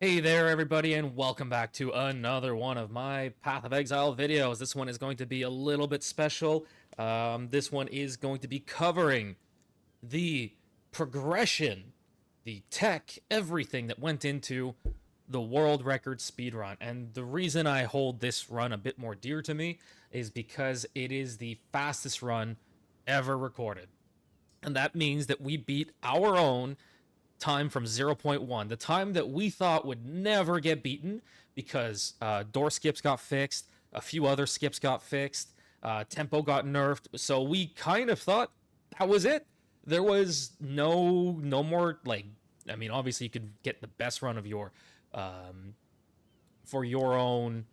Hey there, everybody, and welcome back to another one of my Path of Exile videos. This one is going to be a little bit special. This one is going to be covering the progression, the tech, everything that went into the world record speedrun. And the reason I hold this run a bit more dear to me is because it is the fastest run ever recorded. And that means that we beat our own time from zero point 0.1, the time that we thought would never get beaten because door skips got fixed, a few other skips got fixed, tempo got nerfed. So we kind of thought that was it. There was no more like. I mean, obviously you could get the best run of your for your own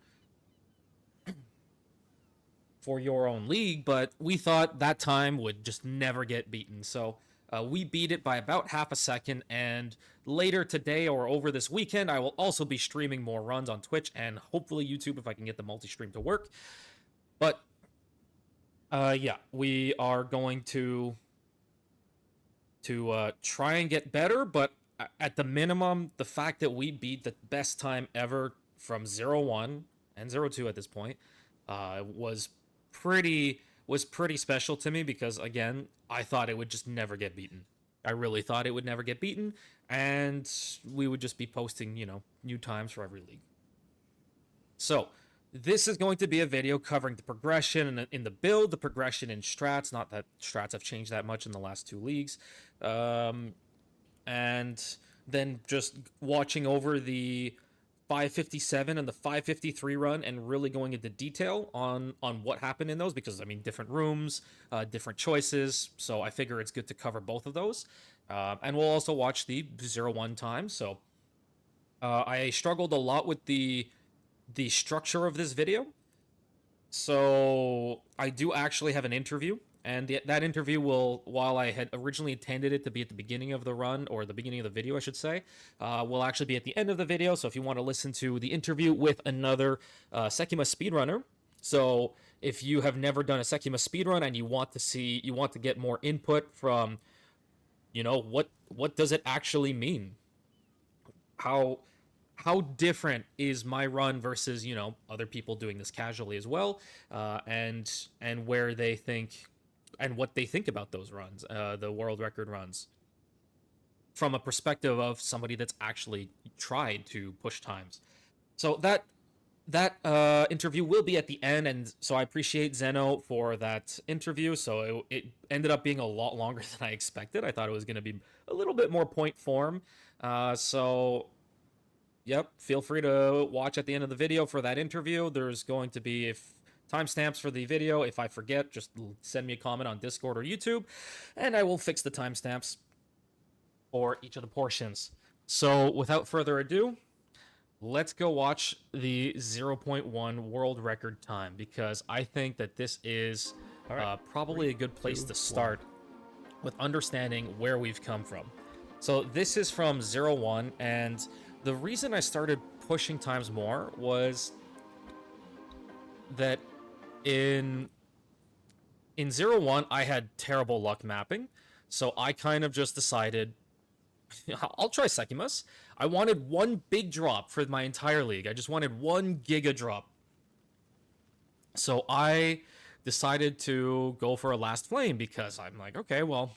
league, but we thought that time would just never get beaten. So we beat it by about half a second. And later today or over this weekend, I will also be streaming more runs on Twitch and hopefully YouTube if I can get the multi stream to work. But yeah, we are going to try and get better. But at the minimum, the fact that we beat the best time ever from 0-1 and 0-2 at this point was pretty special to me because again, I thought it would just never get beaten. I really thought it would never get beaten, and we would just be posting, new times for every league. So this is going to be a video covering the progression in the build, the progression in strats. Not that strats have changed that much in the last two leagues, and then just watching over the 557 and the 553 run and really going into detail on what happened in those because I mean different rooms, different choices. So I figure it's good to cover both of those, and we'll also watch the 0-1 time. So I struggled a lot with the structure of this video, so I do actually have an interview, and that interview will, while I had originally intended it to be at the beginning of the run or the beginning of the video, I should say, will actually be at the end of the video. So if you want to listen to the interview with another Sekhemas speedrunner, so if you have never done a Sekhemas speedrun and you want to get more input from, what does it actually mean? How how different is my run versus other people doing this casually as well, and where they think and what they think about those runs, the world record runs, from a perspective of somebody that's actually tried to push times. So that interview will be at the end, and so I appreciate Zeno for that interview. So it ended up being a lot longer than I expected. I thought it was going to be a little bit more point form. So yep, feel free to watch at the end of the video for that interview. There's going to be if timestamps for the video. If I forget, just send me a comment on Discord or YouTube, and I will fix the timestamps for each of the portions. So without further ado, let's go watch the zero point 0.1 world record time because I think that this is All right. probably a good place to start with understanding where we've come from. So this is from 0-1, and the reason I started pushing times more was that in 0-1 I had terrible luck mapping, so I kind of just decided I'll try Sekhemas. I wanted one big drop for my entire league. I just wanted one giga drop. So I decided to go for a last flame because I'm like, okay, well,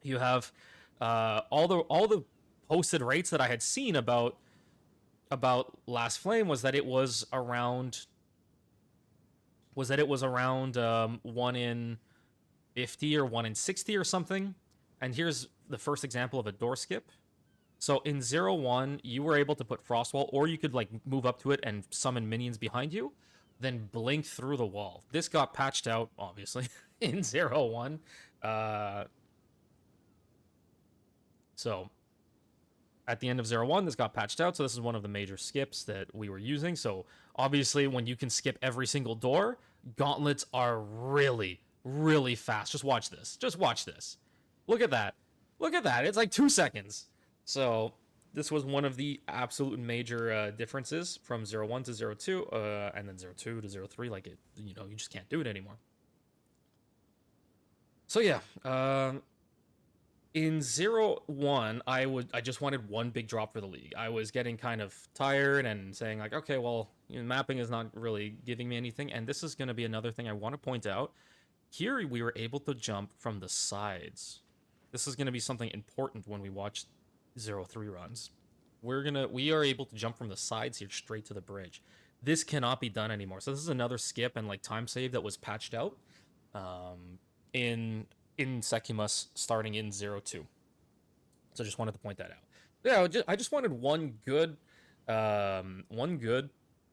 you have all the posted rates that I had seen about last flame was that it was around 1 in 50 or 1 in 60 or something. And here's the first example of a door skip. So in 0-1, you were able to put Frostwall, or you could like move up to it and summon minions behind you, then blink through the wall. This got patched out, obviously, in 0-1. So at the end of 0-1, this got patched out. So this is one of the major skips that we were using. So obviously, when you can skip every single door, gauntlets are really fast. Just watch this. Just watch this. Look at that. Look at that. It's like 2 seconds. So this was one of the absolute major differences from 0-1 to 0-2, and then 0-2 to 0-3. Like you just can't do it anymore. So yeah, In 01, I just wanted one big drop for the league. I was getting kind of tired and saying like, okay, well, mapping is not really giving me anything, and this is going to be another thing I want to point out. Here we were able to jump from the sides. This is going to be something important when we watch 03 runs. We are able to jump from the sides here straight to the bridge. This cannot be done anymore. So this is another skip and like time save that was patched out in Sekhemas starting in 02. So just wanted to point that out. Yeah, I just wanted one good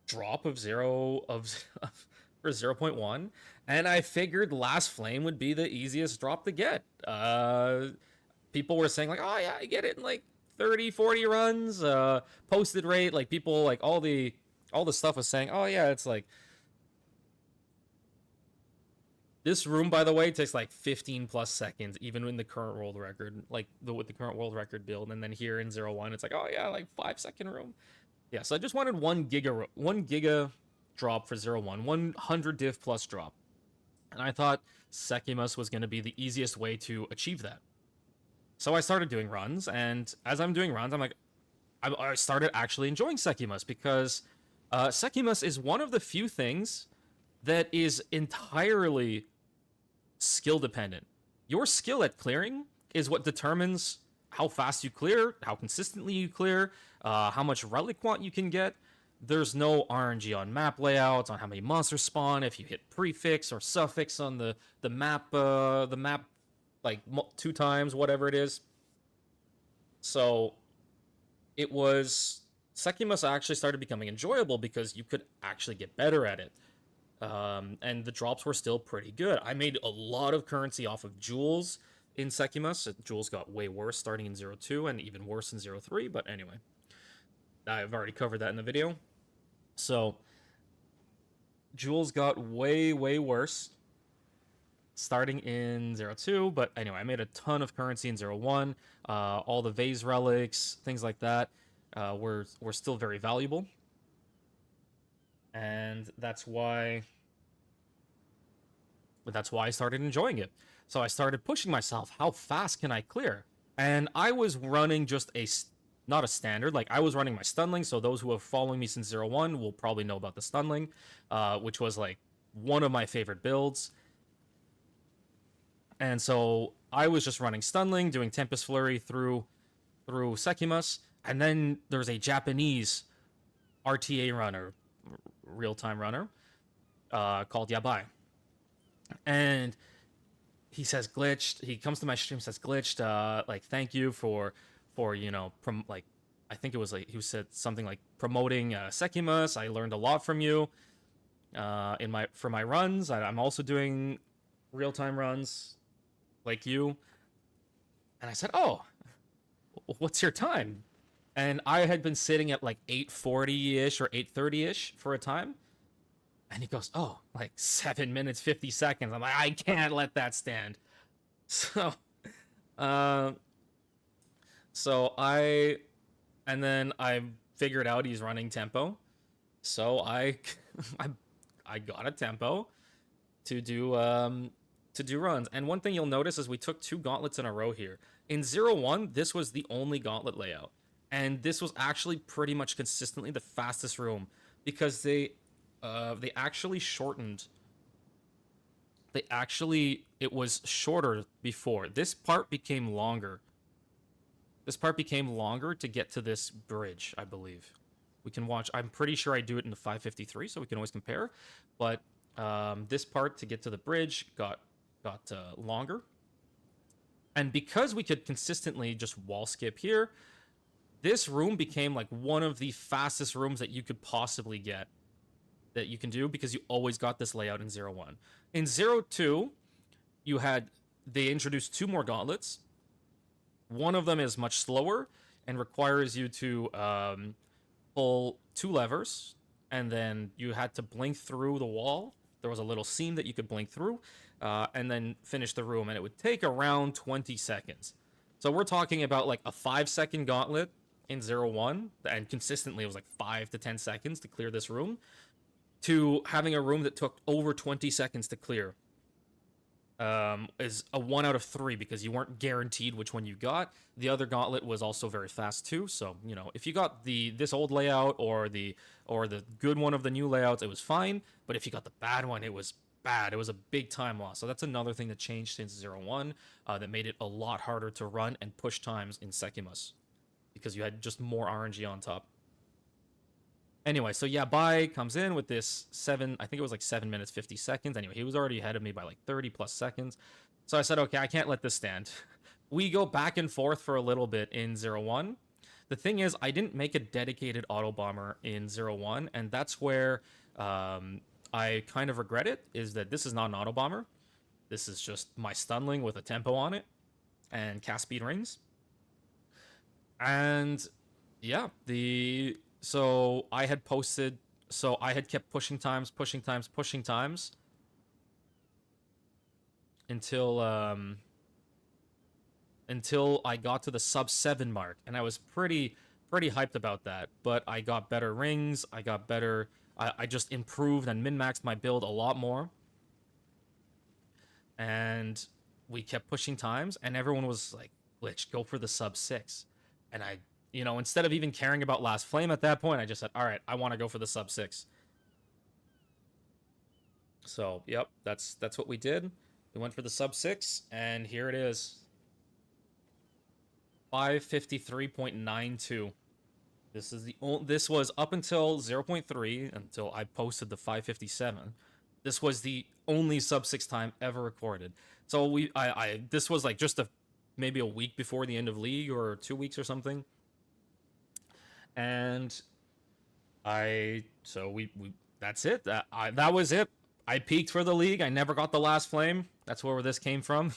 drop of zero of for 0.1, and I figured Last Flame would be the easiest drop to get. People were saying like, oh yeah, I get it in like 30, 40 runs. Posted rate, like people like all the stuff was saying, oh yeah, it's like this room, by the way, takes like 15 plus seconds, even in the current world record, like with the current world record build. And then here in 01, it's like, oh yeah, like 5 second room. Yeah, so I just wanted one giga drop for 01, 100 div plus drop. And I thought Sekhemas was going to be the easiest way to achieve that. So I started doing runs, and as I'm doing runs, I'm like, I started actually enjoying Sekhemas because Sekhemas is one of the few things that is entirely skill dependent. Your skill at clearing is what determines how fast you clear, how consistently you clear, how much relic want you can get. There's no RNG on map layouts, on how many monsters spawn, if you hit prefix or suffix on the map like 2 times, whatever it is. So it was Sekhemas actually started becoming enjoyable because you could actually get better at it. And the drops were still pretty good. I made a lot of currency off of jewels in Sekhemas. Jewels got way worse starting in 02 and even worse in 03, but anyway. I've already covered that in the video. So, jewels got way, way worse starting in 02, but anyway, I made a ton of currency in 01. All the vase relics, things like that, were still very valuable. And that's why I started enjoying it. So I started pushing myself. How fast can I clear? And I was running just not a standard. Like I was running my stunling. So those who have following me since 01 will probably know about the stunling, which was like one of my favorite builds. And so I was just running stunling, doing Tempest Flurry through Sekhemas, and then there's a Japanese RTA runner, real-time runner, called Yabai. And he says glitched. He comes to my stream, says glitched. Like thank you for like I think it was like he said something like promoting Sekhemas. I learned a lot from you. For my runs, I'm also doing real time runs like you. And I said, oh, what's your time? And I had been sitting at like 8:40-ish or 8:30-ish for a time. And he goes, oh, like 7 minutes, 50 seconds. I'm like, I can't let that stand. So, uh, and then I figured out he's running tempo. So I got a tempo to do runs. And one thing you'll notice is we took 2 gauntlets in a row here. In 01, this was the only gauntlet layout. And this was actually pretty much consistently the fastest room because they actually shortened. It was shorter before. This part became longer. This part became longer to get to this bridge, I believe. We can watch. I'm pretty sure I do it in the 553, so we can always compare. But this part to get to the bridge got longer. And because we could consistently just wall skip here, this room became like one of the fastest rooms that you could possibly get. That you can do because you always got this layout in 01. In 02, they introduced 2 more gauntlets. One of them is much slower and requires you to pull 2 levers, and then you had to blink through the wall. There was a little seam that you could blink through, and then finish the room, and it would take around 20 seconds. So we're talking about like a 5-second gauntlet in 01, and consistently it was like 5 to 10 seconds to clear this room, to having a room that took over 20 seconds to clear. is a 1 out of 3 because you weren't guaranteed which one you got. The other gauntlet was also very fast too, so you know if you got this old layout or the good one of the new layouts, it was fine. But if you got the bad one, it was bad. It was a big time loss. So that's another thing that changed since 0-1, that made it a lot harder to run and push times in Sekhemas because you had just more RNG on top. Anyway, so yeah, Bai comes in with this I think it was like 7 minutes 50 seconds. Anyway, he was already ahead of me by like 30 plus seconds. So I said, okay, I can't let this stand. We go back and forth for a little bit in 0-1. The thing is, I didn't make a dedicated auto bomber in 0-1, and that's where I kind of regret it, is that this is not an auto bomber. This is just my stunling with a tempo on it and cast speed rings. And yeah, so I had posted, so I had kept pushing times, pushing times, pushing times until until I got to the sub 7 mark, and I was pretty hyped about that. But I got better rings, I got better, I just improved and min-maxed my build a lot more, and we kept pushing times, and everyone was like, "Glitch, go for the sub 6," and I. You know, instead of even caring about last flame at that point, I just said, "All right, I want to go for the sub 6." So, yep, that's what we did. We went for the sub 6, and here it is. 553.92. This was up until 0.3, until I posted the 557. This was the only sub 6 time ever recorded. So this was like just maybe a week before the end of league, or 2 weeks or something. And we that's it. That was it. I peaked for the league. I never got the last flame. That's where this came from.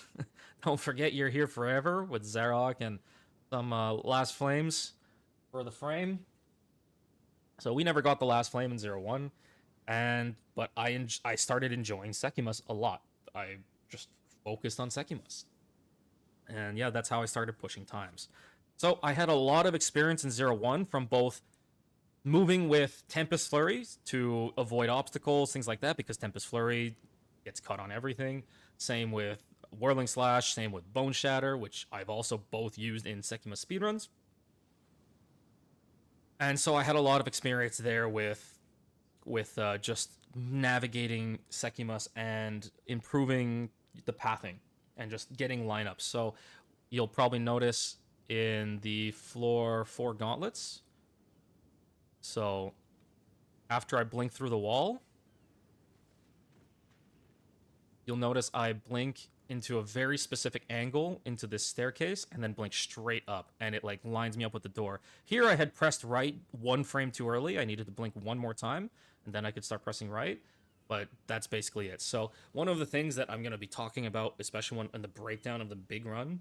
Don't forget, you're here forever with Zarok and some last flames for the frame. So we never got the last flame in 0-1, but I started enjoying Sekhemas a lot. I just focused on Sekhemas, and yeah, that's how I started pushing times. So I had a lot of experience in 0-1 from both moving with Tempest Flurries to avoid obstacles, things like that, because Tempest Flurry gets cut on everything. Same with Whirling Slash, same with Bone Shatter, which I've also both used in Sekhemas speedruns. And so I had a lot of experience there with just navigating Sekhemas and improving the pathing and just getting lineups. So you'll probably notice in the floor 4 gauntlets. So after I blink through the wall, you'll notice I blink into a very specific angle into this staircase and then blink straight up, and it like lines me up with the door. Here I had pressed right 1 frame too early. I needed to blink 1 more time and then I could start pressing right. But that's basically it. So one of the things that I'm going to be talking about, especially in the breakdown of the big run,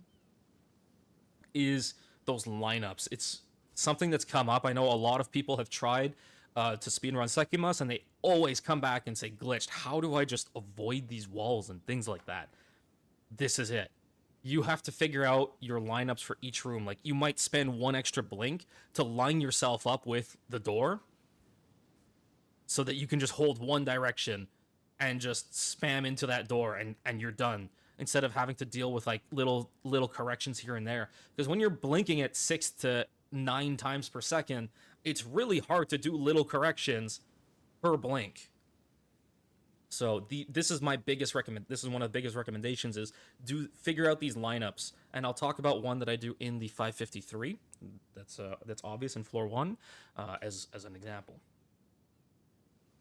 is those lineups. It's something that's come up. I know a lot of people have tried to speedrun Sekhemas, and they always come back and say, "Glitched, how do I just avoid these walls and things like that?" This is it. You have to figure out your lineups for each room. Like, you might spend 1 extra blink to line yourself up with the door so that you can just hold one direction and just spam into that door, and you're done, instead of having to deal with like little corrections here and there. Because when you're blinking at 6 to 9 times per second, it's really hard to do little corrections per blink. So this is my biggest this is one of the biggest recommendations, is figure out these lineups. And I'll talk about one that I do in the 553. That's obvious in floor 1, as an example.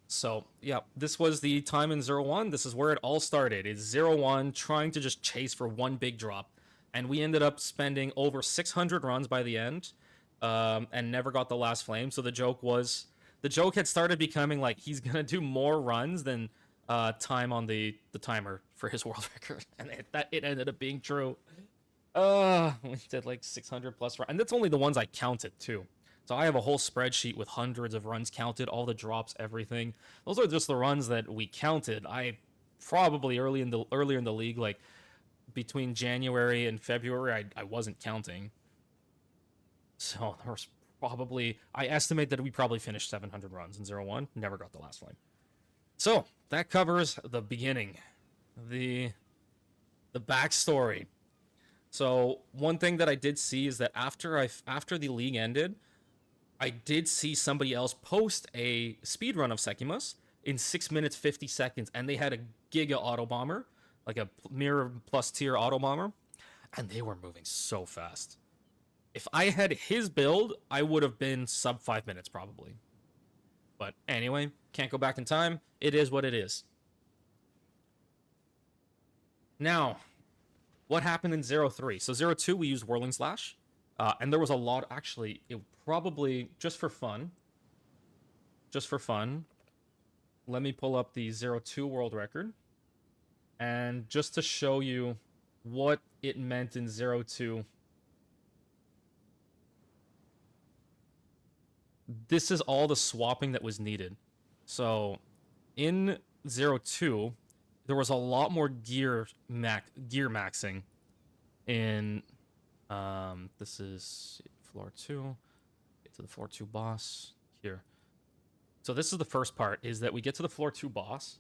So yeah, this was the time in 0-1. This is where it all started. It's 0-1, trying to just chase for 1 big drop, and we ended up spending over 600 runs by the end, and never got the last flame. So the joke had started becoming like, he's gonna do more runs than time on the timer for his world record, and it ended up being true. We did like 600 plus runs, and that's only the ones I counted too. So I have a whole spreadsheet with hundreds of runs counted, all the drops, everything. Those are just the runs that we counted. I probably earlier in the league, like between January and February, I wasn't counting. So there was I estimate that we probably finished 700 runs in 0-1. Never got the last flame. So that covers the beginning. The backstory. So one thing that I did see is that after the league ended, I did see somebody else post a speedrun of Sekhemas in 6 minutes 50 seconds, and they had a Giga auto bomber, like a mirror plus tier auto bomber, and they were moving so fast. If I had his build, I would have been sub 5 minutes probably. But anyway, can't go back in time. It is what it is. Now, what happened in 03? So 02, we used Whirling Slash. And there was a lot, actually, it probably, just for fun, let me pull up the 02 world record. And just to show you what it meant in 02, this is all the swapping that was needed. So in 02, there was a lot more gear maxing in this is floor 2. Get to the floor 2 boss here. So this is the first part, is that we get to the floor 2 boss.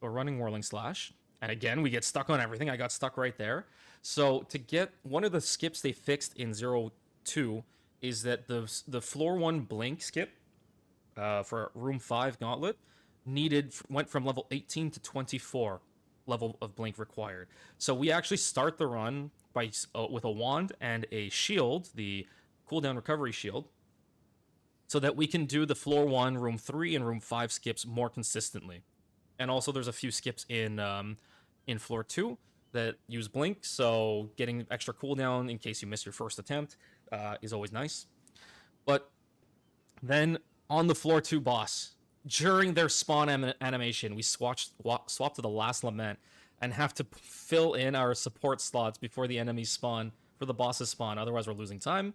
We're running Whirling Slash. And again, we get stuck on everything. I got stuck right there. So to get one of the skips they fixed in 02 is that the floor 1 blink skip for room 5 gauntlet went from level 18 to 24 level of blink required. So we actually start the run by with a wand and a shield, the cooldown recovery shield, so that we can do the floor 1, room 3, and room 5 skips more consistently. And also there's a few skips in floor 2 that use blink, so getting extra cooldown in case you miss your first attempt is always nice. But then on the floor 2 boss, during their spawn animation, we swap to the last lament and have to fill in our support slots before the enemies spawn, for the bosses spawn, otherwise we're losing time.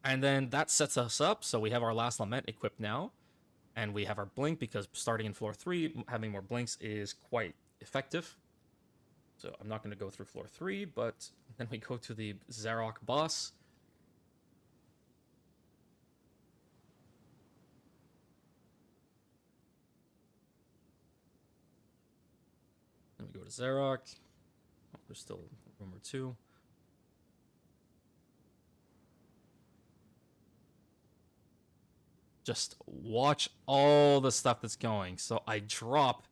And then that sets us up, so we have our last lament equipped now, and we have our blink, because starting in floor 3, having more blinks is quite effective. So I'm not going to go through floor 3, but then we go to the Zarok boss. Then we go to Zarok. Oh, there's still room or 2. Just watch all the stuff that's going. So I drop.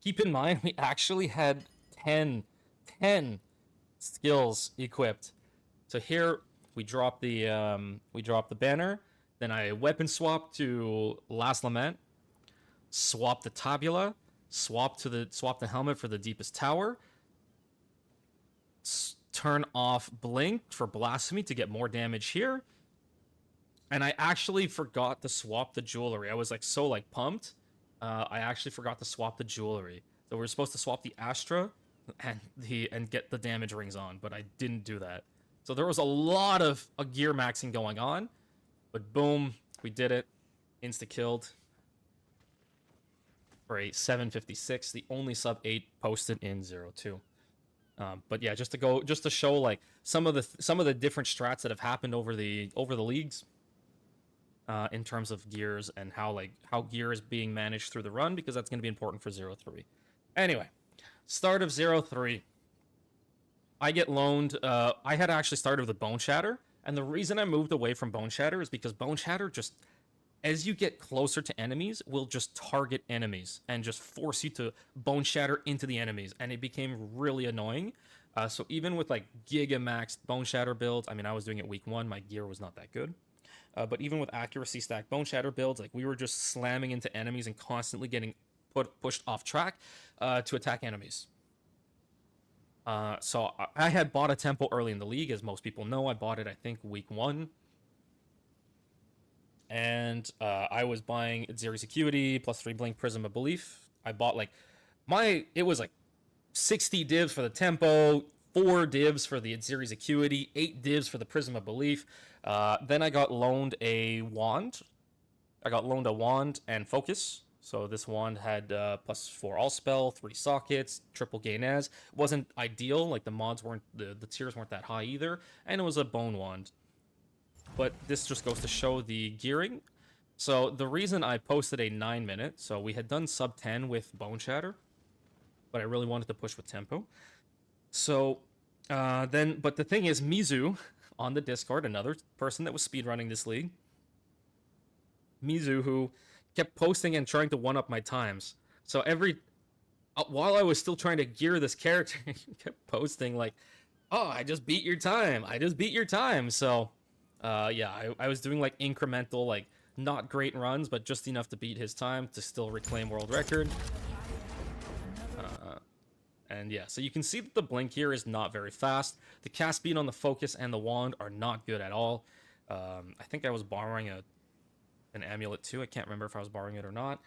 Keep in mind, we actually had 10 skills equipped. So here we drop the banner. Then I weapon swap to Last Lament. Swap the tabula. Swap the helmet for the deepest tower. Turn off blink for blasphemy to get more damage here. And I actually forgot to swap the jewelry. I was like so like pumped. I actually forgot to swap the jewelry. So we were supposed to swap the Astra and get the damage rings on, but I didn't do that. So there was a lot of gear maxing going on, but boom, we did it. Insta killed for a 756, the only sub 8 posted in 02. But yeah, just to show like some of the different strats that have happened over the leagues. In terms of gears and how gear is being managed through the run, because that's going to be important for 03. Anyway, start of 03. I get loaned. I had actually started with Bone Shatter, and the reason I moved away from Bone Shatter is because Bone Shatter just, as you get closer to enemies, will just target enemies and just force you to Bone Shatter into the enemies, and it became really annoying. So even with like Giga Maxed Bone Shatter builds, I mean, I was doing it week 1, my gear was not that good. But even with accuracy stack Bone Shatter builds, like we were just slamming into enemies and constantly getting pushed off track to attack enemies. So I had bought a tempo early in the league, as most people know. I bought it, I think, week 1. And I was buying Zeri's Acuity plus 3 Blink Prism of Belief. I bought it was like 60 divs for the tempo, 4 divs for the Zeri's Acuity, 8 divs for the Prism of Belief. Then I got loaned a wand. And focus. So this wand had plus 4 all spell, 3 sockets, triple gain as. It wasn't ideal, like the mods weren't, the tiers weren't that high either, and it was a bone wand. But this just goes to show the gearing. So the reason I posted a 9-minute, so we had done sub 10 with Bone Shatter, but I really wanted to push with tempo. So but the thing is, Mizu on the Discord, another person that was speedrunning this league, Mizu, who kept posting and trying to one up my times. So every while I was still trying to gear this character, he kept posting like, "Oh, I just beat your time. I just beat your time." So, yeah, I was doing like incremental, like not great runs, but just enough to beat his time to still reclaim world record. And yeah, so you can see that the blink here is not very fast. The cast speed on the focus and the wand are not good at all. I think I was borrowing an amulet too. I can't remember if I was borrowing it or not.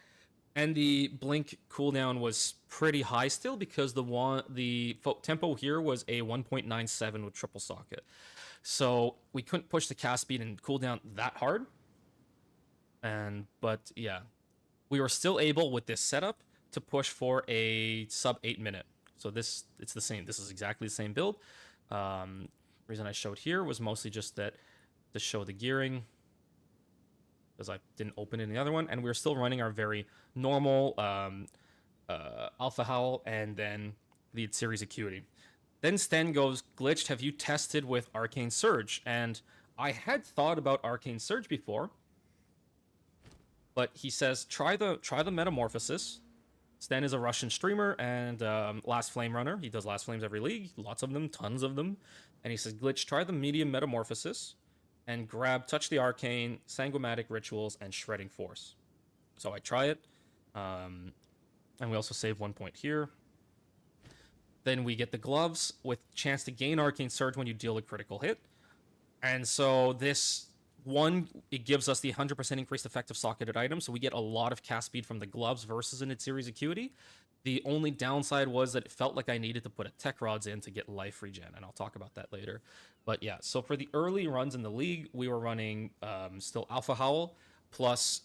And the blink cooldown was pretty high still because the tempo here was a 1.97 with triple socket. So we couldn't push the cast speed and cooldown that hard. But yeah, we were still able with this setup to push for a sub 8 minute. So it's the same. This is exactly the same build. Reason I showed here was mostly just that to show the gearing, because I didn't open it in the other one, and we were still running our very normal Alpha Howl and then the series Acuity. Then Sten goes, "Glitched, have you tested with Arcane Surge?" And I had thought about Arcane Surge before, but he says try the Metamorphosis. Sten is a Russian streamer and Last Flame runner. He does Last Flames every league, lots of them, tons of them. And he says, "Glitch, try the medium Metamorphosis and grab Touch the Arcane, Sanguimatic Rituals, and Shredding Force." So I try it. And we also save 1 point here. Then we get the gloves with chance to gain Arcane Surge when you deal a critical hit. And so this one, it gives us the 100% increased effective socketed item, so we get a lot of cast speed from the gloves versus in its series Acuity. The only downside was that it felt like I needed to put a Tech Rods in to get life regen, and I'll talk about that later. But yeah, so for the early runs in the league, we were running still Alpha Howl plus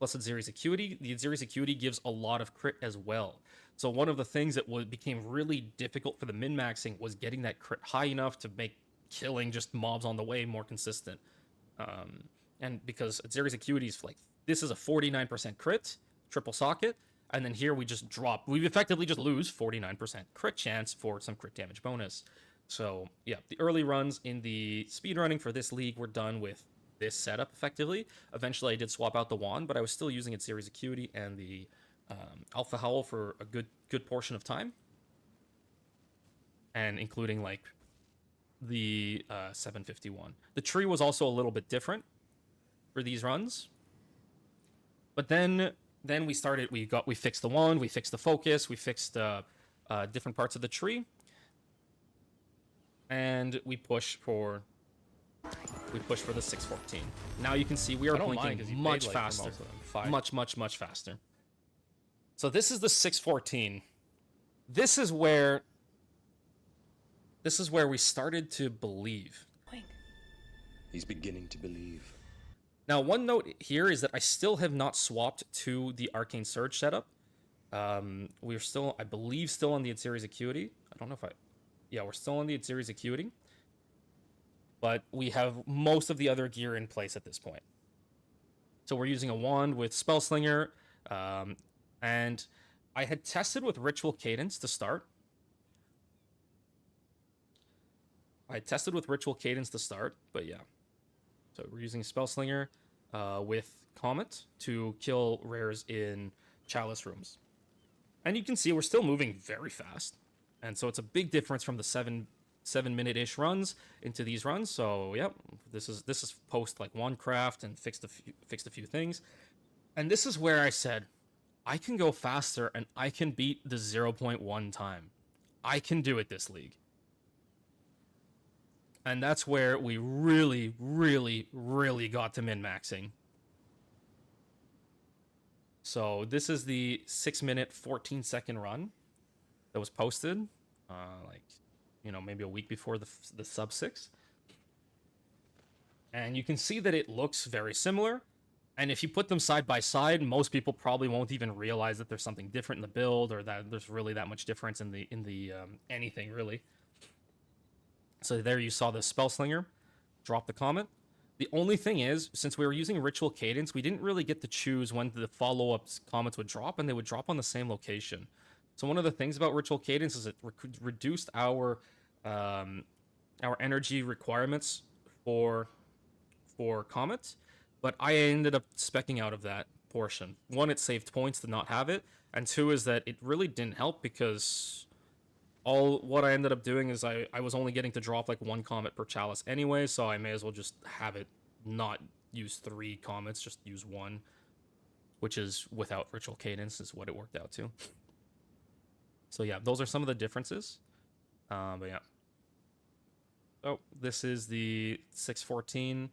Series Acuity. The Series Acuity gives a lot of crit as well. So one of the things that became really difficult for the min-maxing was getting that crit high enough to make killing just mobs on the way more consistent. And because Series Acuity is like, this is a 49% crit, triple socket, and then here we just drop. We effectively just lose 49% crit chance for some crit damage bonus. So yeah, the early runs in the speedrunning for this league were done with this setup effectively. Eventually I did swap out the wand, but I was still using its Series Acuity and the Alpha Howl for a good portion of time. And including like the 751. The tree was also a little bit different for these runs. But then we started, we fixed the wand, we fixed the focus, we fixed different parts of the tree. And we push for the 614. Now you can see we are blinking much faster. Much faster. So this is the 614. This is where we started to believe. He's beginning to believe. Now, one note here is that I still have not swapped to the Arcane Surge setup. We're still, I believe, still on the Series Acuity. I don't know if yeah, we're still on the Series Acuity. But we have most of the other gear in place at this point. So we're using a wand with Spellslinger, and I had tested with Ritual Cadence to start. But yeah. So we're using Spellslinger with Comet to kill rares in Chalice rooms. And you can see we're still moving very fast. And so it's a big difference from the 7-minute-ish runs into these runs. So yep, this is post like Wandcraft and fixed a few things. And this is where I said, I can go faster and I can beat the 0.1 time. I can do it this league. And that's where we really, really, really got to min-maxing. So this is the 6-minute, 14-second run that was posted, maybe a week before the sub 6. And you can see that it looks very similar. And if you put them side by side, most people probably won't even realize that there's something different in the build or that there's really that much difference in the anything really. So there you saw the Spellslinger drop the Comet. The only thing is, since we were using Ritual Cadence, we didn't really get to choose when the follow-up comets would drop, and they would drop on the same location. So one of the things about Ritual Cadence is it reduced our energy requirements for Comet, but I ended up specking out of that portion. One, it saved points to not have it, and two is that it really didn't help because all what I ended up doing is I was only getting to drop like one comet per chalice anyway, so I may as well just have it not use 3 comets, just use one, which is without Ritual Cadence is what it worked out to. So yeah, those are some of the differences. But yeah. Oh, this is the 614.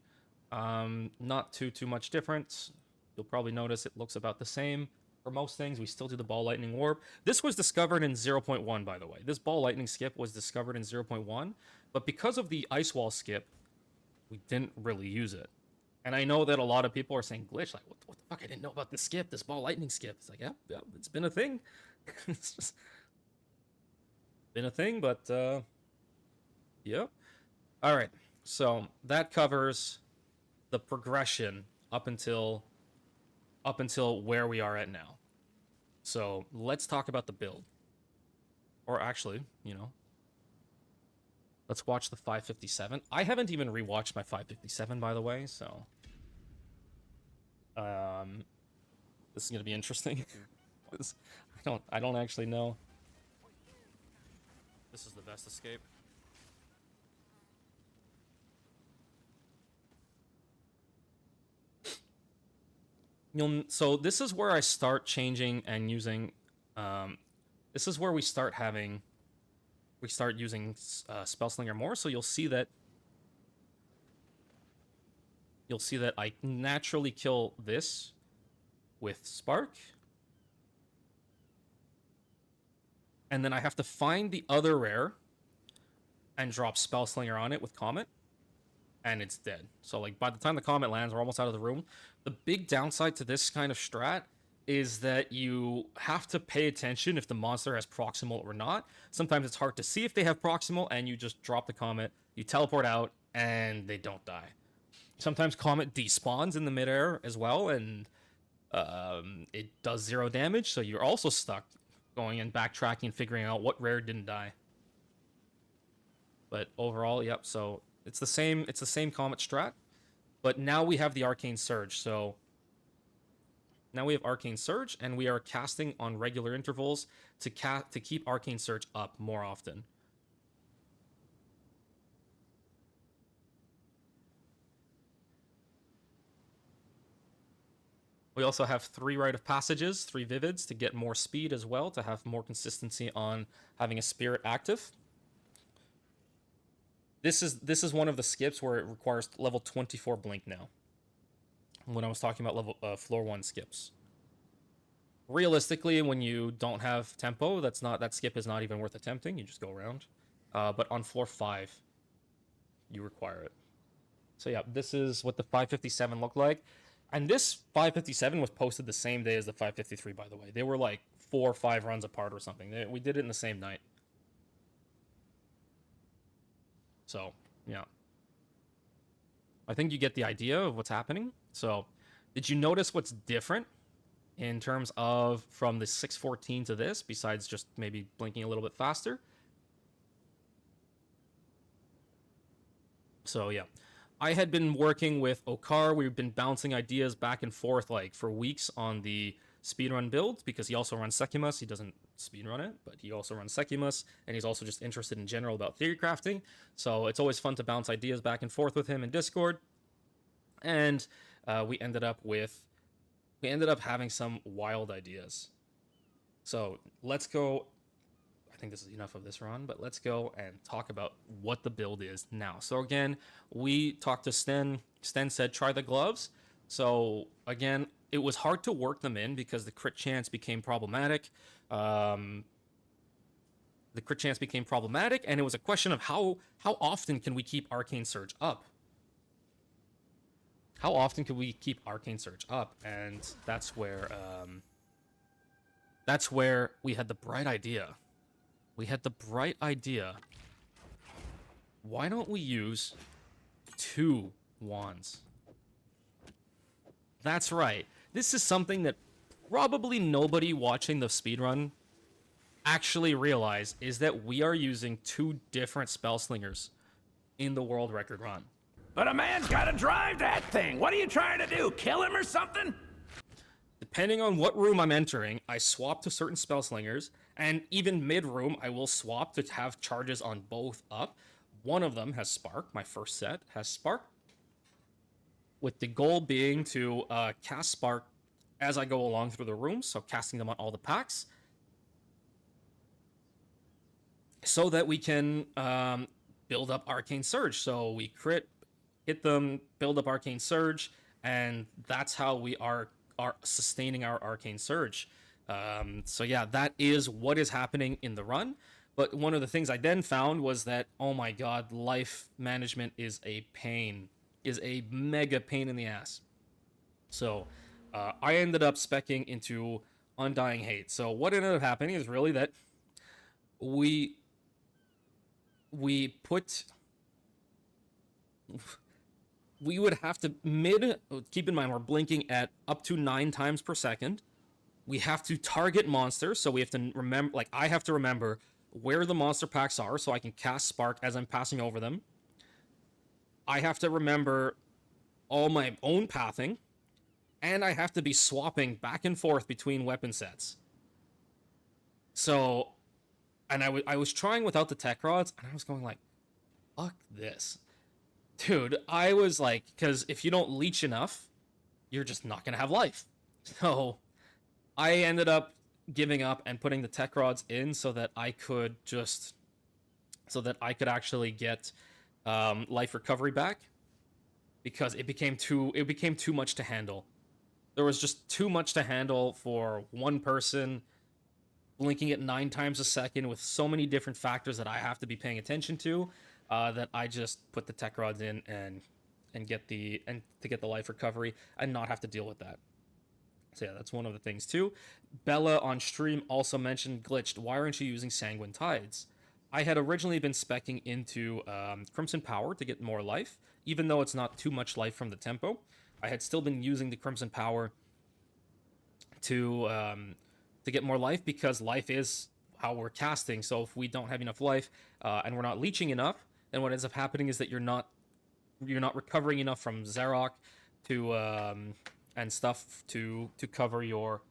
Not too much difference. You'll probably notice it looks about the same. For most things, we still do the ball lightning warp. This was discovered in 0.1, by the way. This ball lightning skip was discovered in 0.1, but because of the ice wall skip, we didn't really use it. And I know that a lot of people are saying glitch, like, what the fuck? I didn't know about this skip, this ball lightning skip. It's like, yeah, it's been a thing. It's just been a thing, but yeah. All right, so that covers the progression up until where we are at now. So let's talk about the build. Or actually, let's watch the 557. I haven't even rewatched my 557, by the way, so this is gonna be interesting. I don't actually know. This is the best escape. So this is where I start changing and using. This is where we start using Spellslinger more. So you'll see that I naturally kill this with Spark, and then I have to find the other rare and drop Spellslinger on it with Comet, and it's dead. So like by the time the Comet lands, we're almost out of the room. The big downside to this kind of strat is that you have to pay attention if the monster has proximal or not. Sometimes it's hard to see if they have proximal, and you just drop the Comet, you teleport out, and they don't die. Sometimes Comet despawns in the midair as well, and it does 0 damage, so you're also stuck going and backtracking and figuring out what rare didn't die. But overall, yep, so it's the same Comet strat, but now we have the Arcane Surge, so now we have Arcane Surge, and we are casting on regular intervals to keep Arcane Surge up more often. We also have 3 Rite of Passages, 3 Vivids to get more speed as well, to have more consistency on having a Spirit active. This is one of the skips where it requires level 24 blink now. When I was talking about level floor 1 skips. Realistically, when you don't have tempo, that skip is not even worth attempting. You just go around. But on floor 5, you require it. So yeah, this is what the 557 looked like. And this 557 was posted the same day as the 553, by the way. They were like 4 or 5 runs apart or something. We did it in the same night. So, yeah. I think you get the idea of what's happening. So, did you notice what's different in terms of from the 614 to this, besides just maybe blinking a little bit faster? So, yeah. I had been working with Okar. We've been bouncing ideas back and forth like for weeks on the speedrun build, because he also runs Sekhemas. He doesn't speedrun it, but he also runs Sekhemas, and he's also just interested in general about theory crafting. So it's always fun to bounce ideas back and forth with him in Discord. And we ended up having some wild ideas. So let's go. I think this is enough of this run, but let's go and talk about what the build is now. So again, we talked to Sten. Sten said, try the gloves. So again, it was hard to work them in because the crit chance became problematic. And it was a question of how often can we keep Arcane Surge up? How often can we keep Arcane Surge up? And that's where we had the bright idea. Why don't we use 2 wands? That's right. This is something that probably nobody watching the speedrun actually realize is that we are using 2 different spell slingers in the world record run. But a man's gotta drive that thing. What are you trying to do? Kill him or something? Depending on what room I'm entering, I swap to certain spell slingers, and even mid-room, I will swap to have charges on both up. One of them has Spark, my first set has Spark, with the goal being to cast Spark as I go along through the room, so casting them on all the packs, so that we can build up Arcane Surge. So we crit, hit them, build up Arcane Surge, and that's how we are sustaining our Arcane Surge. So yeah, that is what is happening in the run. But one of the things I then found was that, oh my god, life management is a pain, is a mega pain in the ass. So I ended up speccing into Undying Hate. So what ended up happening is really that we would have to keep in mind we're blinking at up to 9 times per second. We have to target monsters, so we have to remember, like, I have to remember where the monster packs are so I can cast Spark as I'm passing over them. I have to remember all my own pathing, and I have to be swapping back and forth between weapon sets. So, and I was trying without the tech rods, and I was going like, fuck this. Dude, I was like, because if you don't leech enough, you're just not going to have life. So, I ended up giving up and putting the tech rods in so that I could actually get life recovery back, because it became too much to handle. There was just too much to handle for one person blinking at 9 times a second with so many different factors that I have to be paying attention to, that I just put the tech rods in and to get the life recovery and not have to deal with that. So yeah, that's one of the things too. Bella on stream also mentioned glitched. Why aren't you using Sanguine Tides? I had originally been speccing into Crimson Power to get more life, even though it's not too much life from the tempo. I had still been using the Crimson Power to get more life, because life is how we're casting. So if we don't have enough life and we're not leeching enough, then what ends up happening is that you're not recovering enough from Zarok to and stuff to cover your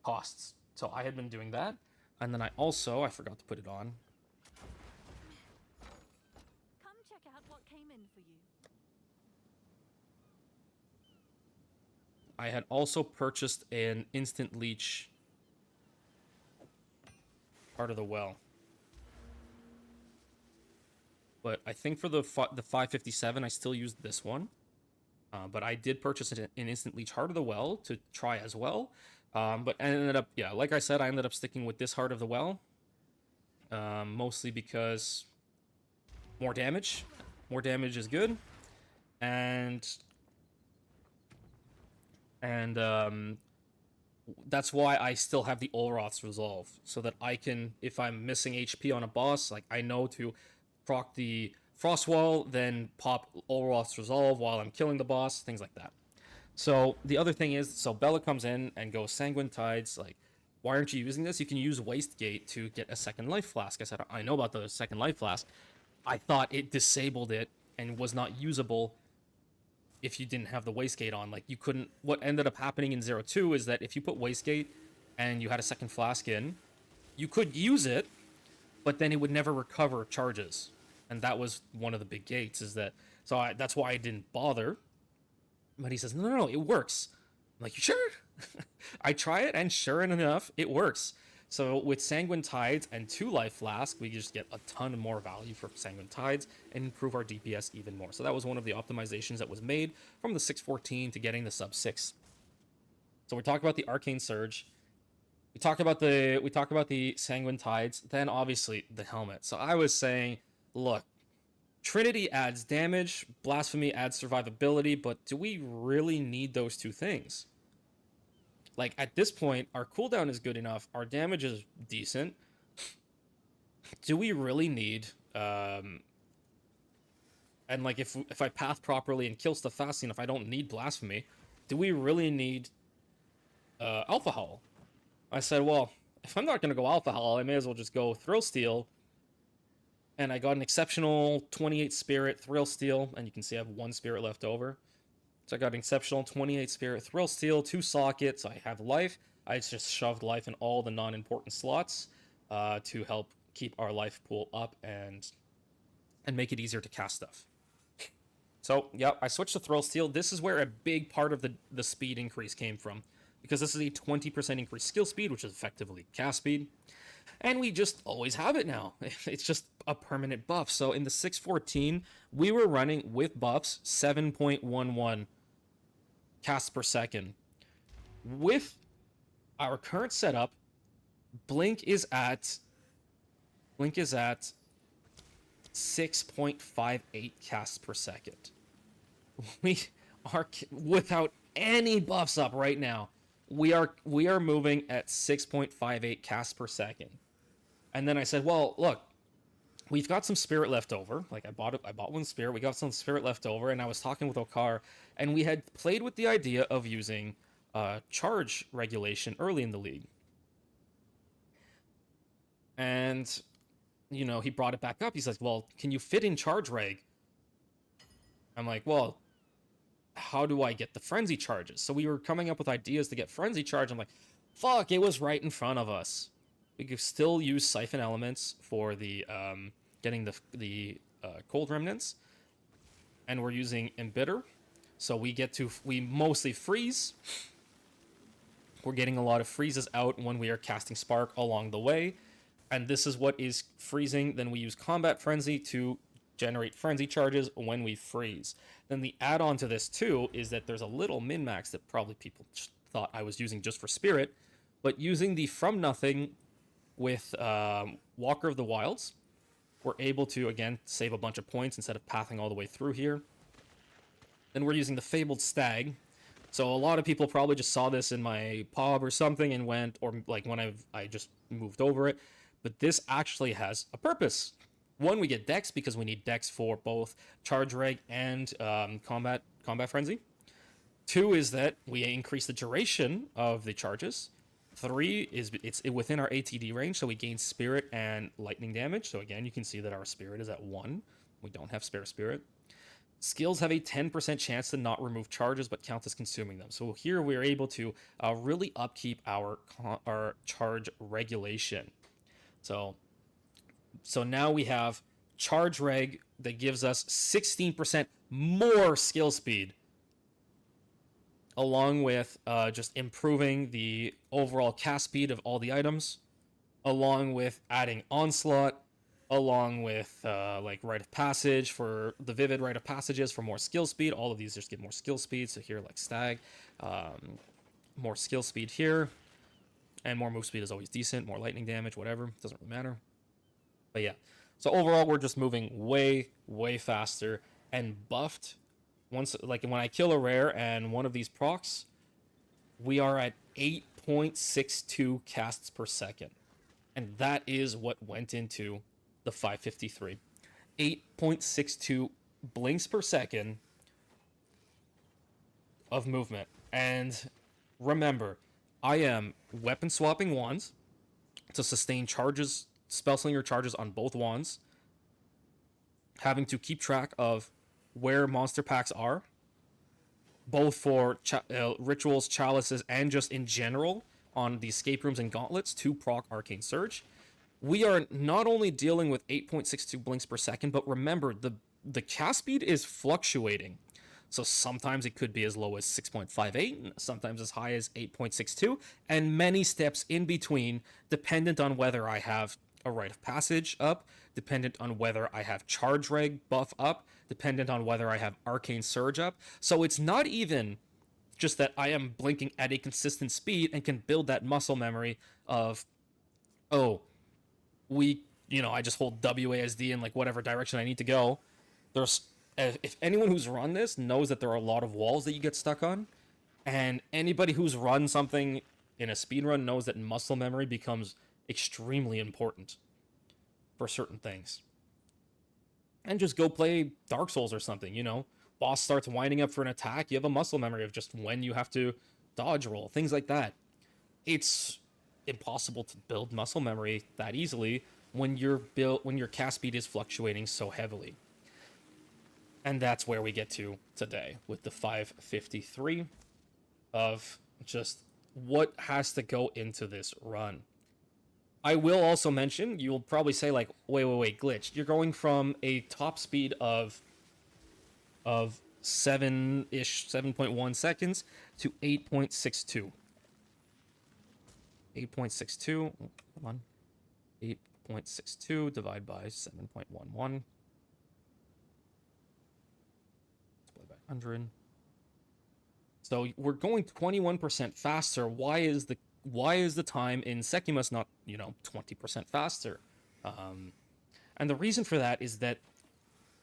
costs. So I had been doing that, and then I forgot to put it on. Come check out what came in for you. I had also purchased an instant leech Heart of the Well. But I think for the 557, I still used this one. But I did purchase an instant leech Heart of the Well to try as well. But I ended up, yeah, like I said, I ended up sticking with this Heart of the Well. Mostly because more damage. More damage is good. And that's why I still have the Olroth's Resolve, so that I can, if I'm missing HP on a boss, like, I know to proc the Frost Wall, then pop Olroth's Resolve while I'm killing the boss, things like that. So the other thing is, so Bella comes in and goes, Sanguine Tides, like, why aren't you using this? You can use Wastegate to get a second life flask. I said, I know about the second life flask. I thought it disabled it and was not usable if you didn't have the Wastegate on. Like, you couldn't. What ended up happening in 02 is that if you put Wastegate and you had a second flask in, you could use it, but then it would never recover charges. And that was one of the big gates, is that, so that's why I didn't bother. But he says, no, it works. I'm like, you sure? I try it, and sure enough, it works. So with Sanguine Tides and 2 life flask, we just get a ton more value for Sanguine Tides and improve our DPS even more. So that was one of the optimizations that was made from the 614 to getting the sub 6. So we talked about the Arcane Surge. We talked about the Sanguine Tides. Then obviously the helmet. So I was saying, look, Trinity adds damage, Blasphemy adds survivability, but do we really need those 2 things? Like, at this point, our cooldown is good enough, our damage is decent. Do we really need, and like, if I path properly and kill stuff fast enough, I don't need Blasphemy. Do we really need Alpha Howl? I said, well, if I'm not going to go Alpha Hall, I may as well just go Thrill Steel. And I got an exceptional 28 Spirit Thrill Steel, and you can see I have 1 Spirit left over. So I got an exceptional 28 Spirit Thrill Steel, 2 sockets, I have life. I just shoved life in all the non-important slots to help keep our life pool up and make it easier to cast stuff. So, yeah, I switched to Thrill Steel. This is where a big part of the speed increase came from, because this is a 20% increased skill speed, which is effectively cast speed. And we just always have it now. It's just a permanent buff. So in the 614, we were running with buffs 7.11 casts per second. With our current setup, Blink is at 6.58 casts per second. We are, without any buffs up right now, we are moving at 6.58 casts per second. And then I said, well, look, we've got some spirit left over. Like I bought 1 spirit. We got some spirit left over, and I was talking with Okar, and we had played with the idea of using charge regulation early in the league. And he brought it back up. He's like, well, can you fit in charge reg? I'm like, well, how do I get the frenzy charges? So we were coming up with ideas to get frenzy charge. I'm like, fuck, it was right in front of us. We could still use Siphon Elements for the getting the Cold Remnants, and we're using Embitter, so we mostly freeze. We're getting a lot of freezes out when we are casting Spark along the way, and this is what is freezing. Then we use Combat Frenzy to generate Frenzy charges when we freeze. Then the add-on to this too is that there's a little min-max that probably people thought I was using just for Spirit, but using the From Nothing with Walker of the Wilds, we're able to, again, save a bunch of points instead of pathing all the way through here. Then we're using the Fabled Stag. So a lot of people probably just saw this in my pub or something and went, or like when I just moved over it. But this actually has a purpose. 1, we get Dex because we need Dex for both Charge Reg and Combat Frenzy. 2 is that we increase the duration of the charges. 3 is it's within our ATD range, so we gain Spirit and Lightning damage. So again, you can see that our Spirit is at 1. We don't have Spare Spirit. Skills have a 10% chance to not remove charges, but count as consuming them. So here we're able to really upkeep our charge regulation. So now we have Charge Reg that gives us 16% more skill speed, along with just improving the overall cast speed of all the items, along with adding Onslaught, along with like Rite of Passage for the Vivid Rite of Passages for more skill speed. All of these just get more skill speed. So here, like Stag, more skill speed here, and more move speed is always decent. More lightning damage, whatever, doesn't really matter. But yeah, so overall we're just moving way, way faster and buffed. Once, like when I kill a rare and one of these procs, we are at 8.62 casts per second. And that is what went into the 553. 8.62 blinks per second of movement. And remember, I am weapon swapping wands to sustain charges, spellslinger charges on both wands, having to keep track of where monster packs are, both for rituals, chalices, and just in general on the escape rooms and gauntlets to proc Arcane Surge. We are not only dealing with 8.62 blinks per second, but remember, the cast speed is fluctuating. So sometimes it could be as low as 6.58, sometimes as high as 8.62, and many steps in between, dependent on whether I have a Rite of Passage up, dependent on whether I have Charge Reg buff up, dependent on whether I have Arcane Surge up. So it's not even just that I am blinking at a consistent speed and can build that muscle memory of, oh, I just hold WASD in like whatever direction I need to go. If anyone who's run this knows that there are a lot of walls that you get stuck on, and anybody who's run something in a speedrun knows that muscle memory becomes extremely important for certain things. And just go play Dark Souls or something, Boss starts winding up for an attack, you have a muscle memory of just when you have to dodge roll, things like that. It's impossible to build muscle memory that easily when when your cast speed is fluctuating so heavily. And that's where we get to today with the 553 of just what has to go into this run. I will also mention, you'll probably say like, wait, glitched. You're going from a top speed of 7.1 seconds to 8.62. 8.62. Come on. 8.62 divided by 7.11. Split by 100. So we're going 21% faster. Why is the time in Sekhemas not 20% faster? And the reason for that is that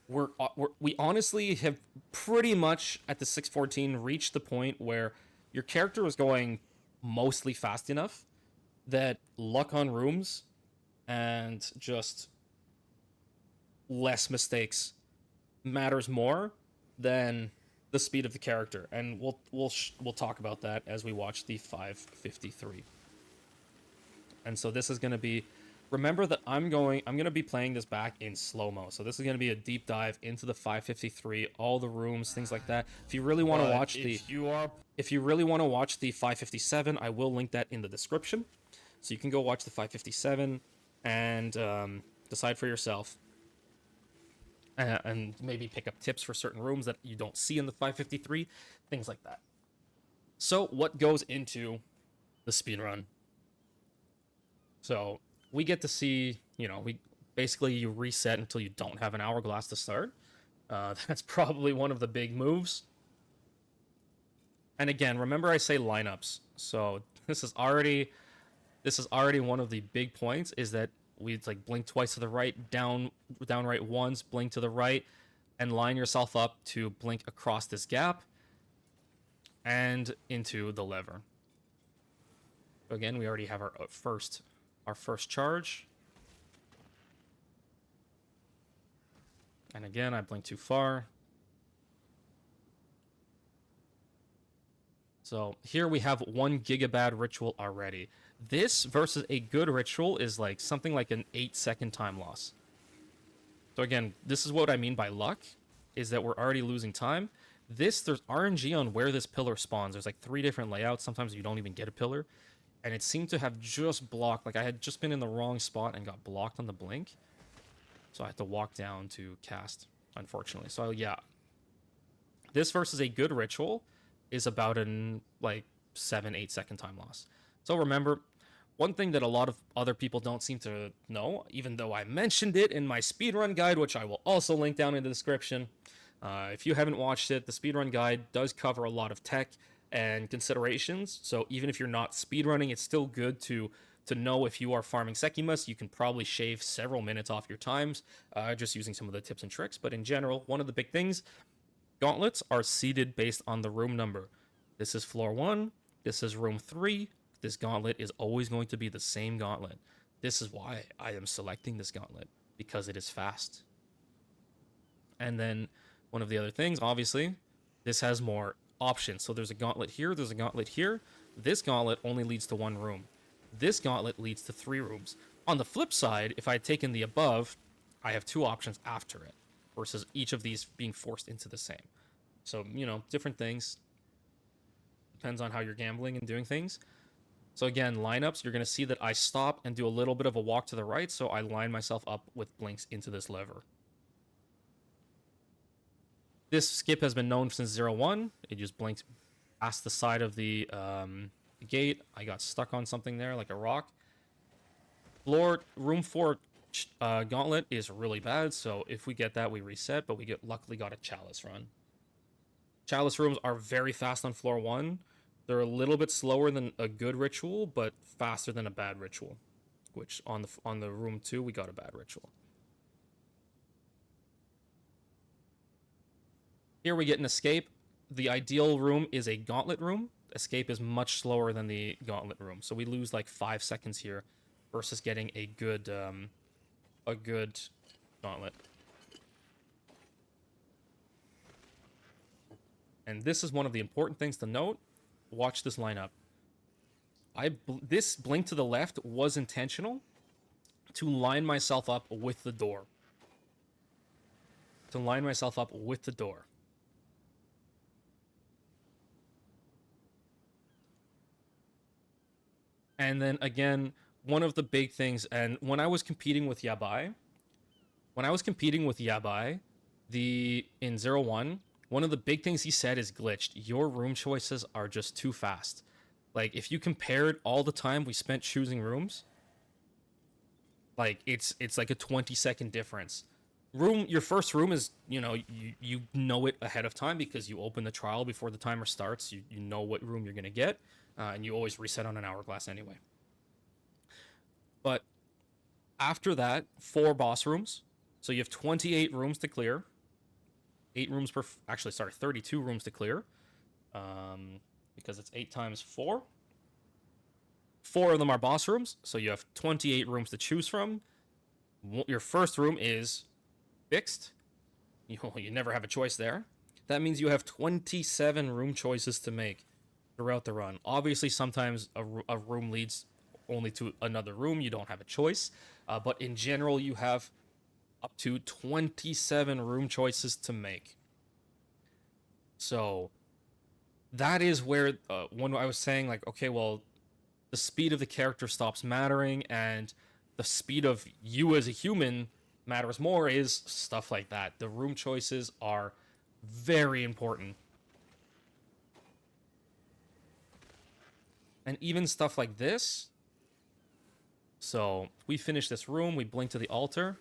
we honestly have pretty much at the 614 reached the point where your character is going mostly fast enough that luck on rooms and just less mistakes matters more than the speed of the character, and we'll talk about that as we watch the 553. And so this is going to be, remember that I'm going to be playing this back in slow-mo. So this is going to be a deep dive into the 553, all the rooms, things like that. If you really want to watch if you really want to watch the 557, I will link that in the description. So you can go watch the 557 and decide for yourself. And maybe pick up tips for certain rooms that you don't see in the 553, things like that. So what goes into the speedrun? So we get to see, you reset until you don't have an hourglass to start. That's probably one of the big moves. And again, remember I say lineups. So this is already one of the big points, is that we blink twice to the right, down right once, blink to the right, and line yourself up to blink across this gap and into the lever. So again, we already have our first charge. And again, I blink too far. So here we have 1 gigabad ritual already. This versus a good ritual is like something like an 8-second time loss. So again, this is what I mean by luck, is that we're already losing time. There's RNG on where this pillar spawns. There's like 3 different layouts. Sometimes you don't even get a pillar. And it seemed to have just blocked, like I had just been in the wrong spot and got blocked on the blink. So I had to walk down to cast, unfortunately. So yeah, this versus a good ritual is about an 7-8 second time loss. So remember, one thing that a lot of other people don't seem to know, even though I mentioned it in my speedrun guide, which I will also link down in the description. If you haven't watched it, the speedrun guide does cover a lot of tech and considerations. So even if you're not speedrunning, it's still good to know if you are farming Sekhemas. You can probably shave several minutes off your times just using some of the tips and tricks. But in general, one of the big things, gauntlets are seeded based on the room number. This is floor 1. This is room 3. This gauntlet is always going to be the same gauntlet. This is why I am selecting this gauntlet, because it is fast. And then one of the other things, obviously, this has more options. So there's a gauntlet here, there's a gauntlet here. This gauntlet only leads to 1 room. This gauntlet leads to 3 rooms. On the flip side, if I had taken the above, I have 2 options after it, versus each of these being forced into the same. So, different things. Depends on how you're gambling and doing things. So again, lineups, you're going to see that I stop and do a little bit of a walk to the right, so I line myself up with blinks into this lever. This skip has been known since 0-1. It just blinked past the side of the gate. I got stuck on something there, like a rock. Room 4 gauntlet is really bad, so if we get that, we reset, but we luckily got a chalice run. Chalice rooms are very fast on floor 1. They're a little bit slower than a good ritual, but faster than a bad ritual, which on the room 2, we got a bad ritual. Here we get an escape. The ideal room is a gauntlet room. Escape is much slower than the gauntlet room, so we lose like 5 seconds here versus getting a good gauntlet. And this is one of the important things to note. Watch this lineup. This blink to the left was intentional to line myself up with the door. To line myself up with the door. And then again, one of the big things, and when I was competing with Yabai, in 01, one of the big things he said is glitched. Your room choices are just too fast. Like, if you compared all the time we spent choosing rooms, like, it's like a 20-second difference. Your first room is, you know it ahead of time because you open the trial before the timer starts. You know what room you're going to get, and you always reset on an hourglass anyway. But after that, 4 boss rooms. So you have 28 rooms to clear. 32 rooms to clear. Because it's 8 times 4. 4 of them are boss rooms, so you have 28 rooms to choose from. Your first room is fixed. You never have a choice there. That means you have 27 room choices to make throughout the run. Obviously, sometimes a room leads only to another room. You don't have a choice. But in general, you have up to 27 room choices to make. So that is where when I was saying, like, okay, well, the speed of the character stops mattering and the speed of you as a human matters more, is stuff like that. The room choices are very important. And even stuff like this. So we finish this room, we blink to the altar.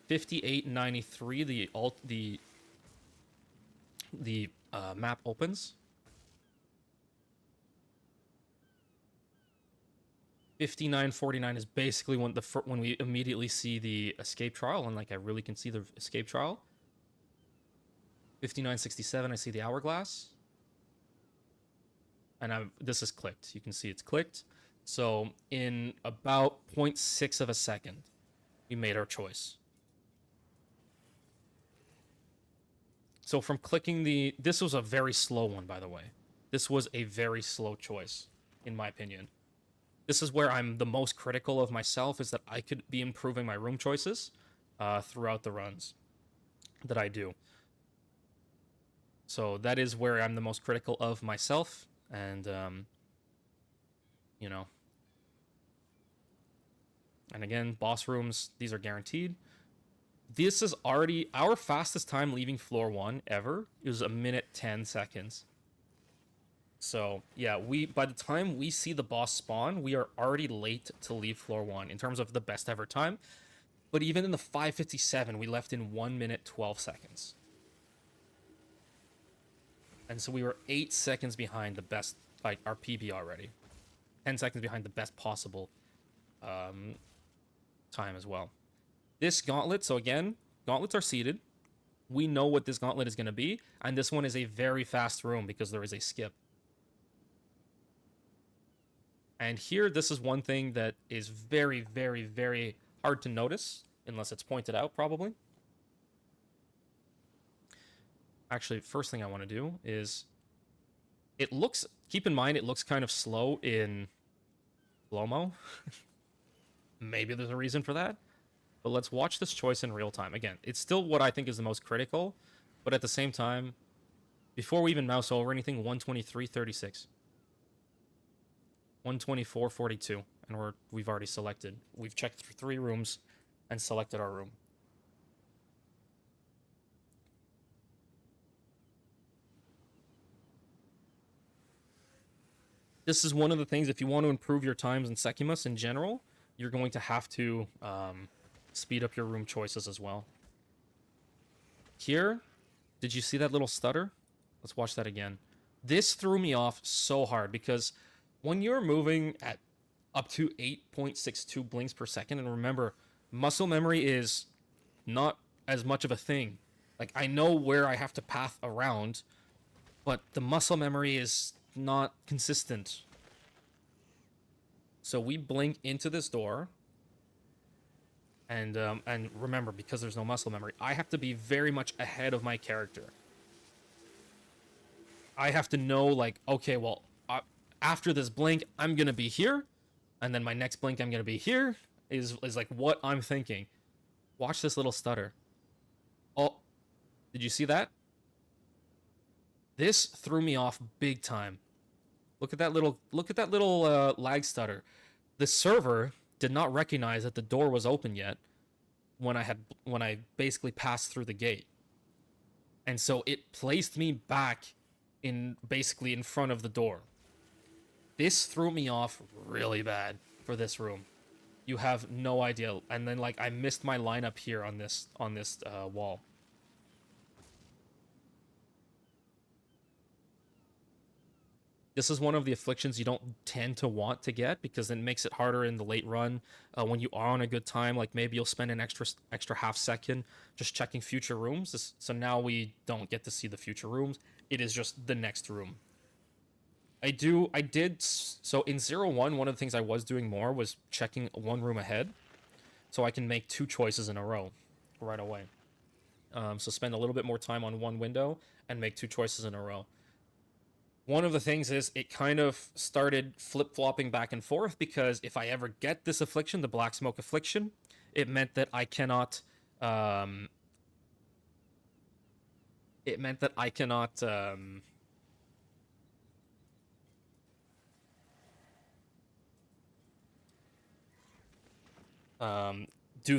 5893, the map opens. 5949 is basically when we immediately see the escape trial, and like I really can see the escape trial. 5967, I see the hourglass, and this is clicked. You can see it's clicked. So in about 0.6 of a second, we made our choice. So from clicking this was a very slow one, by the way. This was a very slow choice, in my opinion. This is where I'm the most critical of myself, is that I could be improving my room choices throughout the runs that I do. So that is where I'm the most critical of myself, and and again, boss rooms, these are guaranteed. This is already our fastest time leaving floor 1 ever. It was 1:10 seconds. So yeah, by the time we see the boss spawn, we are already late to leave floor 1 in terms of the best ever time. But even in the 5:57, we left in 1:12 seconds. And so we were 8 seconds behind the best, like our PB already. 10 seconds behind the best possible time as well. This gauntlet, so again, gauntlets are seeded. We know what this gauntlet is going to be, and this one is a very fast room because there is a skip. And here, this is one thing that is very, very, very hard to notice, unless it's pointed out, probably. Actually, first thing I want to do is, keep in mind, it looks kind of slow in slow-mo. Maybe there's a reason for that. But let's watch this choice in real time. Again, it's still what I think is the most critical, but at the same time, before we even mouse over anything, 123.36. 124.42, and we've already selected. We've checked through 3 rooms and selected our room. This is one of the things, if you want to improve your times in Sekhemas in general, you're going to have to speed up your room choices as well. Here, did you see that little stutter? Let's watch that again. This threw me off so hard because when you're moving at up to 8.62 blinks per second, and remember, muscle memory is not as much of a thing. Like, I know where I have to path around, but the muscle memory is not consistent. So we blink into this door, and remember, because there's no muscle memory, I have to be very much ahead of my character. I have to know, like, okay, well, after this blink, I'm gonna be here, and then my next blink, I'm gonna be here. Is like what I'm thinking. Watch this little stutter. Oh, did you see that? This threw me off big time. Look at that little lag stutter. The server did not recognize that the door was open yet when I basically passed through the gate. And so it placed me back in basically in front of the door. This threw me off really bad for this room. You have no idea. And then like I missed my lineup here on this wall. This is one of the afflictions you don't tend to want to get because it makes it harder in the late run. When you are on a good time, like maybe you'll spend an extra half second just checking future rooms. So now we don't get to see the future rooms. It is just the next room. So in 0-1, one of the things I was doing more was checking one room ahead so I can make 2 choices in a row right away. So spend a little bit more time on one window and make 2 choices in a row. One of the things is it kind of started flip-flopping back and forth because if I ever get this affliction, the Black Smoke affliction, it meant that I cannot do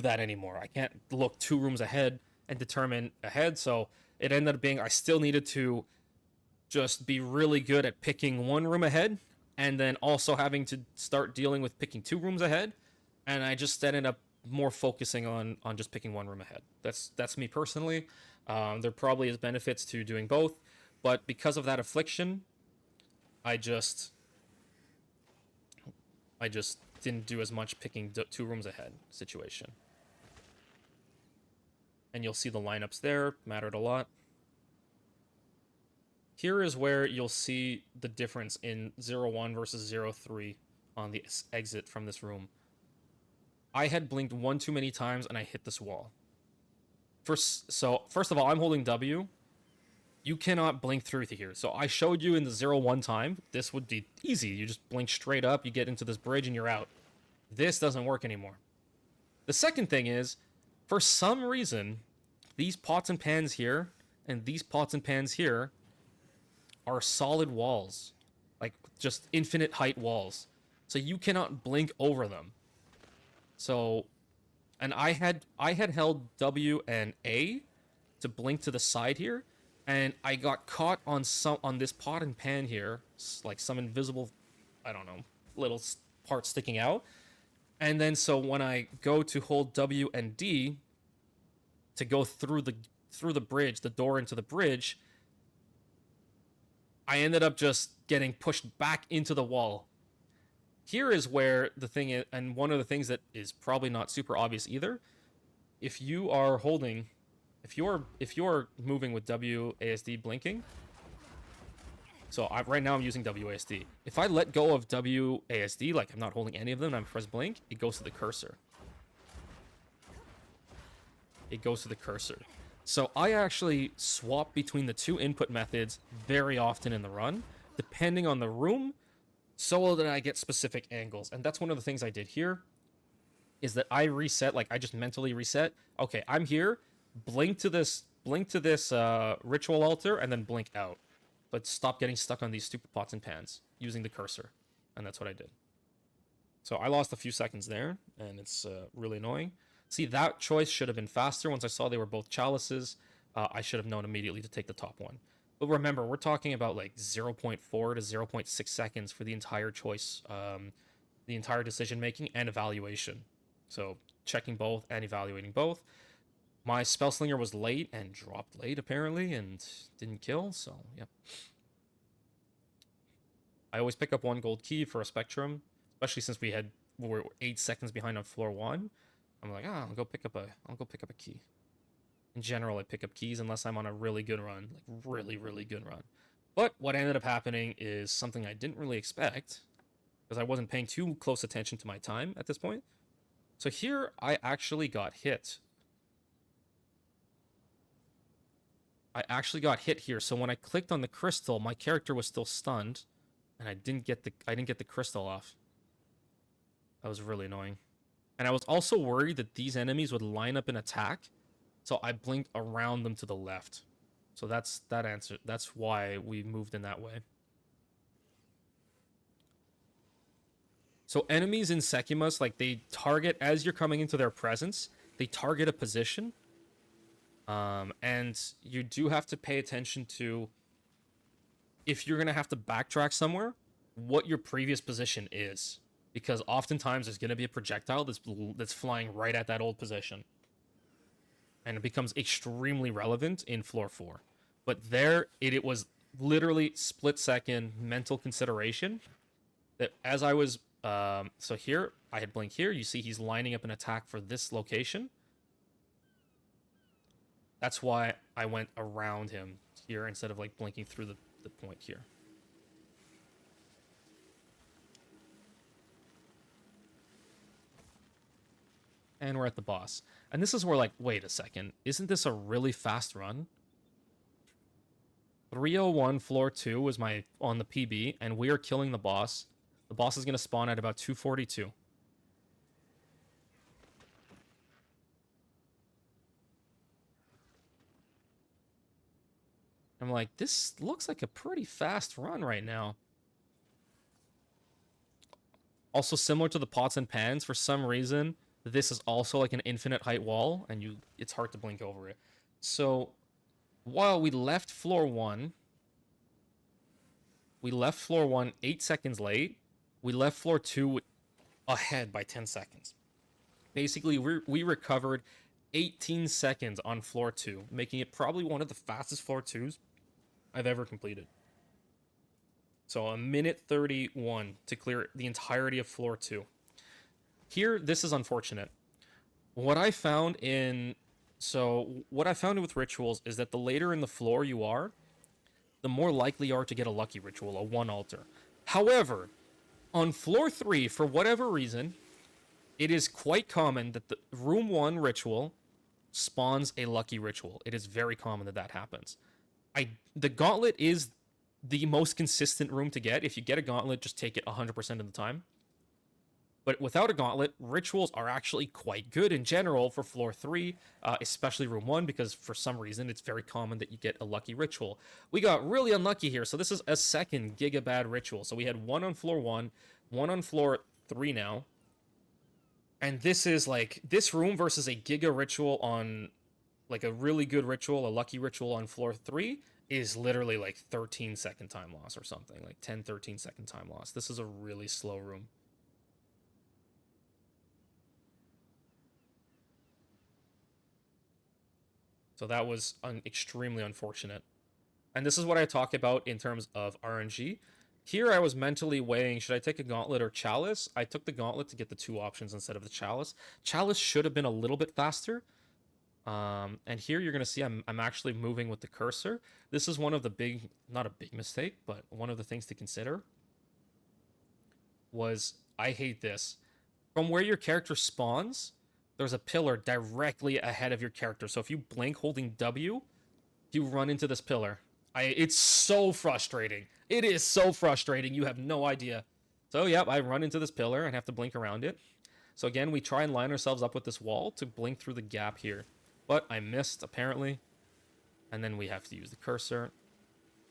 that anymore. I can't look 2 rooms ahead and determine ahead, so it ended up being I still needed to just be really good at picking 1 room ahead and then also having to start dealing with picking 2 rooms ahead, and I just ended up more focusing on just picking 1 room ahead. That's me personally. There probably is benefits to doing both, but because of that affliction, I just didn't do as much picking 2 rooms ahead situation. And you'll see the lineups there mattered a lot. Here is where you'll see the difference in 0-1 versus 0-3 on the exit from this room. I had blinked 1 too many times and I hit this wall. First of all, I'm holding W. You cannot blink through to here. So I showed you in the 0-1 time, this would be easy. You just blink straight up, you get into this bridge and you're out. This doesn't work anymore. The second thing is, for some reason, these pots and pans here and these pots and pans here are solid walls, like just infinite height walls, so you cannot blink over them. So, and I had held W and A to blink to the side here, and I got caught on this pot and pan here, like some invisible, I don't know, little part sticking out. And then so when I go to hold W and D to go through the bridge, the door into the bridge, I ended up just getting pushed back into the wall. Here is where the thing is, and one of the things that is probably not super obvious either. If you are moving with WASD blinking, so right now I'm using WASD. If I let go of WASD, like I'm not holding any of them, and I'm press blink, it goes to the cursor. It goes to the cursor. So I actually swap between the 2 input methods very often in the run, depending on the room, so that I get specific angles. And that's one of the things I did here, is that I reset, like I just mentally reset. Okay, I'm here, blink to this ritual altar, and then blink out. But stop getting stuck on these stupid pots and pans using the cursor. And that's what I did. So I lost a few seconds there, and it's really annoying. See, that choice should have been faster. Once I saw they were both chalices, I should have known immediately to take the top one. But remember, we're talking about like 0.4 to 0.6 seconds for the entire choice, the entire decision making and evaluation. So checking both and evaluating both. My Spellslinger was late and dropped late apparently and didn't kill, so yep. I always pick up 1 gold key for a Spectrum, especially since we were 8 seconds behind on floor 1. I'm like, I'll go pick up a key. In general, I pick up keys unless I'm on a really good run, like really, really good run. But what ended up happening is something I didn't really expect, because I wasn't paying too close attention to my time at this point. So here, I actually got hit. I actually got hit here. So when I clicked on the crystal, my character was still stunned, and I didn't get the crystal off. That was really annoying. And I was also worried that these enemies would line up and attack, so I blinked around them to the left. So that's that answer. That's why we moved in that way. So enemies in Sekhemas, like, they target as you're coming into their presence. They target a position, and you do have to pay attention to, if you're gonna have to backtrack somewhere, what your previous position is, because oftentimes there's gonna be a projectile that's flying right at that old position, and it becomes extremely relevant in floor 4. But there, it was literally split second mental consideration that as I was so here I had blink here. You see he's lining up an attack for this location. That's why I went around him here instead of like blinking through the point here. And we're at the boss. And this is where, like, wait a second. Isn't this a really fast run? 301 floor 2 was my on the PB, and we are killing the boss. The boss is going to spawn at about 242. I'm like, this looks like a pretty fast run right now. Also, similar to the pots and pans, for some reason, this is also like an infinite height wall, and it's hard to blink over it. So, while we left floor 1, 8 seconds late. We left floor 2 ahead by 10 seconds. Basically, we recovered 18 seconds on floor 2, making it probably one of the fastest floor 2s I've ever completed. So a minute 31 to clear the entirety of floor 2. Here, this is unfortunate. What I found with rituals is that the later in the floor you are, the more likely you are to get a lucky ritual, a 1 altar. However, on floor 3, for whatever reason, it is quite common that the room 1 ritual spawns a lucky ritual. It is very common that happens. The gauntlet is the most consistent room to get. If you get a gauntlet, just take it 100% of the time. But without a gauntlet, rituals are actually quite good in general for floor 3, especially room 1, because for some reason it's very common that you get a lucky ritual. We got really unlucky here, so this is a second gigabad ritual. So we had 1 on floor 1, 1 on floor 3 now. And this is like, this room versus a giga ritual on, like, a really good ritual, a lucky ritual on floor 3, is literally like 13-second time loss or something, like 13-second time loss. This is a really slow room. So that was extremely unfortunate. And this is what I talk about in terms of RNG. Here I was mentally weighing, should I take a gauntlet or chalice? I took the gauntlet to get the 2 options instead of the chalice. Chalice should have been a little bit faster. And here you're going to see I'm actually moving with the cursor. This is one of the big, not a big mistake, but one of the things to consider was, I hate this. From where your character spawns, there's a pillar directly ahead of your character. So if you blink holding W, you run into this pillar. It's so frustrating. It is so frustrating. You have no idea. So, yep, I run into this pillar and have to blink around it. So again, we try and line ourselves up with this wall to blink through the gap here. But I missed, apparently. And then we have to use the cursor.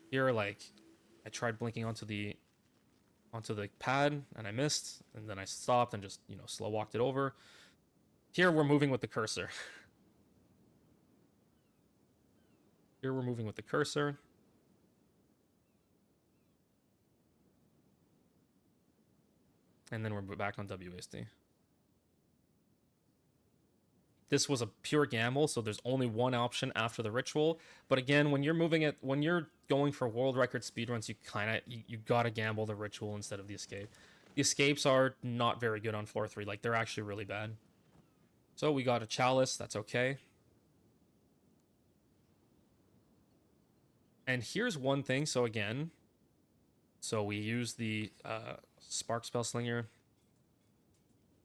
Here, like, I tried blinking onto the pad, and I missed. And then I stopped and just, slow walked it over. Here, we're moving with the cursor. Here, we're moving with the cursor. And then we're back on WASD. This was a pure gamble, so there's only one option after the ritual. But again, when you're going for world record speedruns, you gotta gamble the ritual instead of the escape. The escapes are not very good on floor 3, like, they're actually really bad. So we got a chalice, that's okay. And here's one thing, so again, we use the Spark Spell Slinger.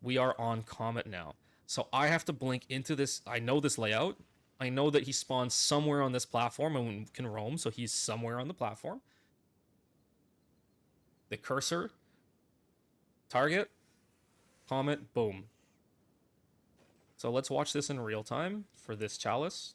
We are on Comet now. So I have to blink into this. I know this layout. I know that he spawns somewhere on this platform and can roam, so he's somewhere on the platform. The cursor, target, comet, boom. So let's watch this in real time for this chalice.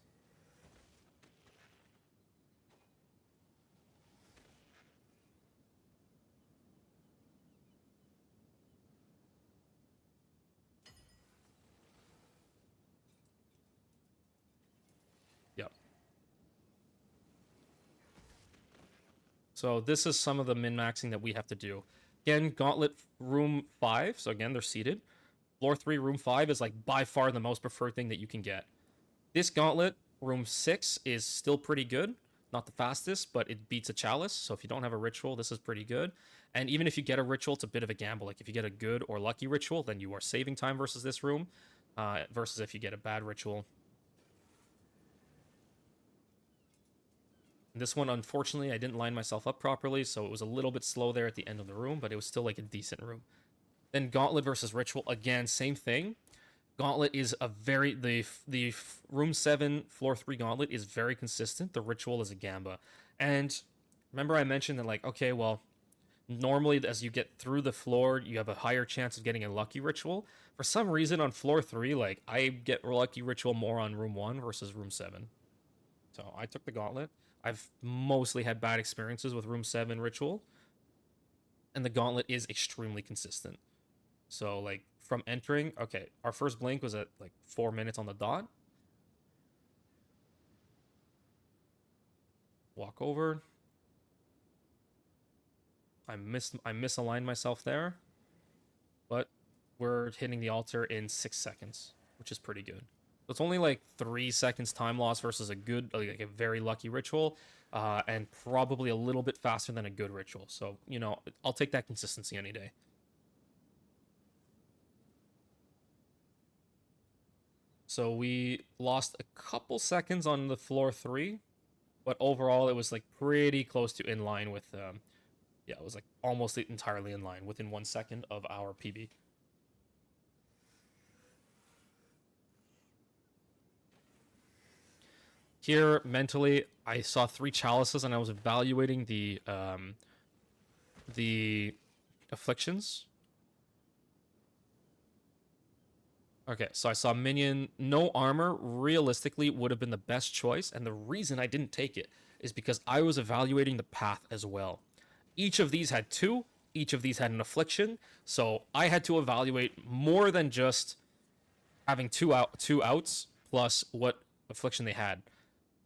Yep. So this is some of the min-maxing that we have to do. Again, Gauntlet room 5. So again, they're seated. Floor 3, room 5 is like by far the most preferred thing that you can get. This Gauntlet, room 6, is still pretty good. Not the fastest, but it beats a chalice. So if you don't have a ritual, this is pretty good. And even if you get a ritual, it's a bit of a gamble. Like if you get a good or lucky ritual, then you are saving time versus this room. Versus if you get a bad ritual. This one, unfortunately, I didn't line myself up properly, so it was a little bit slow there at the end of the room, but it was still like a decent room. Then Gauntlet versus Ritual, again, same thing. Gauntlet is a very the room 7 floor 3 Gauntlet is very consistent. The Ritual is a gamba. And remember I mentioned that, like, okay, well, normally as you get through the floor, you have a higher chance of getting a lucky ritual. For some reason on floor 3, like, I get lucky ritual more on room 1 versus room 7. So I took the Gauntlet. I've mostly had bad experiences with room 7 ritual. And the Gauntlet is extremely consistent. So, like, from entering, okay, our first blink was at like 4 minutes on the dot. Walk over. I misaligned myself there. But we're hitting the altar in 6 seconds, which is pretty good. So it's only like 3 seconds time loss versus a good, like a very lucky ritual, and probably a little bit faster than a good ritual. So, you know, I'll take that consistency any day. So we lost a couple seconds on the floor 3, but overall it was like pretty close to in line with, yeah, it was like almost entirely in line within 1 second of our PB. Here, mentally, I saw 3 chalices and I was evaluating the afflictions. Okay, so I saw minion, no armor, realistically would have been the best choice, and the reason I didn't take it is because I was evaluating the path as well. Each of these had 2, each of these had an affliction, so I had to evaluate more than just having two outs plus what affliction they had.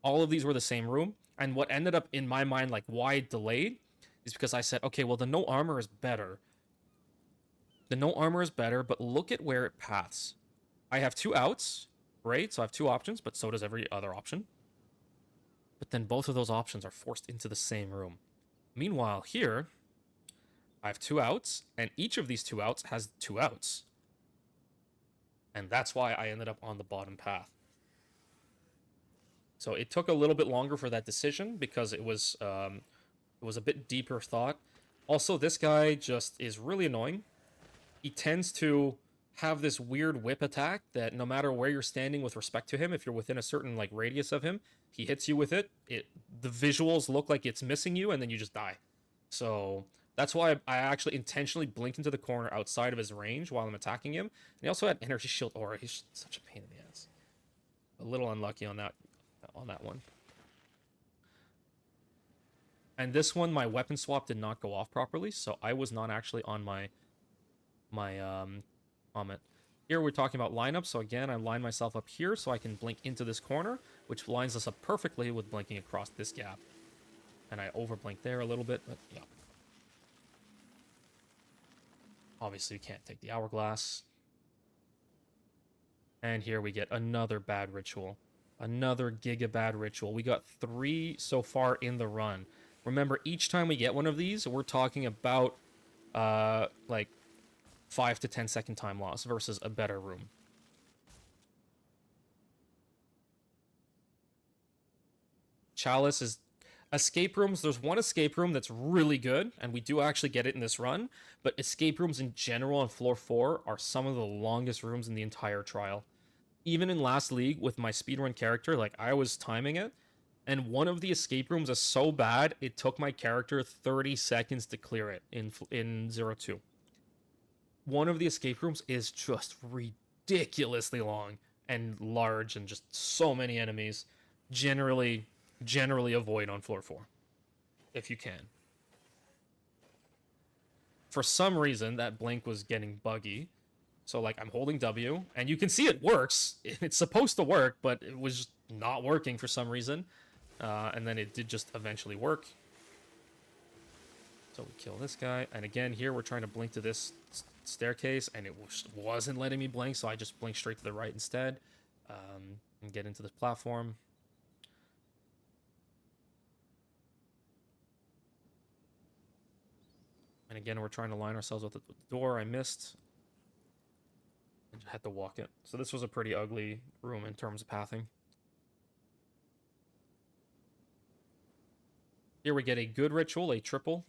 All of these were the same room, and what ended up in my mind, like why it delayed, is because I said, okay, well the no armor is better. The no armor is better, but look at where it paths. I have 2 outs, right? So I have 2 options, but so does every other option. But then both of those options are forced into the same room. Meanwhile, here, I have 2 outs, and each of these 2 outs has 2 outs. And that's why I ended up on the bottom path. So it took a little bit longer for that decision because it was a bit deeper thought. Also, this guy just is really annoying. He tends to have this weird whip attack that no matter where you're standing with respect to him, if you're within a certain like radius of him, he hits you with it. The visuals look like it's missing you, and then you just die. So that's why I actually intentionally blinked into the corner outside of his range while I'm attacking him. And he also had energy shield aura. He's such a pain in the ass. A little unlucky on that one. And this one, my weapon swap did not go off properly, so I was not actually on my comment. Here we're talking about lineup, so again, I line myself up here so I can blink into this corner, which lines us up perfectly with blinking across this gap. And I overblink there a little bit, but yeah. Obviously, you can't take the hourglass. And here we get another bad ritual. Another giga bad ritual. We got 3 so far in the run. Remember, each time we get one of these, we're talking about like 5 to 10 second time loss versus a better room. Chalice is escape rooms. There's one escape room that's really good, and we do actually get it in this run, but escape rooms in general on floor 4 are some of the longest rooms in the entire trial. even in last league with my speedrun character, like I was timing it, and one of the escape rooms is so bad it took my character 30 seconds to clear it in 02. One of the escape rooms is just ridiculously long and large and just so many enemies. Generally avoid on floor 4 if you can. For some reason that blink was getting buggy. So like I'm holding W and you can see it works. It's supposed to work, but it was just not working for some reason. And then it did just eventually work. So we kill this guy. And again, here we're trying to blink to this staircase and it wasn't letting me blink. So I just blinked straight to the right instead, and get into this platform. And again, we're trying to line ourselves with the door. I missed. And had to walk it. So this was a pretty ugly room in terms of pathing. Here we get a good ritual, a triple,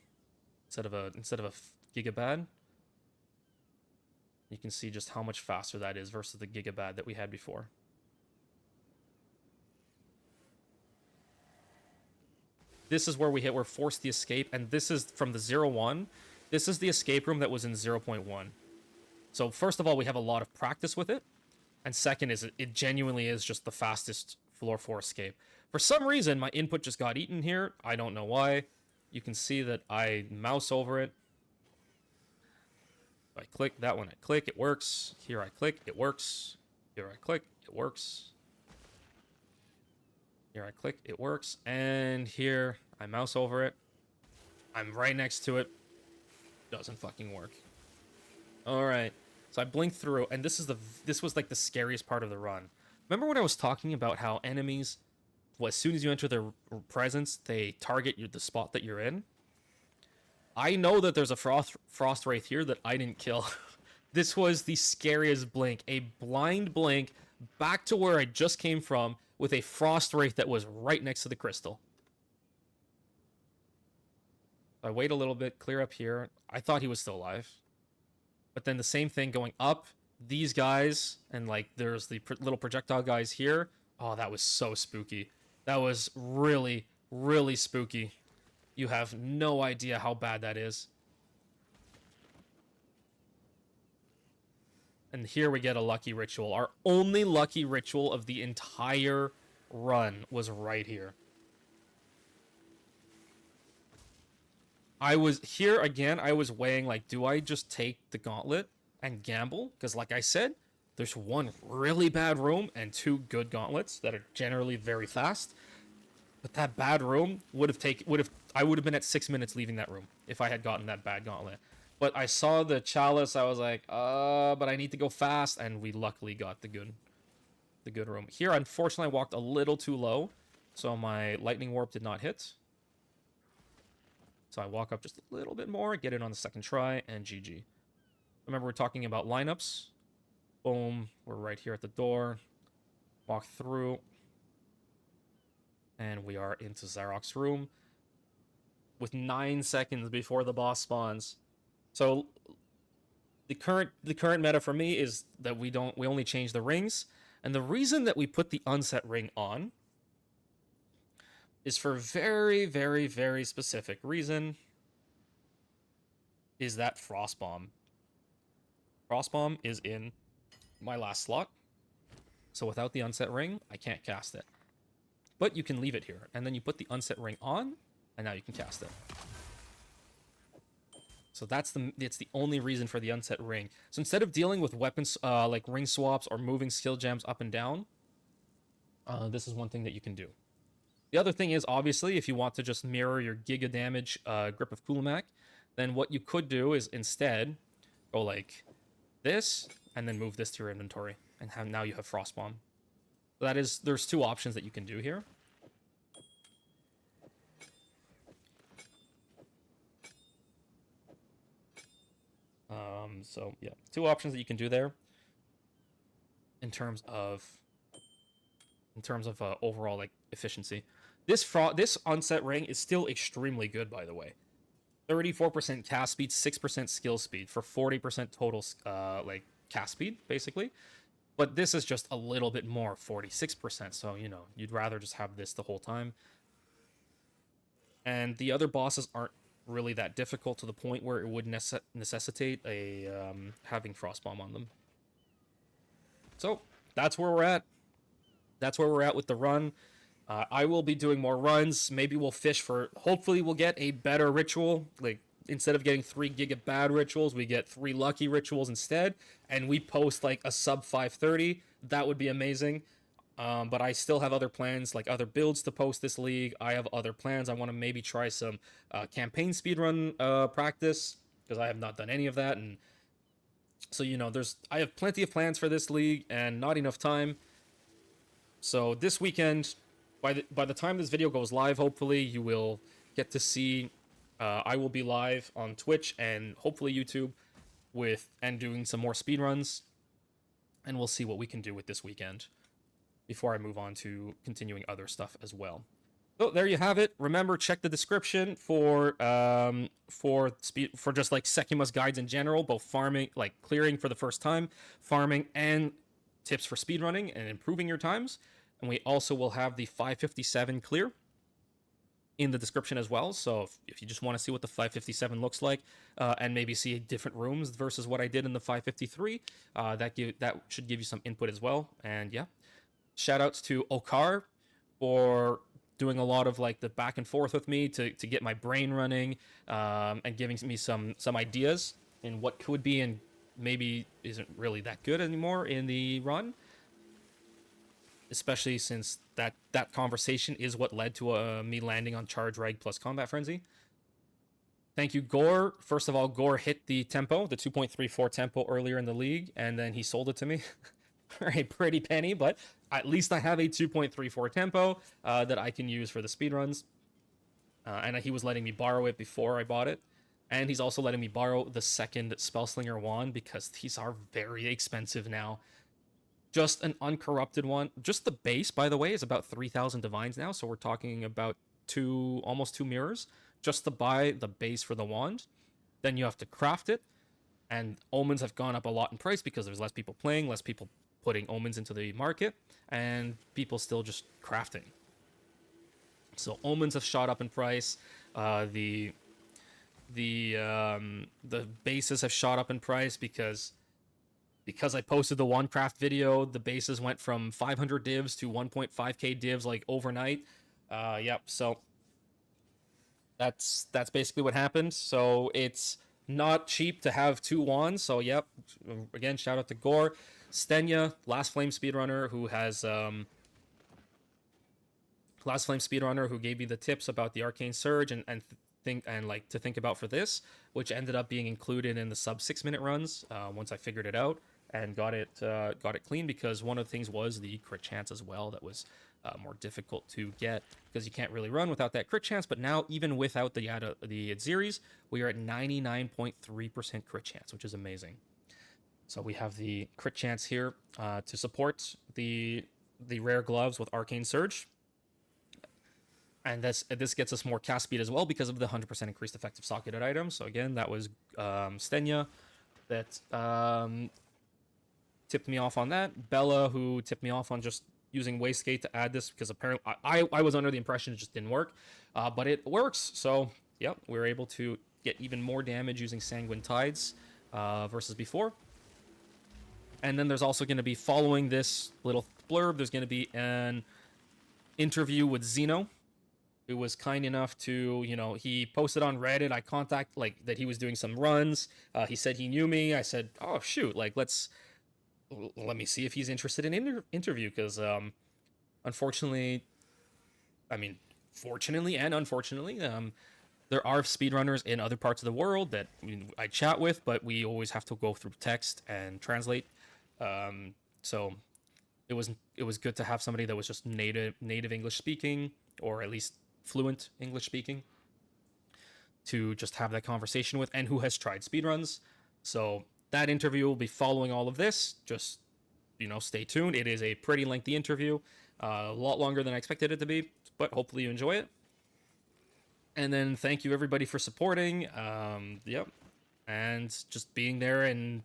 instead of a gigabad. You can see just how much faster that is versus the gigabad that we had before. This is where we're forced the escape, and this is from the 0-1. This is the escape room that was in 0.1. So first of all, we have a lot of practice with it, and second is it genuinely is just the fastest floor 4 escape. For some reason, my input just got eaten here. I don't know why. You can see that I mouse over it. I click that one, I click, it works. Here I click, it works. Here I click, it works. Here I click, it works. And here I mouse over it. I'm right next to it. Doesn't fucking work. All right. So I blinked through, and this was like the scariest part of the run. Remember when I was talking about how enemies, well, as soon as you enter their presence, they target the spot that you're in? I know that there's a frost wraith here that I didn't kill. This was the scariest blink. A blind blink back to where I just came from with a frost wraith that was right next to the crystal. I wait a little bit, clear up here. I thought he was still alive. But then the same thing going up. These guys, and like there's the little projectile guys here. Oh, that was so spooky. That was really, really spooky. You have no idea how bad that is. And here we get a lucky ritual. Our only lucky ritual of the entire run was right here. I was here again. I was weighing like, do I just take the gauntlet and gamble? Because like I said, there's one really bad room and 2 good gauntlets that are generally very fast. But that bad room I would have been at 6 minutes leaving that room if I had gotten that bad gauntlet. But I saw the chalice, I was like, but I need to go fast, and we luckily got the good room. Here, unfortunately, I walked a little too low, so my lightning warp did not hit. So I walk up just a little bit more, get it on the second try, and GG. Remember, we're talking about lineups. Boom, we're right here at the door. Walk through. And we are into Zarok's room with 9 seconds before the boss spawns. So the current meta for me is that we only change the rings, and the reason that we put the unset ring on is for very, very, very specific reason. Is that Frostbomb. Frostbomb is in my last slot, so without the unset ring, I can't cast it. But you can leave it here, and then you put the unset ring on, and now you can cast it. So it's the only reason for the unset ring. So instead of dealing with weapons like ring swaps or moving skill gems up and down, this is one thing that you can do. The other thing is, obviously, if you want to just mirror your Giga Damage Grip of Kulamak, then what you could do is instead go like this, and then move this to your inventory, and now you have Frostbomb. So there's 2 options that you can do here. So yeah, 2 options that you can do there in terms of overall like efficiency. This onset ring is still extremely good, by the way. 34% cast speed, 6% skill speed for 40% total like cast speed, basically. But this is just a little bit more, 46%. So, you know, you'd rather just have this the whole time. And the other bosses aren't really that difficult to the point where it would necessitate a having Frostbomb on them. So, that's where we're at. That's where we're at with the run. I will be doing more runs. Maybe we'll fish for... Hopefully we'll get a better ritual. Like, instead of getting 3 giga bad rituals, we get 3 lucky rituals instead. And we post, like, a sub 530. That would be amazing. But I still have other plans, like other builds to post this league. I have other plans. I want to maybe try some campaign speedrun practice, because I have not done any of that. And so, you know, I have plenty of plans for this league and not enough time. So this weekend, by the time this video goes live, hopefully you will get to see. I will be live on Twitch and hopefully YouTube and doing some more speedruns, and we'll see what we can do with this weekend before I move on to continuing other stuff as well. So there you have it. Remember, check the description for just like Sekhemas guides in general, both farming, like clearing for the first time, farming, and tips for speedrunning and improving your times. And we also will have the 557 clear in the description as well. So if you just want to see what the 557 looks like, and maybe see different rooms versus what I did in the 553, that should give you some input as well. And yeah, shout outs to Okar for doing a lot of like the back and forth with me to get my brain running, and giving me some ideas in what could be and maybe isn't really that good anymore in the run. Especially since that conversation is what led to me landing on Charge Reg plus Combat Frenzy. Thank you, Gore. First of all, Gore hit the tempo, the 2.34 tempo earlier in the league, and then he sold it to me for a pretty penny, but at least I have a 2.34 tempo that I can use for the speedruns. And he was letting me borrow it before I bought it. And he's also letting me borrow the second Spellslinger wand because these are very expensive now. Just an uncorrupted one. Just the base, by the way, is about 3,000 divines now. So we're talking about almost 2 mirrors just to buy the base for the wand. Then you have to craft it. And omens have gone up a lot in price because there's less people playing, less people putting omens into the market, and people still just crafting. So omens have shot up in price. The bases have shot up in price because I posted the one craft video. The bases went from 500 divs to 1.5k divs like overnight. Yep. So that's basically what happened. So it's not cheap to have 2 wands. So yep. Again, shout out to Gore, Stenya, Last Flame speedrunner, who has Last Flame speedrunner who gave me the tips about the Arcane Surge and to think about for this, which ended up being included in the sub 6-minute runs once I figured it out and got it clean, because one of the things was the crit chance as well. That was more difficult to get because you can't really run without that crit chance. But now, even without the Adzeries, we are at 99.3% crit chance, which is amazing. So we have the crit chance here to support the rare gloves with Arcane Surge. And this gets us more cast speed as well because of the 100% increased effective socketed items. So again, that was Stenya that tipped me off on that. Bella, who tipped me off on just using Wastegate to add this, because apparently I was under the impression it just didn't work. But it works. So, yep, we were able to get even more damage using Sanguine Tides versus before. And then there's also going to be, following this little blurb, there's going to be an interview with Zeno, who was kind enough to, he posted on Reddit. I contacted, that he was doing some runs. He said he knew me. I said, oh, shoot, let me see if he's interested in interview, because fortunately and unfortunately, there are speedrunners in other parts of the world that I chat with, but we always have to go through text and translate. So it was good to have somebody that was just native English speaking, or at least fluent English speaking, to just have that conversation with, and who has tried speedruns. So that interview will be following all of this. Just, stay tuned. It is a pretty lengthy interview, a lot longer than I expected it to be, but hopefully you enjoy it. And then thank you everybody for supporting. Yep. And just being there and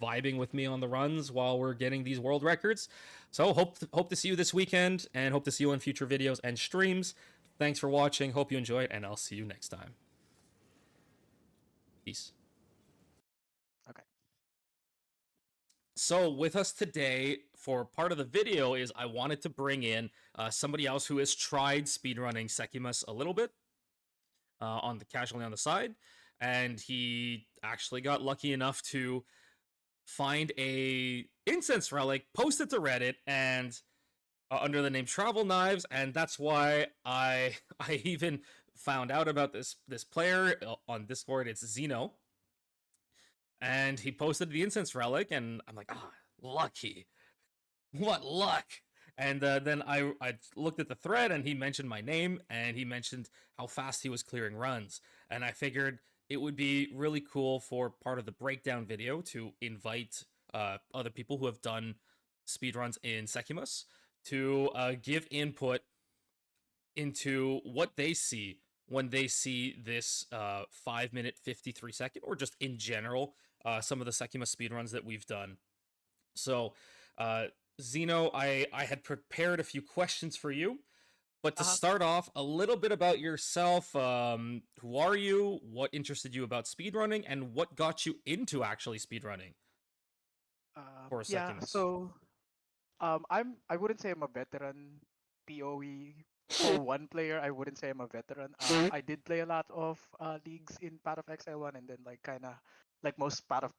vibing with me on the runs while we're getting these world records. So hope to see you this weekend, and hope to see you in future videos and streams. Thanks for watching. Hope you enjoyed, and I'll see you next time. Peace. Okay. So with us today for part of the video is I wanted to bring in somebody else who has tried speedrunning Sekhemas a little bit on the casually on the side, and he actually got lucky enough to find a incense relic, post it to Reddit, and under the name Travel Knives, and that's why I even found out about this player on Discord. It's Zeno, and he posted the incense relic, and I'm like, ah, lucky, what luck. And then I looked at the thread, and he mentioned my name, and he mentioned how fast he was clearing runs, and I figured it would be really cool for part of the breakdown video to invite other people who have done speedruns in Sekhemas to give input into what they see when they see this 5 minute 53 second, or just in general some of the Sekhemas speedruns that we've done. So uh, Zeno, I had prepared a few questions for you, but to start off, a little bit about yourself. Who are you? What interested you about speedrunning, and what got you into actually speedrunning for Yeah. Sekhemas? So I wouldn't say I'm a veteran PoE for one player. I wouldn't say I'm a veteran. I did play a lot of leagues in Path of Exile 1, and then like kind of like most Path of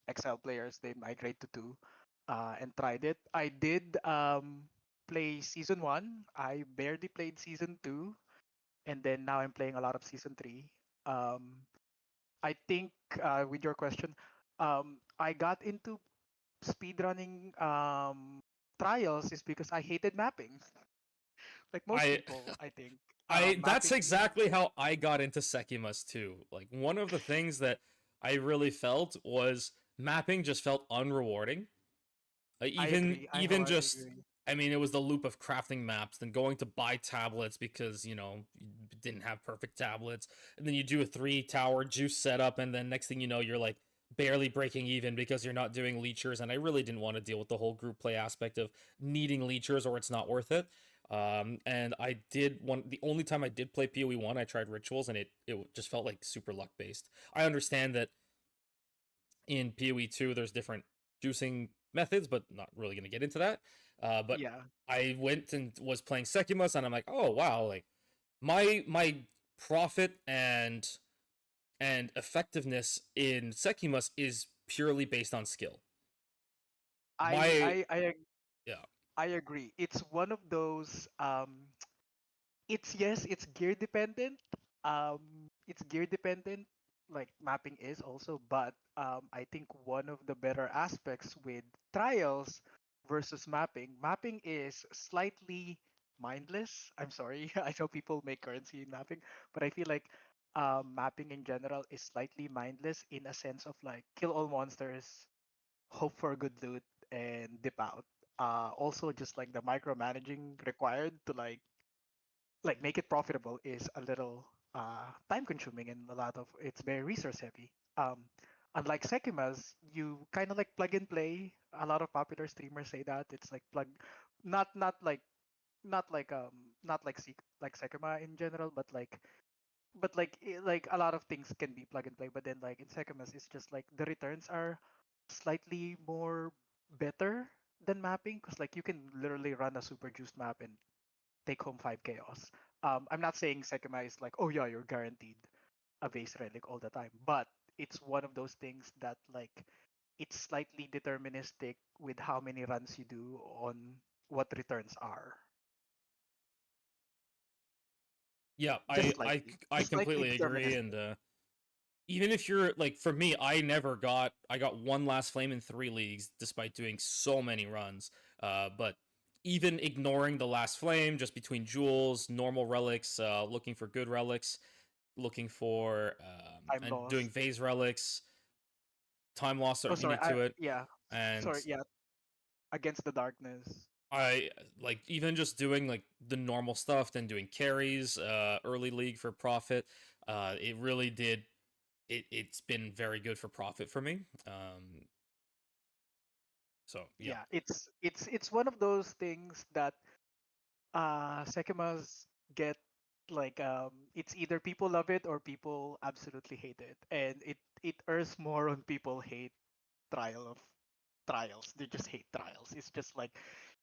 Exile players, they migrate to 2 and tried it. I did play season 1. I barely played season 2, and then now I'm playing a lot of season 3. Um, I think with your question, I got into speedrunning trials is because I hated mapping. Like most I people, I think. that's Mapping is exactly how I got into Sekhemas too. Like, one of the things that I really felt was mapping just felt unrewarding. I Even agree. I even wholly just, agree. I mean, it was the loop of crafting maps, then going to buy tablets because you didn't have perfect tablets, and then you do a 3 tower juice setup, and then next thing you know, you're like barely breaking even because you're not doing leechers, and I really didn't want to deal with the whole group play aspect of needing leechers or it's not worth it. And I did one. The only time I did play PoE 1, I tried rituals, and it just felt like super luck based. I understand that in PoE 2 there's different juicing methods, but not really going to get into that. But Yeah. I went and was playing Sekhemas, and I'm like, oh wow, like my profit and effectiveness in Sekhemas is purely based on skill. I My I I ag- Yeah, I agree. It's one of those it's yes, it's gear dependent. It's gear dependent, like mapping is also, but I think one of the better aspects with trials versus mapping is slightly mindless. I'm sorry, I know people make currency in mapping, but I feel like mapping in general is slightly mindless in a sense of like kill all monsters, hope for good loot, and dip out. Also, just like the micromanaging required to like make it profitable is a little time consuming, and a lot of it's very resource heavy. Unlike Sekimas, you kind of like plug and play. A lot of popular streamers say that it's like plug, not not like not like not like like Sekima in general, but like a lot of things can be plug and play. But then like in Sekimas, it's just like the returns are slightly more better than mapping, because like you can literally run a super juiced map and take home 5 chaos. I'm not saying Sekima is like, oh yeah, you're guaranteed a base relic all the time, but it's one of those things that like it's slightly deterministic with how many runs you do on what returns are. yeah, Just slightly, I just slightly completely agree, and deterministic. even if you're like, for me, I got one last flame in 3 leagues despite doing so many runs. But even ignoring the last flame, just between jewels, normal relics, looking for good relics, looking for Time and loss. doing phase relics, time loss are Oh, sorry. unique to it, Yeah. and Sorry. Yeah. Against the darkness. I like even just doing like the normal stuff, then doing carries, early league for profit. It really did it's been very good for profit for me. So yeah. Yeah, it's one of those things that Sekemas get like it's either people love it or people absolutely hate it, and it errs more on people hate trial of trials. They just hate trials. It's just like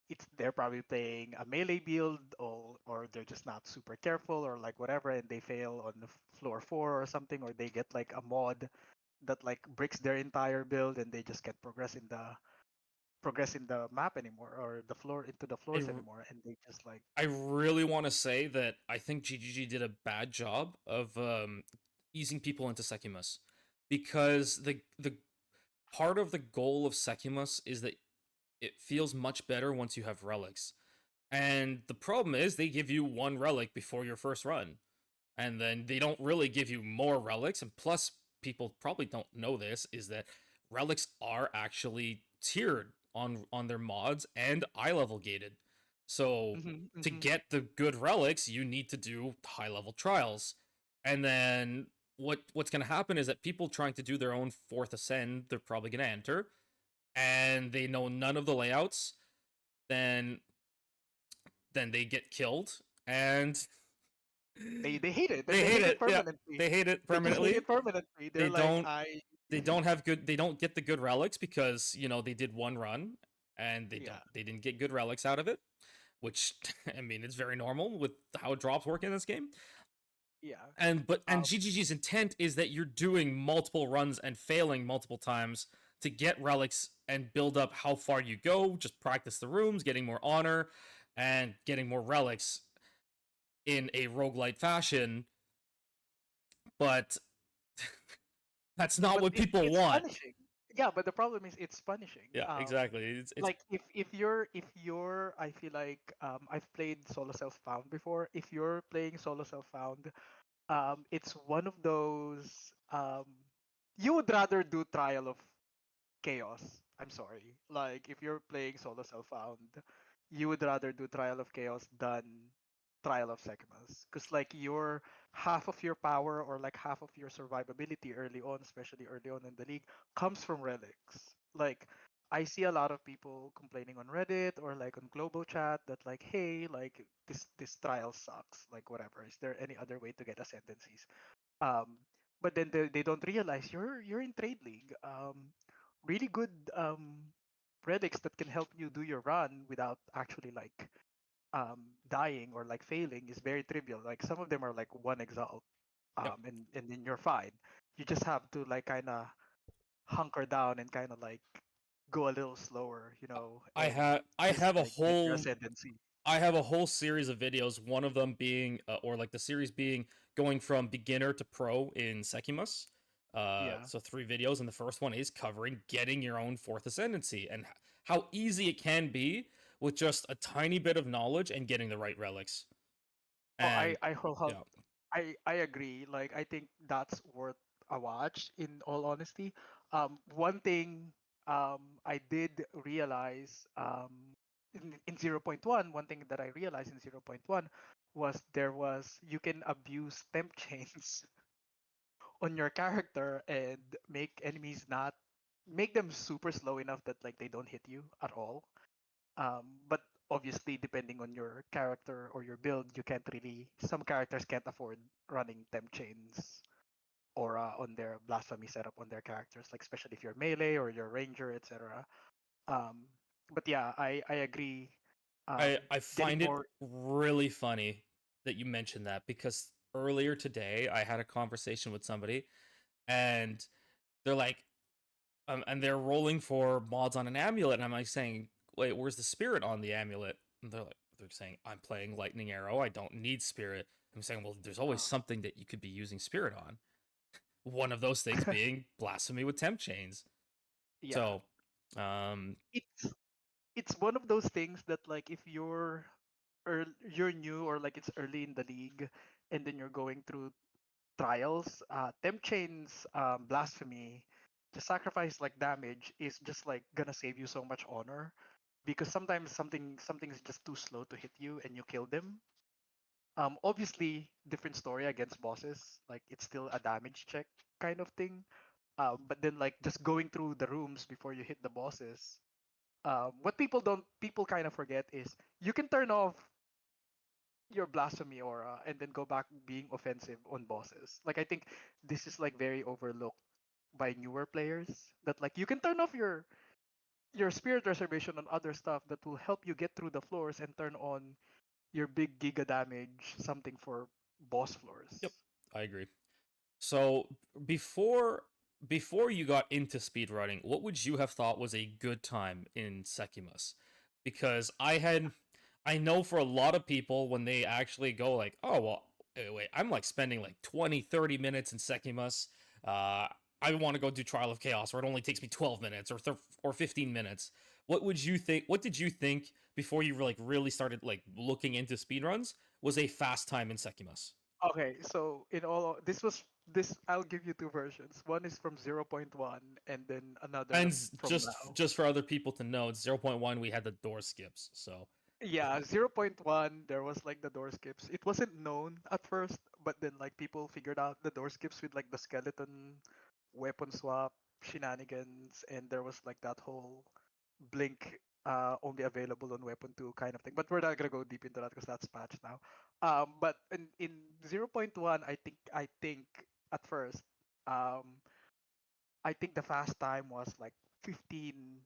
it's they're probably playing a melee build, or they're just not super careful or like whatever, and they fail on the floor 4 or something, or they get like a mod that like bricks their entire build and they just can't progress in the map anymore or the floor into the I, floors r- anymore, and they just like I really want to say that I think GGG did a bad job of easing people into Sekhemas, because the part of the goal of Sekhemas is that it feels much better once you have relics. And the problem is they give you one relic before your first run, and then they don't really give you more relics. And plus, people probably don't know this, is that relics are actually tiered on their mods and eye level gated. So mhm, to mhm. get the good relics, you need to do high level trials. And then what's going to happen is that people trying to do their own fourth ascend, they're probably going to enter, and they know none of the layouts. Then they get killed, and They hate it. they They hate hate it it. Yeah, permanently. they hate it They just hate permanently. it permanently. They They're like, don't I they don't have good they don't get the good relics because, they did one run and yeah, they didn't get good relics out of it, which I mean, it's very normal with how drops work in this game. yeah. And Um, GGG's intent is that you're doing multiple runs and failing multiple times to get relics and build up how far you go, just practice the rooms, getting more honor and getting more relics in a roguelite fashion, but that's not but what people it's want. punishing. Yeah, but the problem is it's punishing. Yeah, exactly. It's Like if you're I feel like I've played solo self found before. If you're playing solo self found, it's one of those you would rather do trial of chaos. I'm sorry. Like if you're playing solo self-found, you would rather do Trial of Chaos than Trial of Sekhemas. Because like your half of your power or like half of your survivability early on, especially early on in the league, comes from relics. Like I see a lot of people complaining on Reddit or like on global chat that like, hey, like this trial sucks. Like whatever. Is there any other way to get ascendancies? Um, but then they don't realize you're in trade league. Really good relics that can help you do your run without actually like dying or like failing is very trivial. Like some of them are like one exalt, yep. and then you're fine. You just have to like kind of hunker down and kind of like go a little slower, and I just have a like get your whole ascendancy. I have a whole series of videos. One of them being, or like the series being, going from beginner to pro in Sekhemas. Yeah. So 3 videos, and the first one is covering getting your own fourth ascendancy and how easy it can be with just a tiny bit of knowledge and getting the right relics. Oh, And I whole yeah, I agree. Like I think that's worth a watch in all honesty. One thing I did realize in 0.1, one thing that I realized in 0.1 was you can abuse temp chains on your character and make them super slow enough that like they don't hit you at all. But obviously, depending on your character or your build, you can't really. Some characters can't afford running temp chains or on their blasphemy setup on their characters, like especially if you're melee or you're ranger, etc. Um, but yeah, I agree. I Getting find it more. really funny that you mentioned that, because earlier today I had a conversation with somebody, and they're like, and they're rolling for mods on an amulet, and I'm like saying, wait, where's the spirit on the amulet? And they're saying, I'm playing lightning arrow, I don't need spirit. I'm saying, well, there's always Uh, something that you could be using spirit on. One of those things being blasphemy with temp chains. yeah, So, um, it's it's one of those things that like if you're new or like it's early in the league and then you're going through trials, temp chains, blasphemy, the sacrifice like damage is just like gonna save you so much honor because sometimes something is just too slow to hit you and you kill them. Obviously, different story against bosses. Like it's still a damage check kind of thing. But then like just going through the rooms before you hit the bosses. What people kind of forget is you can turn off your blasphemy aura and then go back being offensive on bosses. Like I think this is like very overlooked by newer players that like you can turn off your spirit reservation on other stuff that will help you get through the floors and turn on your big giga damage something for boss floors. Yep, I agree. So before before you got into speedrunning, what would you have thought was a good time in Sekhemas? Because I know for a lot of people when they actually go like, "Oh, well, wait, I'm like spending like 20, 30 minutes in Sekhemas. Uh I want to go do Trial of Chaos where it only takes me 12 minutes or 15 minutes." What would you think? What did you think before you like really started like looking into speedruns was a fast time in Sekhemas? Okay, so in all this I'll give you two versions. One is from zero point 0.1 and then another And from now. just for other people to know, it's 0.1 we had the door skips. So Yeah, zero point 0.1 there was like the door skips. It wasn't known at first, but then like people figured out the door skips with like the skeleton weapon swap shenanigans, and there was like that whole blink only available on weapon 2 kind of thing. But we're not gonna go deep into that because that's patched now. But in zero point 0.1 I think at first um I think the fast time was like 15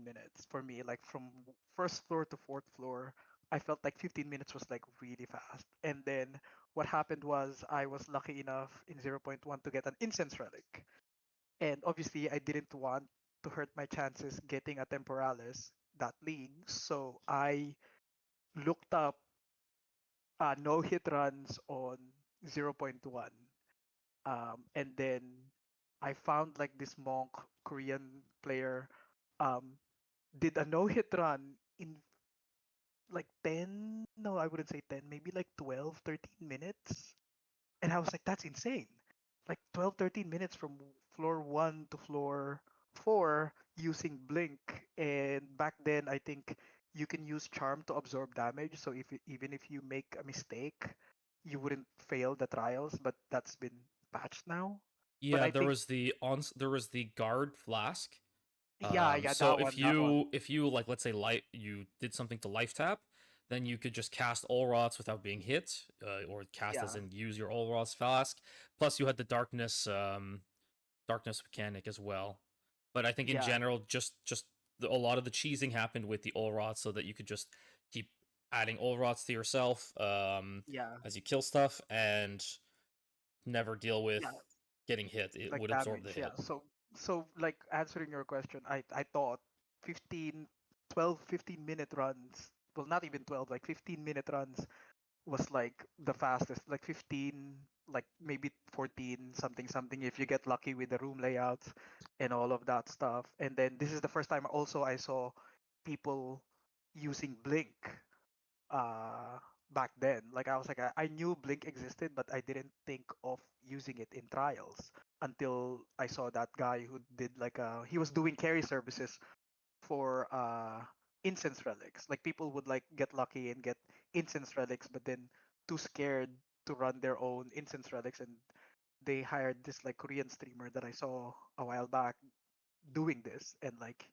minutes for me. Like from first floor to fourth floor, I felt like 15 minutes was like really fast. And then what happened was I was lucky enough in zero point 0.1 to get an incense relic. And obviously, I didn't want to hurt my chances getting a temporalis that league. So I looked up no hit runs on zero point 0.1. And then I found like this monk Korean player um, did a no hit run in like 10, no, I wouldn't say 10, maybe like 12, 13 minutes. And I was like, that's insane. Like 12, 13 minutes from floor 1 to floor 4 using blink. And back then, I think you can use charm to absorb damage. So even if you make a mistake, you wouldn't fail the trials, but that's been patched now. But yeah, I think there was the guard flask. yeah, So that one. if you like let's say light you did something to life tap, then you could just cast all rots without being hit, or cast as Yeah, in use your all rots flask. Plus you had the darkness mechanic as well. But I think in yeah, general, a lot of the cheesing happened with the all rots, so that you could just keep adding all rots to yourself yeah, as you kill stuff and never deal with yeah. getting hit. It Like would absorb the damage, yeah. hit. So like answering your question, I thought 15, 12, 15 minute runs, well not even 12, like 15-minute runs was like the fastest, like 15, like maybe 14 something something if you get lucky with the room layouts and all of that stuff. And then this is the first time also I saw people using blink uh back then. Like I was like I knew blink existed, but I didn't think of using it in trials until I saw that guy who did like he was doing carry services for incense relics. Like people would like get lucky and get incense relics, but then too scared to run their own incense relics, and they hired this like Korean streamer that I saw a while back doing this, and like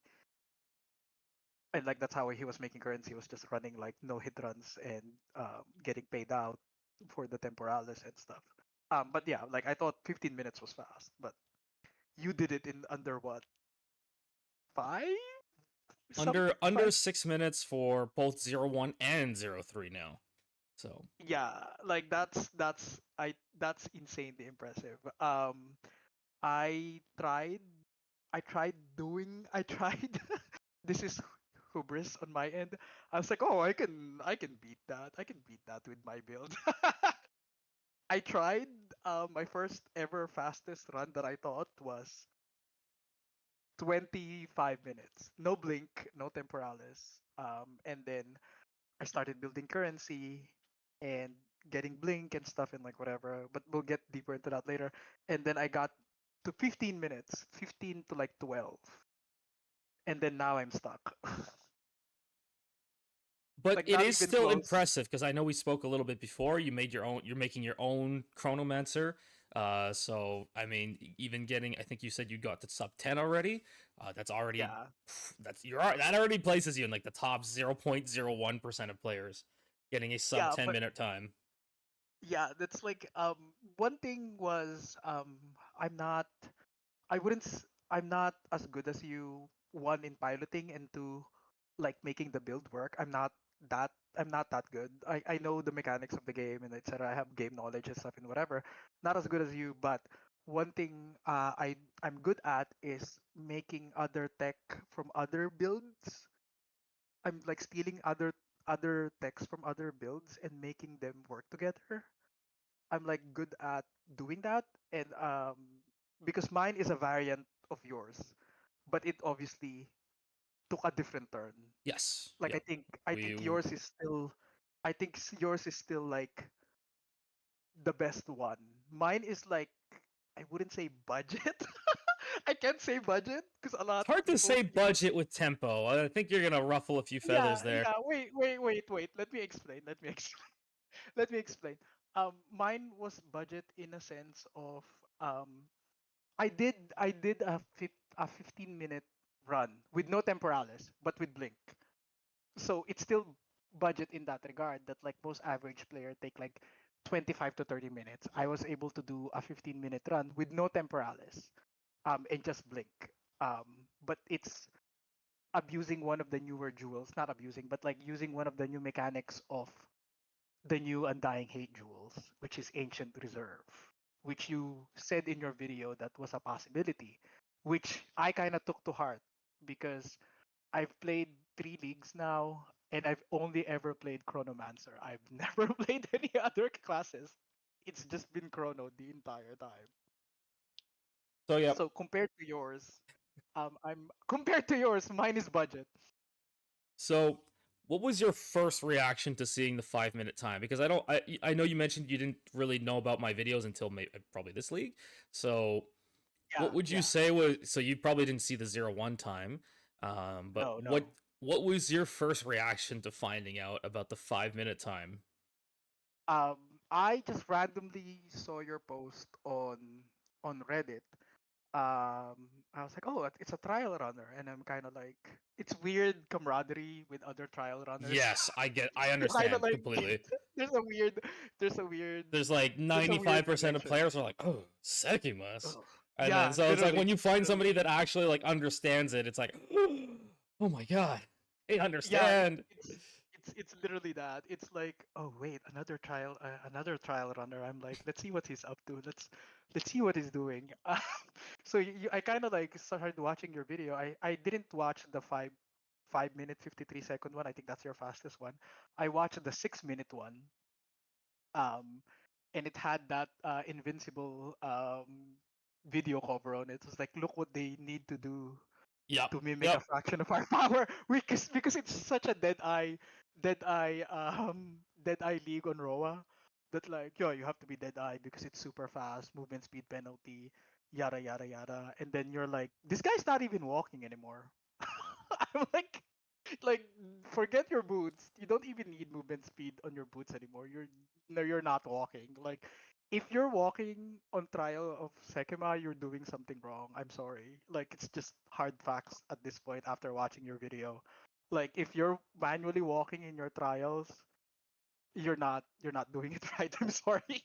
that's how he was making currency. He was just running like no hit runs and getting paid out for the temporalis and stuff. But yeah, like I thought 15 minutes was fast, but you did it in under what, five? Some Under five? 6 minutes for both 01 and 03 now. So Yeah, like that's insanely impressive. I tried I tried this is hubris on my end. I was like, oh, I can beat that. I can beat that with my build. I tried my first ever fastest run that I thought was 25 minutes. No blink, no temporalis. And then I started building currency and getting blink and stuff and like whatever, but we'll get deeper into that later. And then I got to 15 minutes, 15 to like 12. And then now I'm stuck. But Like it not is even still close. impressive because I know we spoke a little bit before. You made your own. You're making your own chronomancer. So I mean, even getting. I think you said you got to sub 10 already. That's already. Yeah. That already places you in like the top 0.01% of players getting a sub Yeah, 10 but minute time. yeah, that's like one thing was I'm not I wouldn't I'm not as good as you, one in piloting and two like making the build work. I'm not that good. I know the mechanics of the game and etc. I have game knowledge and stuff and whatever. Not as good as you, but one thing I'm good at is making other tech from other builds. I'm like stealing other techs from other builds and making them work together. I'm like good at doing that, and because mine is a variant of yours, but it obviously took a different turn. Yes. Like Yep. I We. think yours is still, yours is still like the best one. Mine is like, I wouldn't say budget. I can't say budget because a lot It's hard of to people say use. budget with tempo. I think you're gonna ruffle a few Yeah, feathers there. yeah. Wait. Let me explain. Let me explain. Let me explain. Mine was budget in a sense of I did a 15-minute run with no temporalis, but with blink. So it's still budget in that regard. That like most average player take like 25 to 30 minutes. I was able to do a 15-minute run with no temporalis, and just blink. But it's abusing one of the newer jewels, not abusing, but like using one of the new mechanics of the new Undying Hate jewels, which is Ancient Reserve, which you said in your video that was a possibility, which I kind of took to heart because I've played 3 leagues now and I've only ever played Chronomancer. I've never played any other classes. It's just been Chrono the entire time. So yep. So compared to yours, I'm compared to yours, mine is budget. So, what was your first reaction to seeing the 5 minute time? Because I know you mentioned you didn't really know about my videos until probably this league. So, Yeah, what would you yeah. say was so you probably didn't see the 0-1 time, but No, what no. what was your first reaction to finding out about the 5 minute time? Um, I just randomly saw your post on Reddit. I was like, oh, it's a trial runner, and I'm kind of like, it's weird camaraderie with other trial runners. Yes, I You kind of understand like, completely. there's a weird, there's a weird, There's like there's a weird 95% of connection. players are like, oh, Sekhemas. Ugh. And then Yeah, so it's like when literally, you find somebody literally. that actually like understands it, it's like, oh my god, they Yeah, understand. it's literally that. It's like, oh wait, another trial runner. I'm like, let's see what he's up to. Let's see what he's doing. So I kind of like started watching your video. I didn't watch the 5 minute 53-second one. I think that's your fastest one. I watched the 6 minute one. Um, and it had that invincible video cover on it. It was like, look what they need to do Yep, to mimic a yep. fraction of our power, because it's such a dead eye league on Roa that like, yo, you have to be dead eye because it's super fast movement speed penalty, yada yada yada, and then you're like, this guy's not even walking anymore. I'm like, forget your boots, you don't even need movement speed on your boots anymore. You're not walking. Like, if you're walking on trial of Sekema, you're doing something wrong. I'm sorry. Like, it's just hard facts at this point after watching your video. Like, if you're manually walking in your trials, you're not doing it right. I'm sorry.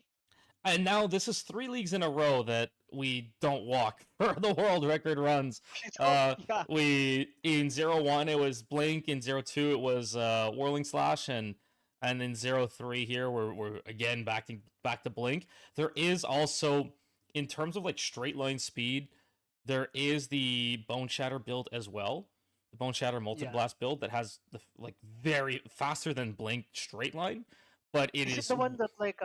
And now this is 3 leagues in a row that we don't walk for the world record runs. So, Uh, yeah, we in 0-1 it was Blink, in 0-2 it was Whirling Slash, and in 0-3 here we're again back to Blink. There is also, in terms of like straight line speed, there is the Bone Shatter build as well. The Bone Shatter Molten yeah. Blast build that has the like very faster than Blink straight line, but it Is it is the one that like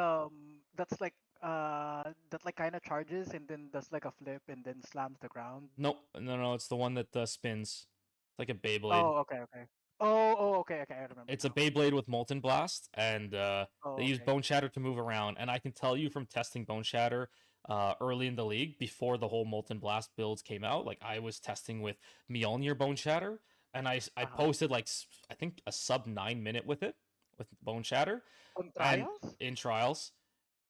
that like kind of charges and then does like a flip and then slams the ground? nope, no, it's the one that spins. It's like a Beyblade. Oh, okay, okay. Okay, okay. I remember It's a now. Beyblade with Molten Blast, and they Oh, use okay. Bone Shatter to move around. And I can tell you from testing Bone Shatter early in the league, before the whole Molten Blast builds came out, like I was testing with Mjolnir Bone Shatter. and I Uh-huh. posted like I think a sub 9 minute with it with Bone Shatter, On and trials? in trials,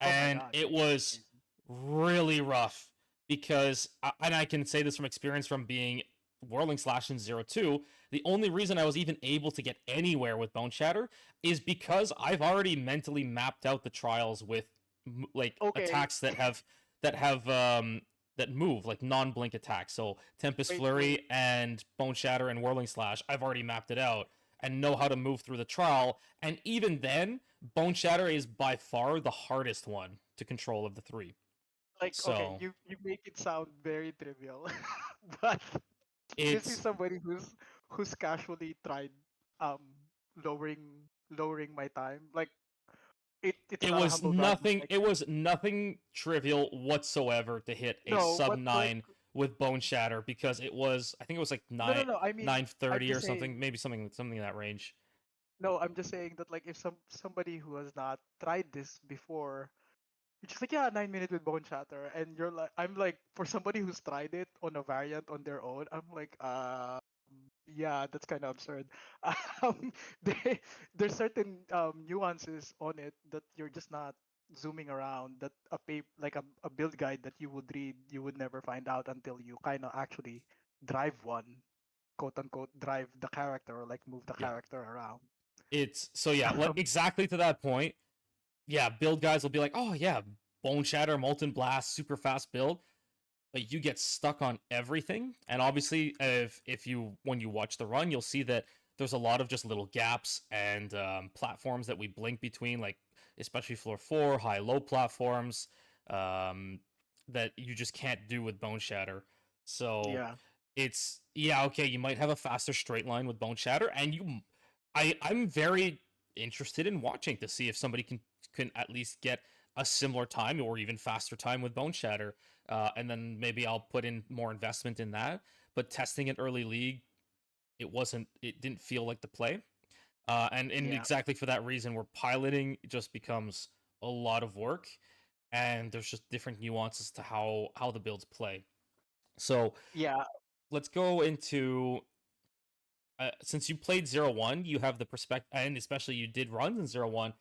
Oh my and god, it that's was crazy. really rough because and I can say this from experience from being Whirling Slash in 02. The only reason I was even able to get anywhere with Bone Shatter is because I've already mentally mapped out the trials with like Okay, attacks that have that move like non-blink attacks. So Tempest wait. Flurry and Bone Shatter and Whirling Slash, I've already mapped it out and know how to move through the trial. And even then, Bone Shatter is by far the hardest one to control of the three. Like, okay, So you make it sound very trivial, but this is it's somebody who's casually tried um lowering my time. Like it's it not a was humble brag, but nothing. like It was nothing trivial whatsoever to hit a no, sub but like nine with Bone Shatter because it was I think it was like no. I mean, nine I'm thirty or just saying. something, maybe something in that range. No, I'm just saying that like if somebody who has not tried this before, it's just like yeah, 9 minutes with bone shatter, and you're like I'm like for somebody who's tried it on a variant on their own, I'm like yeah, that's kind of absurd. Um, they, there's certain nuances on it that you're just not zooming around that like a build guide that you would read you would never find out until you kind of actually drive one, quote unquote drive the character or like move the Yeah, character around. it's so yeah, like Um, exactly to that point. Yeah, build guys will be like, oh yeah, Bone Shatter, Molten Blast, super fast build, but you get stuck on everything. And obviously, if you when you watch the run, you'll see that there's a lot of just little gaps and platforms that we blink between, like especially floor four, high low platforms, um, that you just can't do with Bone Shatter. So yeah, it's yeah okay, you might have a faster straight line with Bone Shatter, and I'm very interested in watching to see if somebody can at least get a similar time or even faster time with Bone Shatter, and then maybe I'll put in more investment in that. But testing it early league, it didn't feel like the play, and yeah, exactly for that reason, where piloting just becomes a lot of work, and there's just different nuances to how the builds play. So yeah. let's go into since you played 01, you have the perspective, and especially you did runs in 01,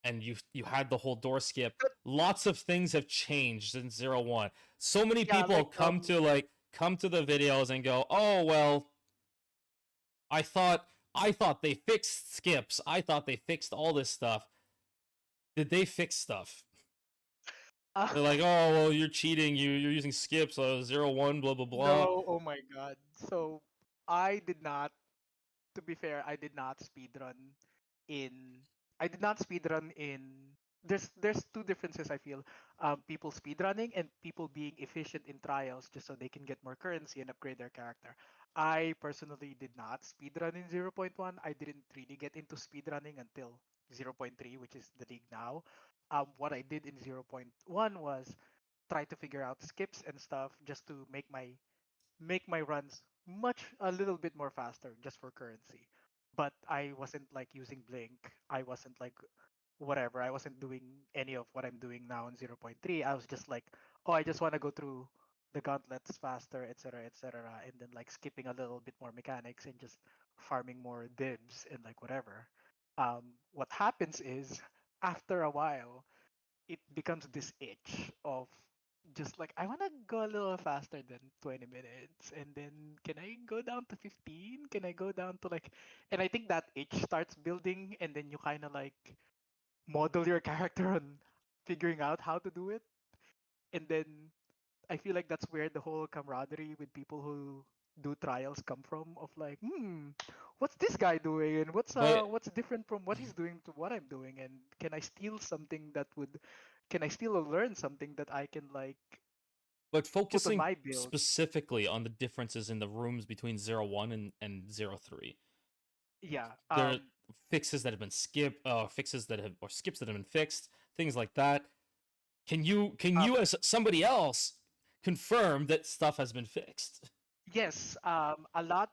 and you had the whole door skip. But Lots of things have changed since 01. So many yeah, people like come to the videos and go, "Oh, well, I thought they fixed skips. I thought they fixed all this stuff. Did they fix stuff?" uh, They're like, "Oh, well, you're cheating. You're using skips. 01, blah blah blah." no, oh my god. So I did not, to be fair, I did not speedrun in I did not speedrun in there's two differences I feel. People speedrunning and people being efficient in trials just so they can get more currency and upgrade their character. I personally did not speedrun in 0.1. I didn't really get into speedrunning until 0.3, which is the league now. What I did in 0.1 was try to figure out skips and stuff just to make my runs a little bit more faster just for currency. But I wasn't like using Blink. I wasn't like whatever. I wasn't doing any of what I'm doing now in 0.3. I was just like, oh, I just want to go through the gauntlets faster, etc., etc., and then like skipping a little bit more mechanics and just farming more dibs and like whatever. What happens is after a while, it becomes this itch of just like I want to go a little faster than 20 minutes, and then can I go down to 15, can I go down to like, and I think that itch starts building, and then you kind of like model your character on figuring out how to do it, and then I feel like that's where the whole camaraderie with people who do trials come from, of like what's this guy doing, and But what's different from what he's doing to what I'm doing, and can I still learn something that I can like put on focusing my build. specifically on the differences in the rooms between 01 and 03. Yeah. There are fixes that have been skipped, fixes that have or skips that have been fixed, things like that. Can you Um as somebody else confirm that stuff has been fixed? yes, a lot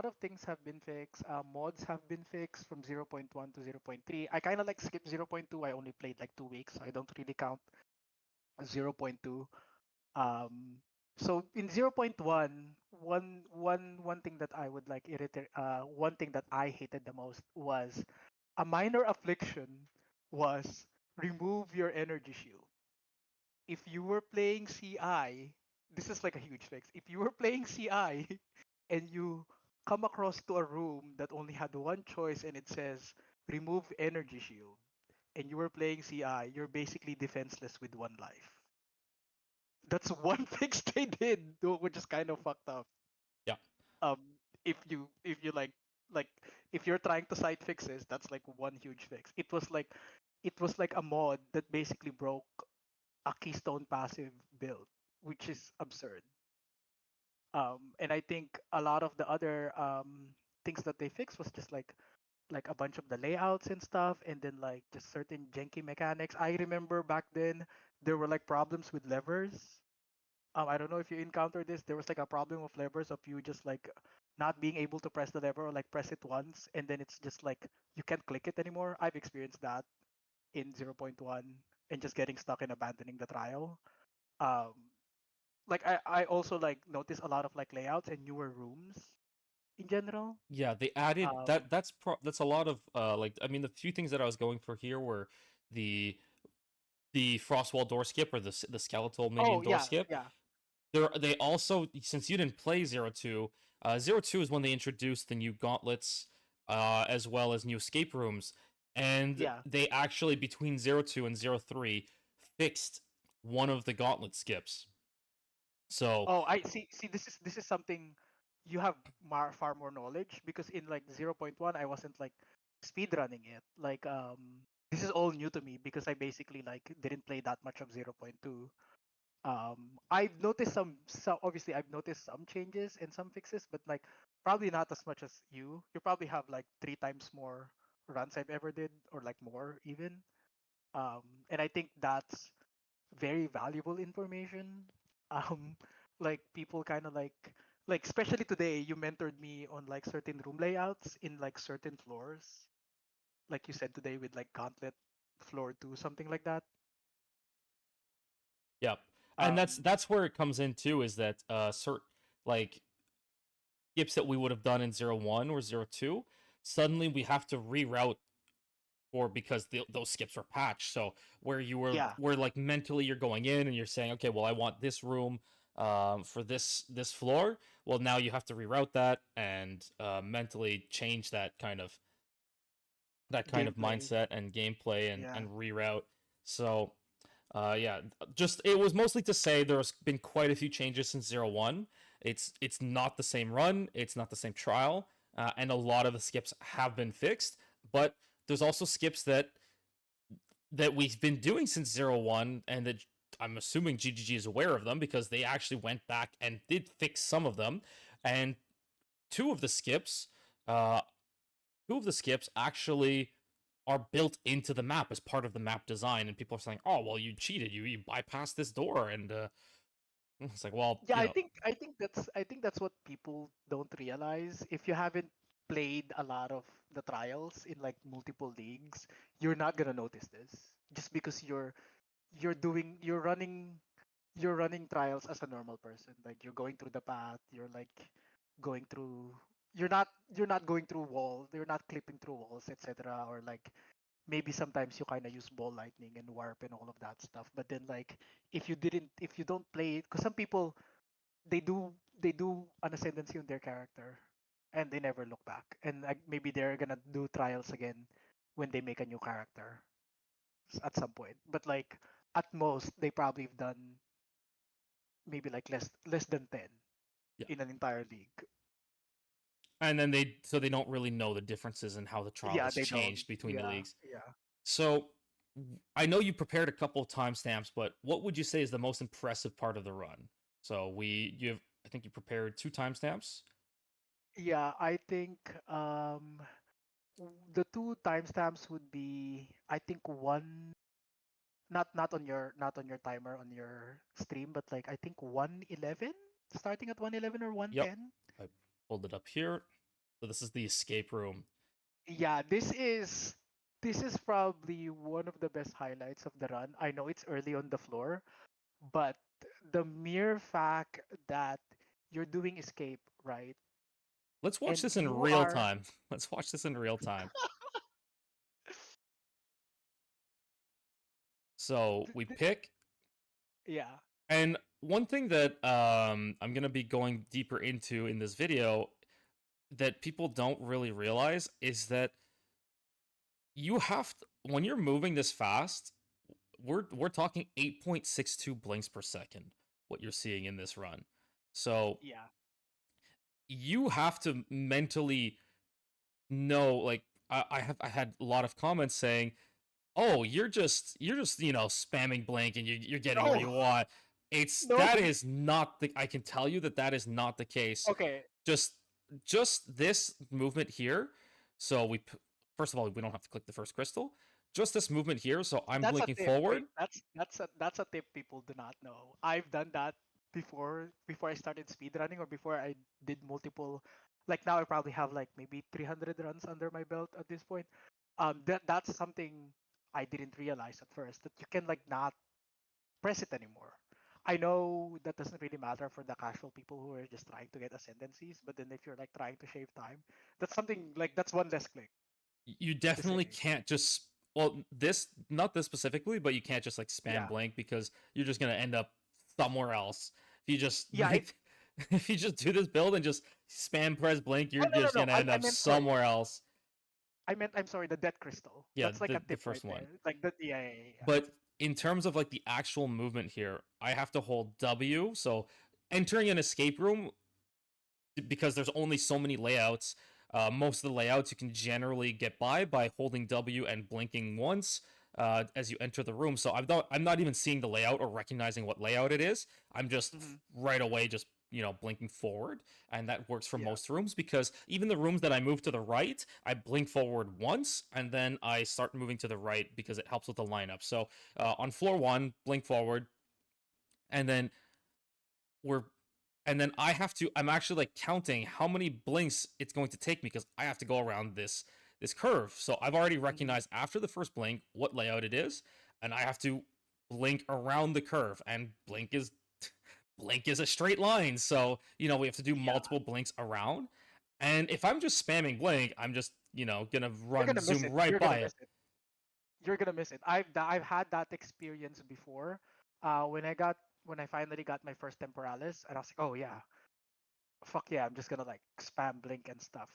of things have been fixed. Mods have been fixed from 0.1 to 0.3. I kind of like skip 0.2. I only played like 2 weeks, so I don't really count 0.2. Um So in 0.1, one thing that I would like irritate, one thing that I hated the most was a minor affliction was remove your energy shield. If you were playing CI, this is like a huge fix. If you were playing CI and you come across to a room that only had one choice and it says remove energy shield, and you were playing CI, you're basically defenseless with one life. That's one fix they did, though, which is kind of fucked up. Yeah. Um, if you like if you're trying to cite fixes, that's like one huge fix. It was like a mod that basically broke a keystone passive build, which is absurd. And I think a lot of the other things that they fixed was just like a bunch of the layouts and stuff, and then like just certain janky mechanics. I remember back then there were like problems with levers. I don't know if you encountered this. There was like a problem of levers of you just like not being able to press the lever or like press it once and then it's just like you can't click it anymore. I've experienced that in 0.1 and just getting stuck and abandoning the trial. Um, like I also like noticed a lot of like layouts and newer rooms in general. Yeah, they added Um, that's a lot of like I mean the few things that I was going for here were the the frostwall door skip or the skeletal minion oh door yeah, skip. yeah, They also, since you didn't play 02, 02 is when they introduced the new gauntlets as well as new escape rooms, and yeah. they actually between 02 and 03 fixed one of the gauntlet skips. So Oh, I see. See, this is something you have far more knowledge because in like 0.1 I wasn't like speed running it. Like this is all new to me because I basically like didn't play that much of 0.2. I've noticed some obviously I've noticed some changes and some fixes, but like probably not as much as you. You probably have like 3 times more runs I've ever did or like more even. And I think that's very valuable information. Um, like people kind of like especially today, you mentored me on like certain room layouts in like certain floors. Like you said today with like Gauntlet floor 2, something like that. yeah, and that's Um, that's where it comes in too is that cert like skips that we would have done in 01 or 02, suddenly we have to reroute or because those skips were patched. So where you yeah, where like mentally you're going in and you're saying, okay, well I want this room for this floor. Well, now you have to reroute that and mentally change that kind of gameplay. mindset and gameplay Yeah, and reroute. So yeah, just it was mostly to say there's been quite a few changes since 01. It's not the same run, it's not the same trial, and a lot of the skips have been fixed. But there's also skips that we've been doing since 01 and that I'm assuming GGG is aware of them because they actually went back and did fix some of them. And two of the skips, uh, two of the skips actually are built into the map as part of the map design. And people are saying, "Oh, well, you cheated. You bypassed this door." And it's like, well, yeah. I think that's what people don't realize. If you haven't played a lot of the trials in like multiple leagues, you're not gonna notice this just because you're running trials as a normal person. Like you're going through the path, you're like going through you're not going through walls, you're not clipping through walls, etc. Or like maybe sometimes you kind of use ball lightning and warp and all of that stuff. But then like if you don't play it, because some people they do an ascendancy on their character and they never look back. And like maybe they're gonna do trials again when they make a new character at some point. But like at most they probably have done maybe like less than 10 yeah. in an entire league. And then they don't really know the differences in how the trial Yeah, has they don't. changed between the Yeah, leagues. yeah. So I know you prepared a couple of timestamps, but what would you say is the most impressive part of the run? So you have I think you prepared two timestamps. Yeah, I think the two timestamps would be I think one not on your timer on your stream, but like I think 111 starting at 111 or Yep, 110. I pulled it up here. So this is the escape room. Yeah, this is probably one of the best highlights of the run. I know it's early on the floor, but the mere fact that you're doing escape, right? Let's watch And this in you real are time. Let's watch this in real time. So we pick, yeah. and one thing that I'm gonna be going deeper into in this video that people don't really realize is that you have to, when you're moving this fast, we're talking 8.62 blinks per second. What you're seeing in this run, so Yeah. you have to mentally know. Like I had a lot of comments saying, "Oh, you're just spamming blank and you're getting where No. you want." It's No. that is not the. I can tell you that that is not the case. Okay. Just just this movement here. So first of all, we don't have to click the first crystal. Just this movement here. So I'm That's a blinking tip. forward. Wait, that's a tip people do not know. I've done that before I started speedrunning or before I did multiple. Like now I probably have like maybe 300 runs under my belt at this point. That's something I didn't realize at first, that you can like not press it anymore. I know that doesn't really matter for the casual people who are just trying to get ascendancies, but then if you're like trying to shave time, that's something like that's one less click You to definitely say. can't just, well, this, not this specifically, but you can't just like spam Yeah. blank because you're just gonna end up somewhere else. If you just Yeah, like if you just do this build and just spam press blink, you're oh no no just no. gonna I, end I up meant sorry. somewhere else. I'm sorry, the death crystal. Yeah, That's like a the tip right first one. there. Like the yeah. But in terms of like the actual movement here, I have to hold W. So entering an escape room, because there's only so many layouts. Most of the layouts you can generally get by holding W and blinking once as you enter the room. So I'm not even seeing the layout or recognizing what layout it is. I'm just Hmm. right away just blinking forward, and that works for Yeah. most rooms because even the rooms that I move to the right, I blink forward once and then I start moving to the right because it helps with the lineup. So on floor one, blink forward, and then we're and then I'm actually like counting how many blinks it's going to take me because I have to go around this curve. So I've already Hmm. recognized after the first blink what layout it is, and I have to blink around the curve, and blink is a straight line. So, we have to do Yeah. multiple blinks around. And if I'm just spamming blink, I'm just, gonna You're run gonna miss zoom it. right You're gonna by it. miss it. You're gonna miss it. I've had that experience before. When I finally got my first temporalis, and I was like, oh yeah, fuck yeah, I'm just gonna like spam blink and stuff.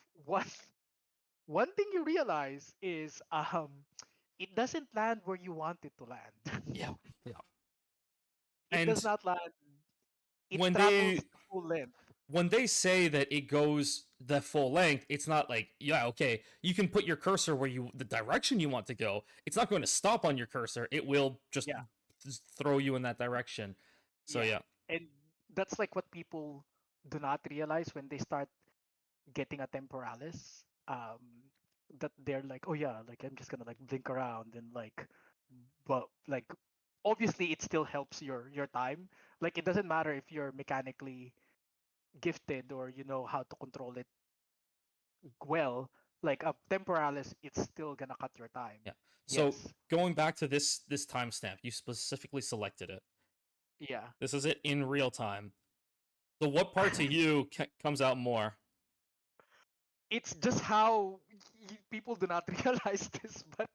One thing you realize is it doesn't land where you want it to land. Yeah. Yeah. It does And not land. It when travels they the full length. when they say that it goes the full length, it's not like, yeah, okay, you can put your cursor where the direction you want to go. It's not going to stop on your cursor. It will just Yeah. throw you in that direction. So Yeah. yeah, And that's like what people do not realize when they start getting a temporalis. That they're like, oh yeah, like I'm just gonna like blink around and like, but like obviously it still helps your time. Like it doesn't matter if you're mechanically gifted or you know how to control it well. Like a temporalis, it's still gonna cut your time. yeah. So Yes. going back to this timestamp, you specifically selected it. Yeah. This is it in real time. So what part to you comes out more? It's just how people do not realize this, but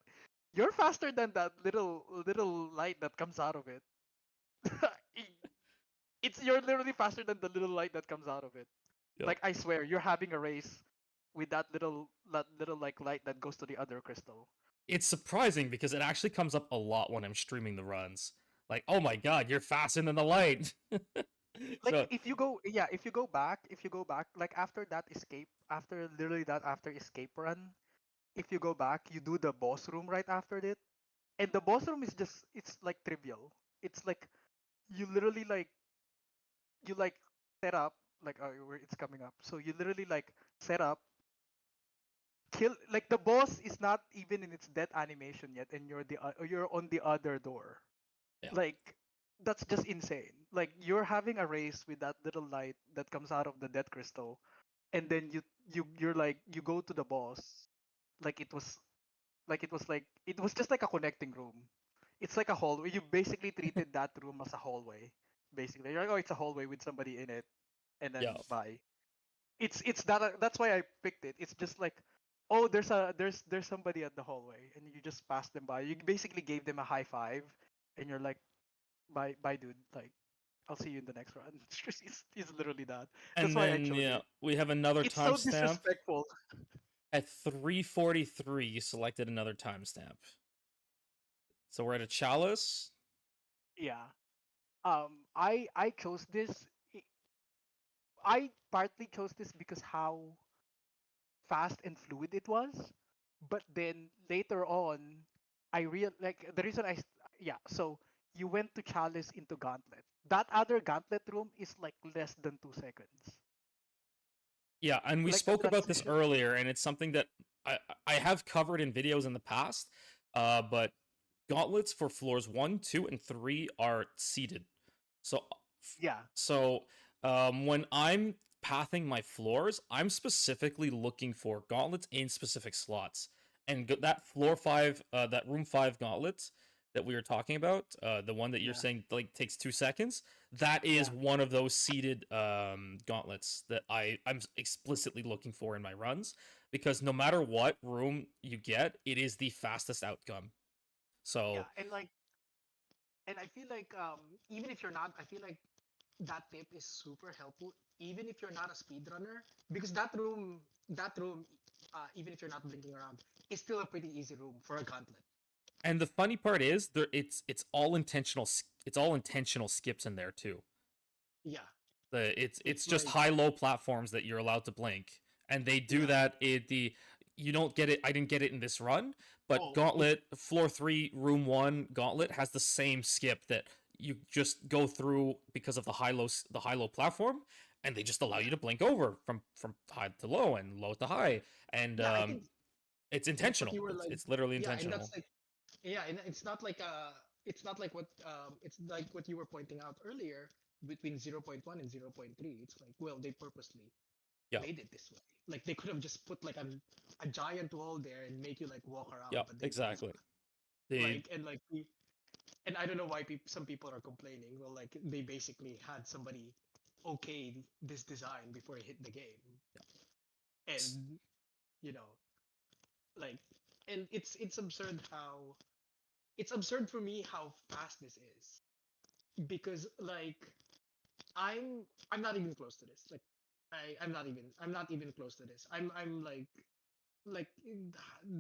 you're faster than that little light that comes out of it. It's you're literally faster than the little light that comes out of it. Yep. Like I swear, you're having a race with that little like light that goes to the other crystal. It's surprising because it actually comes up a lot when I'm streaming the runs. Like, oh my god, you're faster than the light. Like So if you go back, like after that escape, after literally that after escape run, if you go back, you do the boss room right after it, and the boss room is just it's like trivial. It's like you literally like you like set up like where it's coming up. So you literally like set up, kill like the boss is not even in its death animation yet, and you're on the other door. yeah. Like that's just insane. Like you're having a race with that little light that comes out of the death crystal, and then you're like you go to the boss, like it was just like a connecting room. It's like a hallway. You basically treated that room as a hallway Basically, you're like, oh, it's a hallway with somebody in it, and then Yeah. bye. It's that that's why I picked it. It's just like, oh, there's somebody at the hallway, and you just pass them by. You basically gave them a high five, and you're like, bye, dude. Like, I'll see you in the next round. It's literally that. That's And why I then chose yeah, it. we have another It's so timestamp disrespectful. at 3:43. You selected another timestamp, so we're at a chalice. Yeah. I chose this. I partly chose this because how fast and fluid it was, but then later on, I real like the reason yeah. So you went to Chalice into Gauntlet. That other Gauntlet room is like less than 2 seconds. Yeah, and we Like the spoke about this transition. earlier, and it's something that I have covered in videos in the past. But gauntlets for floors 1, 2, and 3 are seated. So Yeah, when I'm pathing my floors, I'm specifically looking for gauntlets in specific slots. And that floor 5, that room 5 gauntlet that we were talking about, the one that you're yeah, saying like takes 2 seconds, that is yeah, one of those seated gauntlets that I'm explicitly looking for in my runs, because no matter what room you get, it is the fastest outcome. yeah. So And I feel like even if you're not, I feel like that tip is super helpful. Even if you're not a speedrunner, because that room, even if you're not blinking around, is still a pretty easy room for a gauntlet. and the funny part is there it's all intentional, it's all intentional skips in there too. Yeah, It's it's just like high low platforms that you're allowed to blink, and they do yeah. that. You don't get it. I didn't get it in this run, but Oh, it Gauntlet floor 3 room 1 Gauntlet has the same skip that you just go through because of the high low platform, and they just allow you yeah, to blink over from high to low and low to high, and yeah. I think it's that's what intentional. you were like. It's literally Yeah, and that's intentional. like yeah, and it's not like what it's like what you were pointing out earlier between 0.1 and 0.3. It's like, well, they purposely Yeah, made it this way. Like they could have just put like a giant wall there and make you like walk around, yeah, but they didn't. exactly. The Like and like and I don't know why some people are complaining. Well, like they basically had somebody okay this design before it hit the game, and you know, like, and it's absurd how it's absurd for me how fast this is because like I'm not even close to this. Like I'm not even close to this. I'm like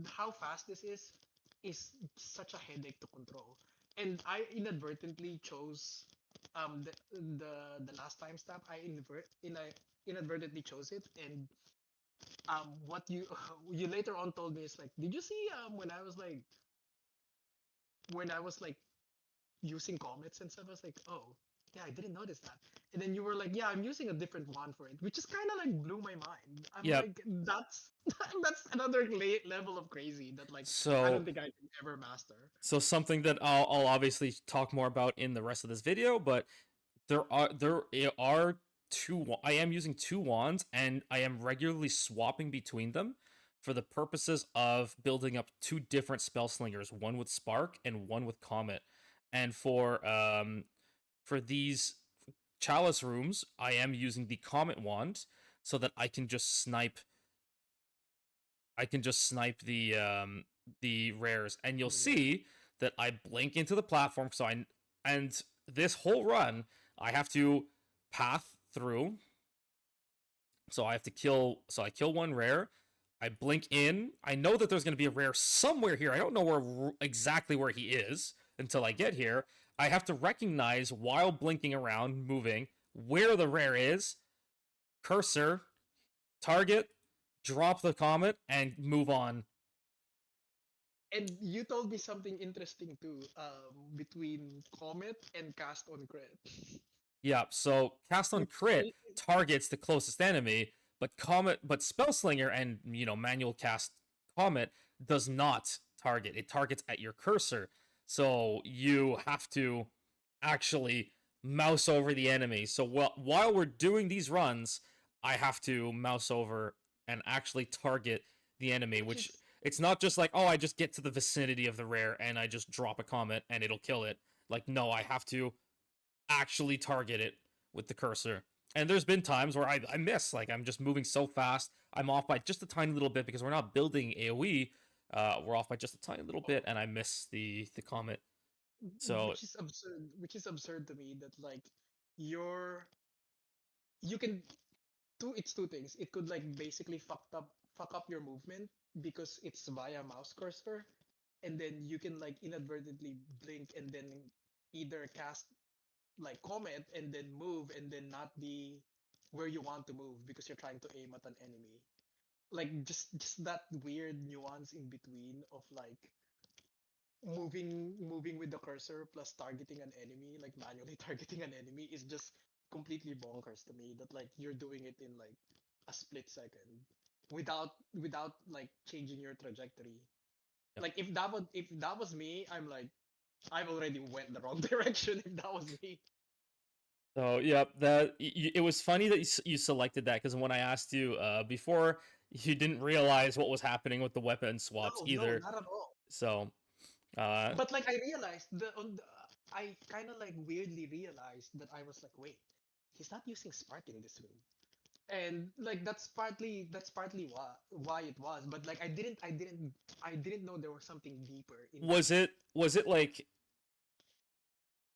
how fast this is such a headache to control. And I inadvertently chose the last timestamp. Inadvertently chose it, and what you you later on told me is like, did you see when I was like using comets and stuff? I was like, oh yeah, I didn't notice that. And then you were like, yeah, I'm using a different one for it, which is kind of like blew my mind. I'm yeah. like, that's that's another level of crazy that like I don't So think I can ever master. something that I'll obviously talk more about in the rest of this video, but there are two. I am using two wands, and I am regularly swapping between them for the purposes of building up two different spell slingers, one with spark and one with comet. And for these chalice rooms, I am using the comet wand so that I can just snipe the rares, and you'll see that I blink into the platform. And this whole run I have to path through. So I have to kill. So I kill one rare. I blink in. I know that there's going to be a rare somewhere here. I don't know exactly where he is until I get here. I have to recognize while blinking around, moving, where the rare is. Cursor, target, drop the comet, and move on. And you told me something interesting too, between comet and cast on crit. Yeah, so cast on It's crit targets the closest enemy, but spellslinger and manual cast comet does not target. It targets at your cursor. So you have to actually mouse over the enemy. So while we're doing these runs, I have to mouse over and actually target the enemy, which which is it's not just like, oh, I just get to the vicinity of the rare and I just drop a comet and it'll kill it. Like, no, I have to actually target it with the cursor. And there's been times where I miss, like I'm just moving so fast, I'm off by just a tiny little bit because we're not building AoE. We're off by just a tiny little bit, and I miss the comet. So Which is absurd. Which is absurd to me that like you're you can do it's two things. It could like basically fuck up your movement because it's via mouse cursor, and then you can like inadvertently blink and then either cast like comment and then move and then not be where you want to move because you're trying to aim at an enemy. Like just that weird nuance in between of like moving with the cursor plus targeting an enemy, like manually targeting an enemy is just completely bonkers to me that like you're doing it in like a split second without like changing your trajectory. yep. Like if that was me, I'm like I've already went the wrong direction if that was me. So yeah, it was funny that you selected that because when I asked you before, you didn't realize what was happening with the weapon swaps No, either. not at all. So uh, But like I realized I kind of like weirdly realized that I was like, wait, he's not using spark in this room. And like that's partly why it was, but like I didn't know there was something deeper into it. was it like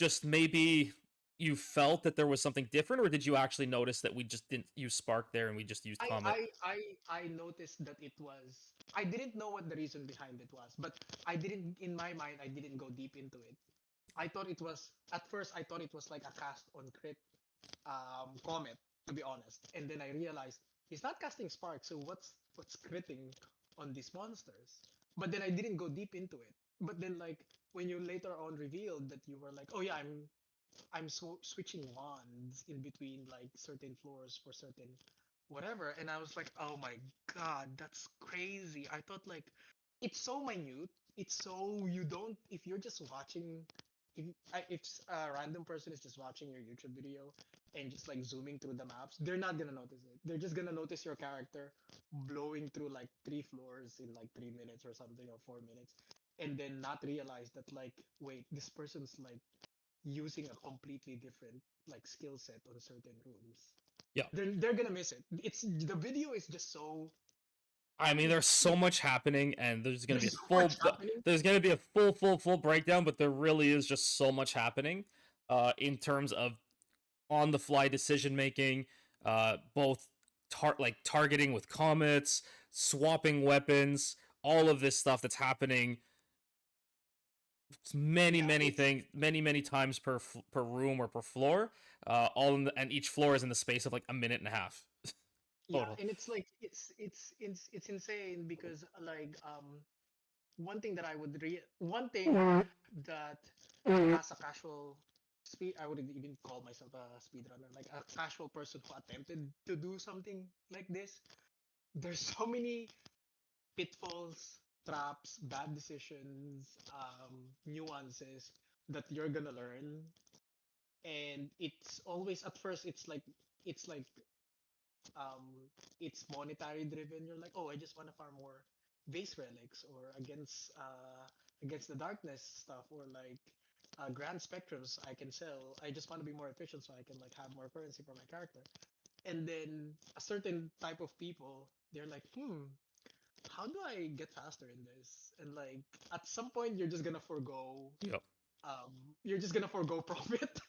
just maybe you felt that there was something different, or did you actually notice that we just didn't use Spark there and we just used I Comet? I I I noticed that it was I didn't know what the reason behind it was, but I didn't in my mind I didn't go deep into it. I thought it was at first I thought it was like a cast on crit Comet, to be honest. And then I realized he's not casting Spark, so what's critting on these monsters? But then I didn't go deep into it. But then like when you later on revealed that you were like, oh yeah, I'm switching wands in between like certain floors for certain whatever, and I was like, oh my god, that's crazy. I thought like it's so minute. It's so you don't if you're just watching if a random person is just watching your YouTube video and just like zooming through the maps, they're not gonna notice it. They're just gonna notice your character blowing through like 3 floors in like 3 minutes or something or 4 minutes, and then not realize that like wait, this person's like using a completely different like skill set on certain rooms. Yeah. They're gonna miss it. It's the video is just so I mean, there's so much happening, and there's gonna be a there's so much full happening. there's gonna be a full breakdown, but there really is just so much happening, in terms of on the fly decision making, both targeting with comets, swapping weapons, all of this stuff that's happening. Yeah, Many things, many times per room or per floor. All in and each floor is in the space of like a minute and a half yeah, total. and it's like it's insane because like one thing that as a casual speed I wouldn't even call myself a speedrunner, like a casual person who attempted to do something like this. There's so many pitfalls, traps, bad decisions, nuances that you're gonna learn. And it's always at first it's like um it's monetary driven. You're like, oh, I just want to farm more base relics or against the darkness stuff or like grand spectrums I can sell. I just want to be more efficient so I can like have more currency for my character. And then a certain type of people, they're like, how do I get faster in this? And like at some point Yep. you're just gonna forego profit.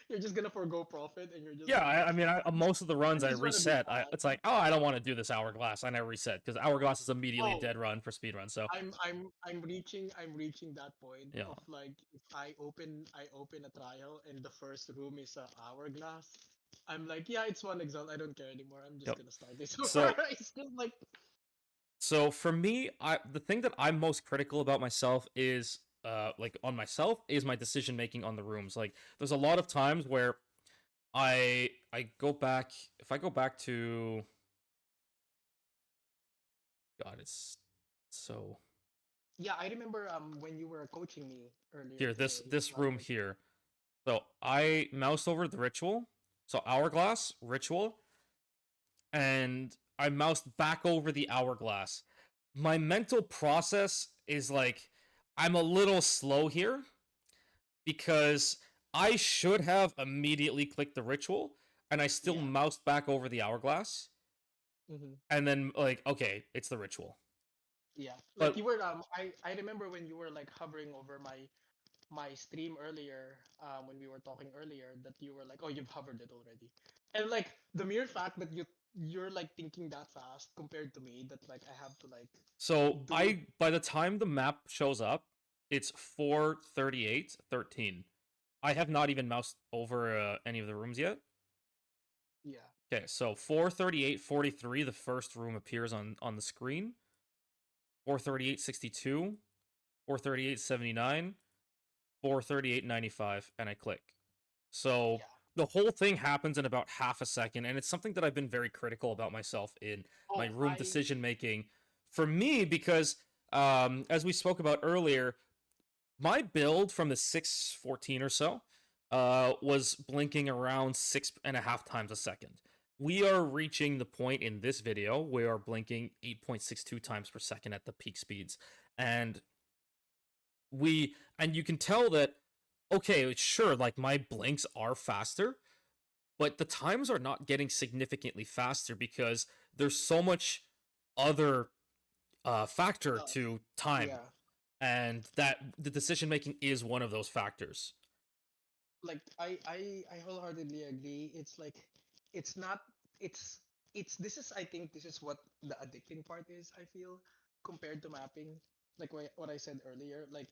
You're just gonna forego profit and you're just Yeah, like most of the runs I I just wanna be reset. fast. It's like, oh, I don't want to do this hourglass. I never reset because hourglass is immediately a Oh, dead run for speedrun. So I'm reaching that point yeah, of like if I open a trial and the first room is a hourglass, I'm like, yeah, it's one Exile. I don't care anymore. I'm just yep. gonna start this over. So It's still like for me, the thing that I'm most critical about myself is like on myself is my decision making on the rooms. Like there's a lot of times where I go back if I go back to God, it's so yeah. I remember when you were coaching me earlier here today this while room we're here. So I moused over the ritual. So hourglass, ritual, and I moused back over the hourglass. My mental process is like I'm a little slow here because I should have immediately clicked the ritual, and I still Yeah. moused back over the hourglass, Mm-hmm. and then like, okay, it's the ritual. Yeah. Like But you were I remember when you were like hovering over my stream earlier, when we were talking earlier, that you were like, oh, you've hovered it already. And like the mere fact that you're like thinking that fast compared to me, that like I have to like so do it. I by the time the map shows up, it's 4:38:13. I have not even moused over any of the rooms yet. Yeah. Okay, so 4:38:43, the first room appears on the screen. 4:38:62, 4:38:79, 4:38:95, and I click. So Yeah. the whole thing happens in about half a second, and it's something that I've been very critical about myself in my Oh, room decision making. For me, because as we spoke about earlier, my build from the 614 or so was blinking around 6.5 times a second. We are reaching the point in this video where we are blinking 8.62 times per second at the peak speeds. And you can tell that, okay, sure, like my blinks are faster, but the times are not getting significantly faster because there's so much other factor stuff. to time, Yeah. and that the decision making is one of those factors. Like I wholeheartedly agree. It's like it's not it's it's this is I think this is what the addicting part is, I feel, compared to mapping. Like what I said earlier, like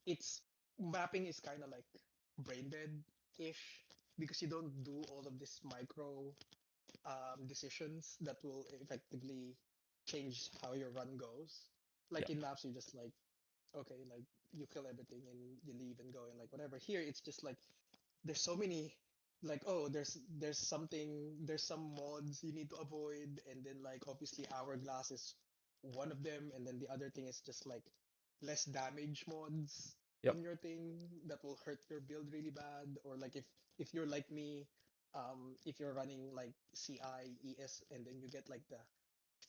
it's mapping is kind of like brain dead ish, because you don't do all of this micro decisions that will effectively change how your run goes. Yeah. Like in maps, you just like, okay, like you kill everything and you leave and go and like whatever. Here, it's just like there's so many, like, oh, there's some mods you need to avoid, and then like obviously hourglass is one of them, and then the other thing is just like less damage mods Yep. on your thing that will hurt your build really bad. Or like if you're like me, if you're running like CI ES, and then you get like the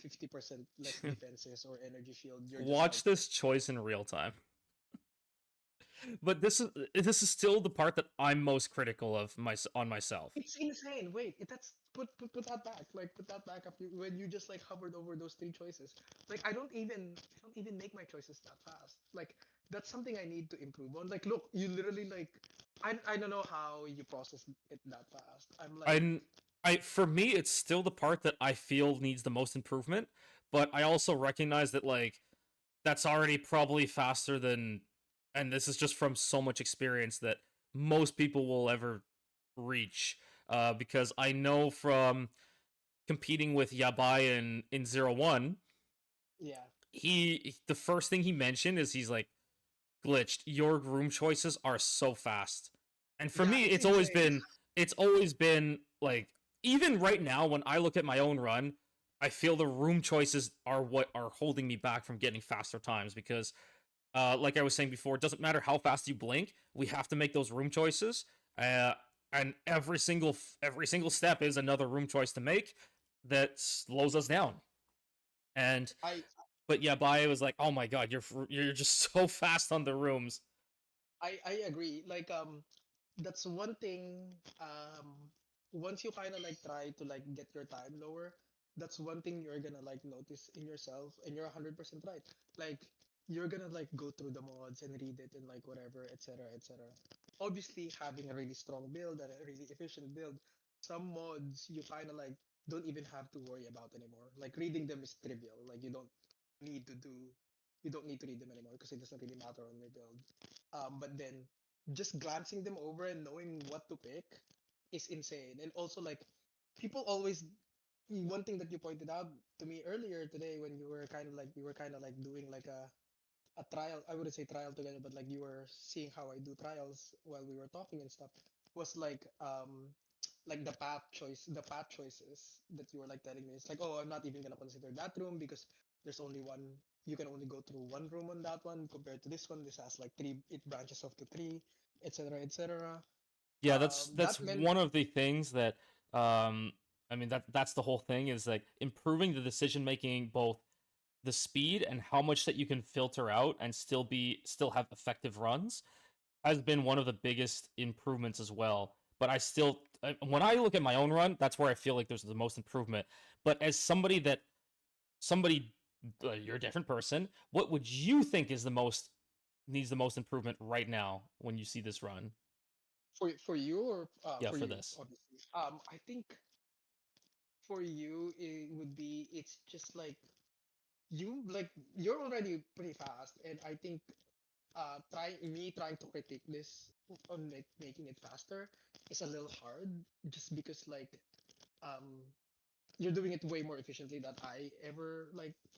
50% less defenses or energy shield, you're just like, Watch this choice in real time. But this is still the part that I'm most critical of on myself. it's insane. Wait, that's put that back. Like put that back up when you just like hovered over those three choices. Like I don't even make my choices that fast. Like that's something I need to improve on. Like look, you literally like I don't know how you process it that fast. I'm like, I for me, it's still the part that I feel needs the most improvement, but I also recognize that like that's already probably faster than, and this is just from so much experience that most people will ever reach. Because I know from competing with Yabai in 01, yeah, the first thing he mentioned is he's like, glitched, your room choices are so fast. And for yeah, me, it's it's always insane. been it's always been like, even right now when I look at my own run, I feel the room choices are what are holding me back from getting faster times because like I was saying before, it doesn't matter how fast you blink, we have to make those room choices. And every single step is another room choice to make that slows us down. And I but yeah, Baye was like, "Oh my god, you're just so fast on the rooms." I agree. Like that's one thing. Once you kind of like try to like get your time lower, that's one thing you're gonna like notice in yourself, and you're 100% right. Like you're gonna like go through the mods and read it and like whatever, etc., etc. Obviously, having a really strong build and a really efficient build, some mods you kind of like don't even have to worry about anymore. Like reading them is trivial. Like need to do you don't need to read them anymore because it doesn't really matter on your build. But then just glancing them over and knowing what to pick is insane. And also like people always, one thing that you pointed out to me earlier today when you were kind of like we were kind of like doing like a trial. I wouldn't say trial together, but like you were seeing how I do trials while we were talking and stuff. Was like the path choices that you were like telling me. It's like, oh, I'm not even gonna consider that room because there's only one. You can only go through one room on that one compared to this one. This has like three. It branches off to three, etc., etc. Yeah, that's That meant one of the things that I mean that's the whole thing is like improving the decision making, both the speed and how much that you can filter out and still have effective runs. has been one of the biggest improvements as well. But I still, when I look at my own run, that's where I feel like there's the most improvement. But as somebody, you're a different person. What would you think is the most needs the most improvement right now when you see this run? For you or Yeah, for for you, this. obviously. I think for you it would be it's just like you're already pretty fast, and I think trying to critique this on like making it faster is a little hard just because like um you're doing it way more efficiently than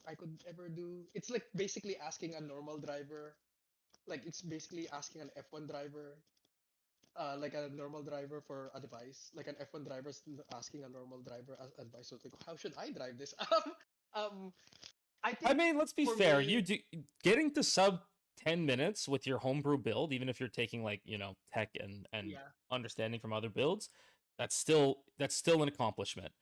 I could ever do. It's like basically asking a normal driver, like it's basically asking an F1 driver, like a normal driver for advice. Like an F1 driver asking a normal driver advice. So it's like, how should I drive this? Um, I I think mean, let's be for fair. me, Getting to sub 10 minutes with your homebrew build, even if you're taking like tech and yeah, understanding from other builds, that's still an accomplishment.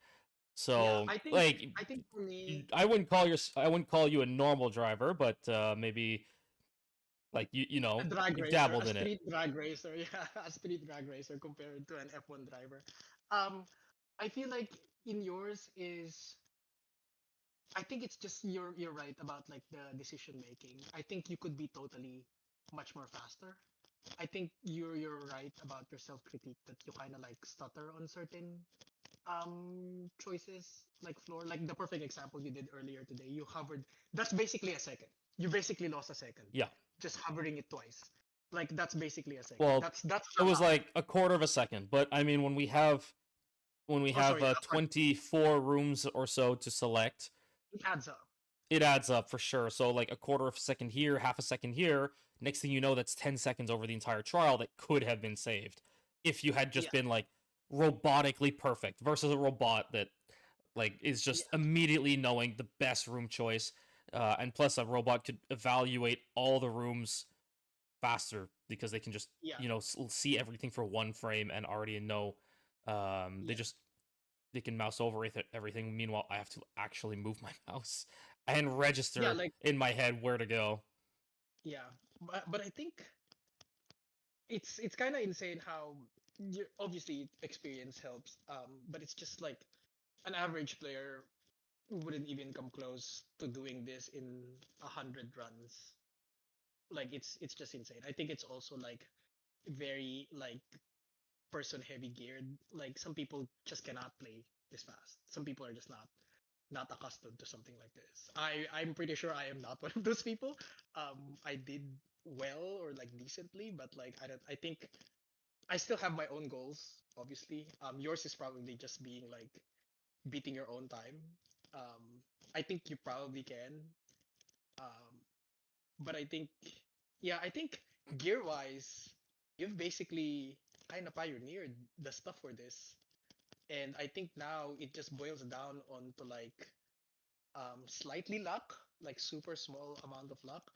yeah, So like, I think for me, I wouldn't call you a normal driver, but maybe like a drag you've racer, a dabbled in it. street drag racer, yeah, a street drag racer compared to an F1 driver. Um, I feel like in yours is I think it's just you're right about like the decision making. I think you could be totally much more faster. I think you're right about your self critique that you kind of like stutter on certain choices like floor, like the perfect example you did earlier today. You hovered. That's basically a second. You basically lost a second Yeah. just hovering it twice. Like that's basically a second. Well, That's it was somehow. like a quarter of a second, but I mean when we Oh, have sorry, a part. 24 rooms or so to select, It adds up. it adds up for sure. So like a quarter of a second here, half a second here. Next thing you know, that's 10 seconds over the entire trial that could have been saved if you had Yeah, just been like robotically perfect versus a robot that like is yeah, just immediately knowing the best room choice. And plus, a robot could evaluate all the rooms faster because they can just yeah, see everything for one frame and already know. They yeah, just they can mouse over everything. Meanwhile, I have to actually move my mouse and yeah. register Like in my head where to go. yeah, but I think it's kind of insane how obviously experience helps. But it's just like an average player wouldn't even come close to doing this in 100 runs. Like it's just insane. I think it's also like very like person heavy geared. Like some people just cannot play this fast. Some people are just not accustomed to something like this. I'm pretty sure I am not one of those people. I did well or like decently, but like I think I still have my own goals, obviously. Yours is probably just being like beating your own time. I think you probably can. Um, but I think, yeah, I think gear wise, you've basically kind of pioneered the stuff for this. And I think now it just boils down onto like slightly luck, like super small amount of luck,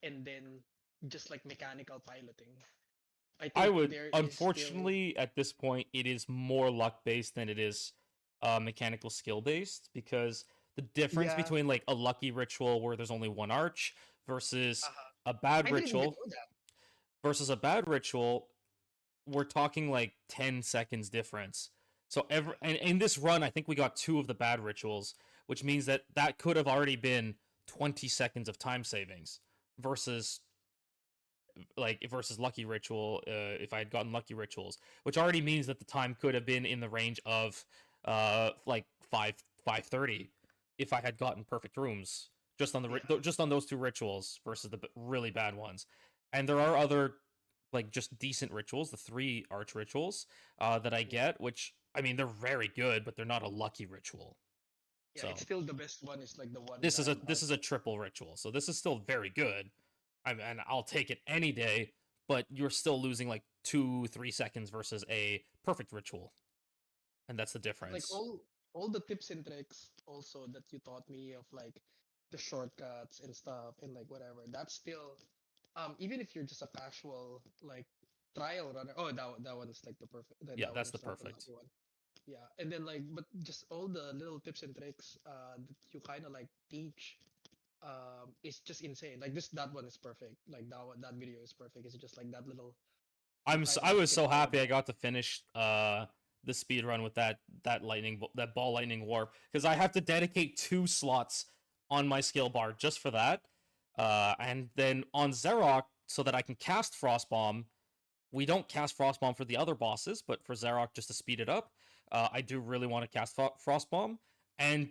and then just like mechanical piloting. I I think would, there is still, unfortunately, at this point, it is more luck based than it is mechanical skill based because the difference Yeah. between like a lucky ritual where there's only one arch versus uh a bad I didn't even ritual know that. we're talking like 10 seconds difference. So and in this run, I think we got two of the bad rituals, which means that could have already been 20 seconds of time savings versus versus lucky ritual if I had gotten lucky rituals, which already means that the time could have been in the range of like 5:30 if I had gotten perfect rooms just on Yeah, just on those two rituals versus the really bad ones. And there are other like just decent rituals, the three arch rituals that I yeah, get, which I mean they're very good, but they're not a lucky ritual. yeah. It's So still the best one. Is like the one this is a time this arc. is a triple ritual, so this is still very good. I mean, and I'll take it any day. But you're still losing like 2-3 seconds versus a perfect ritual, and that's the And like difference. all the tips and tricks also that you taught me of like the shortcuts and stuff and like whatever. That's still even if you're just a casual like trial runner. Oh, that one's like the perfect. That Yeah, that that's the one's not the perfect. lucky one. Yeah, and then like but just all the little tips and tricks that you kind of like teach is just insane. Like that one is perfect. Like that video is perfect. It's just like that little. I was so happy I got to finish the speed run with that ball lightning warp, because I have to dedicate 2 slots on my skill bar just for that. And then on Zerok, so that I can cast Frostbomb. We don't cast Frostbomb for the other bosses, but for Zerok, just to speed it up, I do really want to cast Frostbomb, and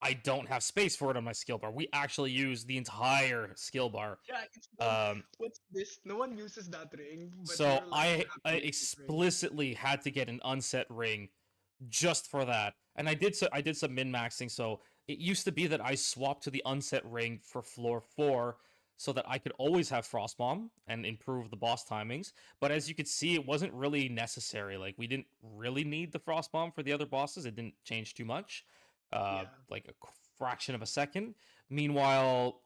I don't have space for it on my skill bar. We actually use the entire skill bar. Yeah, it's Um, what's this? No one uses that ring, but so you're like, oh, I, have I to use this ring. explicitly had to get an unset ring just for that, and I did some min maxing. So it used to be that I swapped to the unset ring for floor 4, so that I could always have Frostbomb and improve the boss timings. But as you could see, it wasn't really necessary. Like, we didn't really need the Frostbomb for the other bosses. It didn't change too much, Yeah, like a fraction of a second. Meanwhile,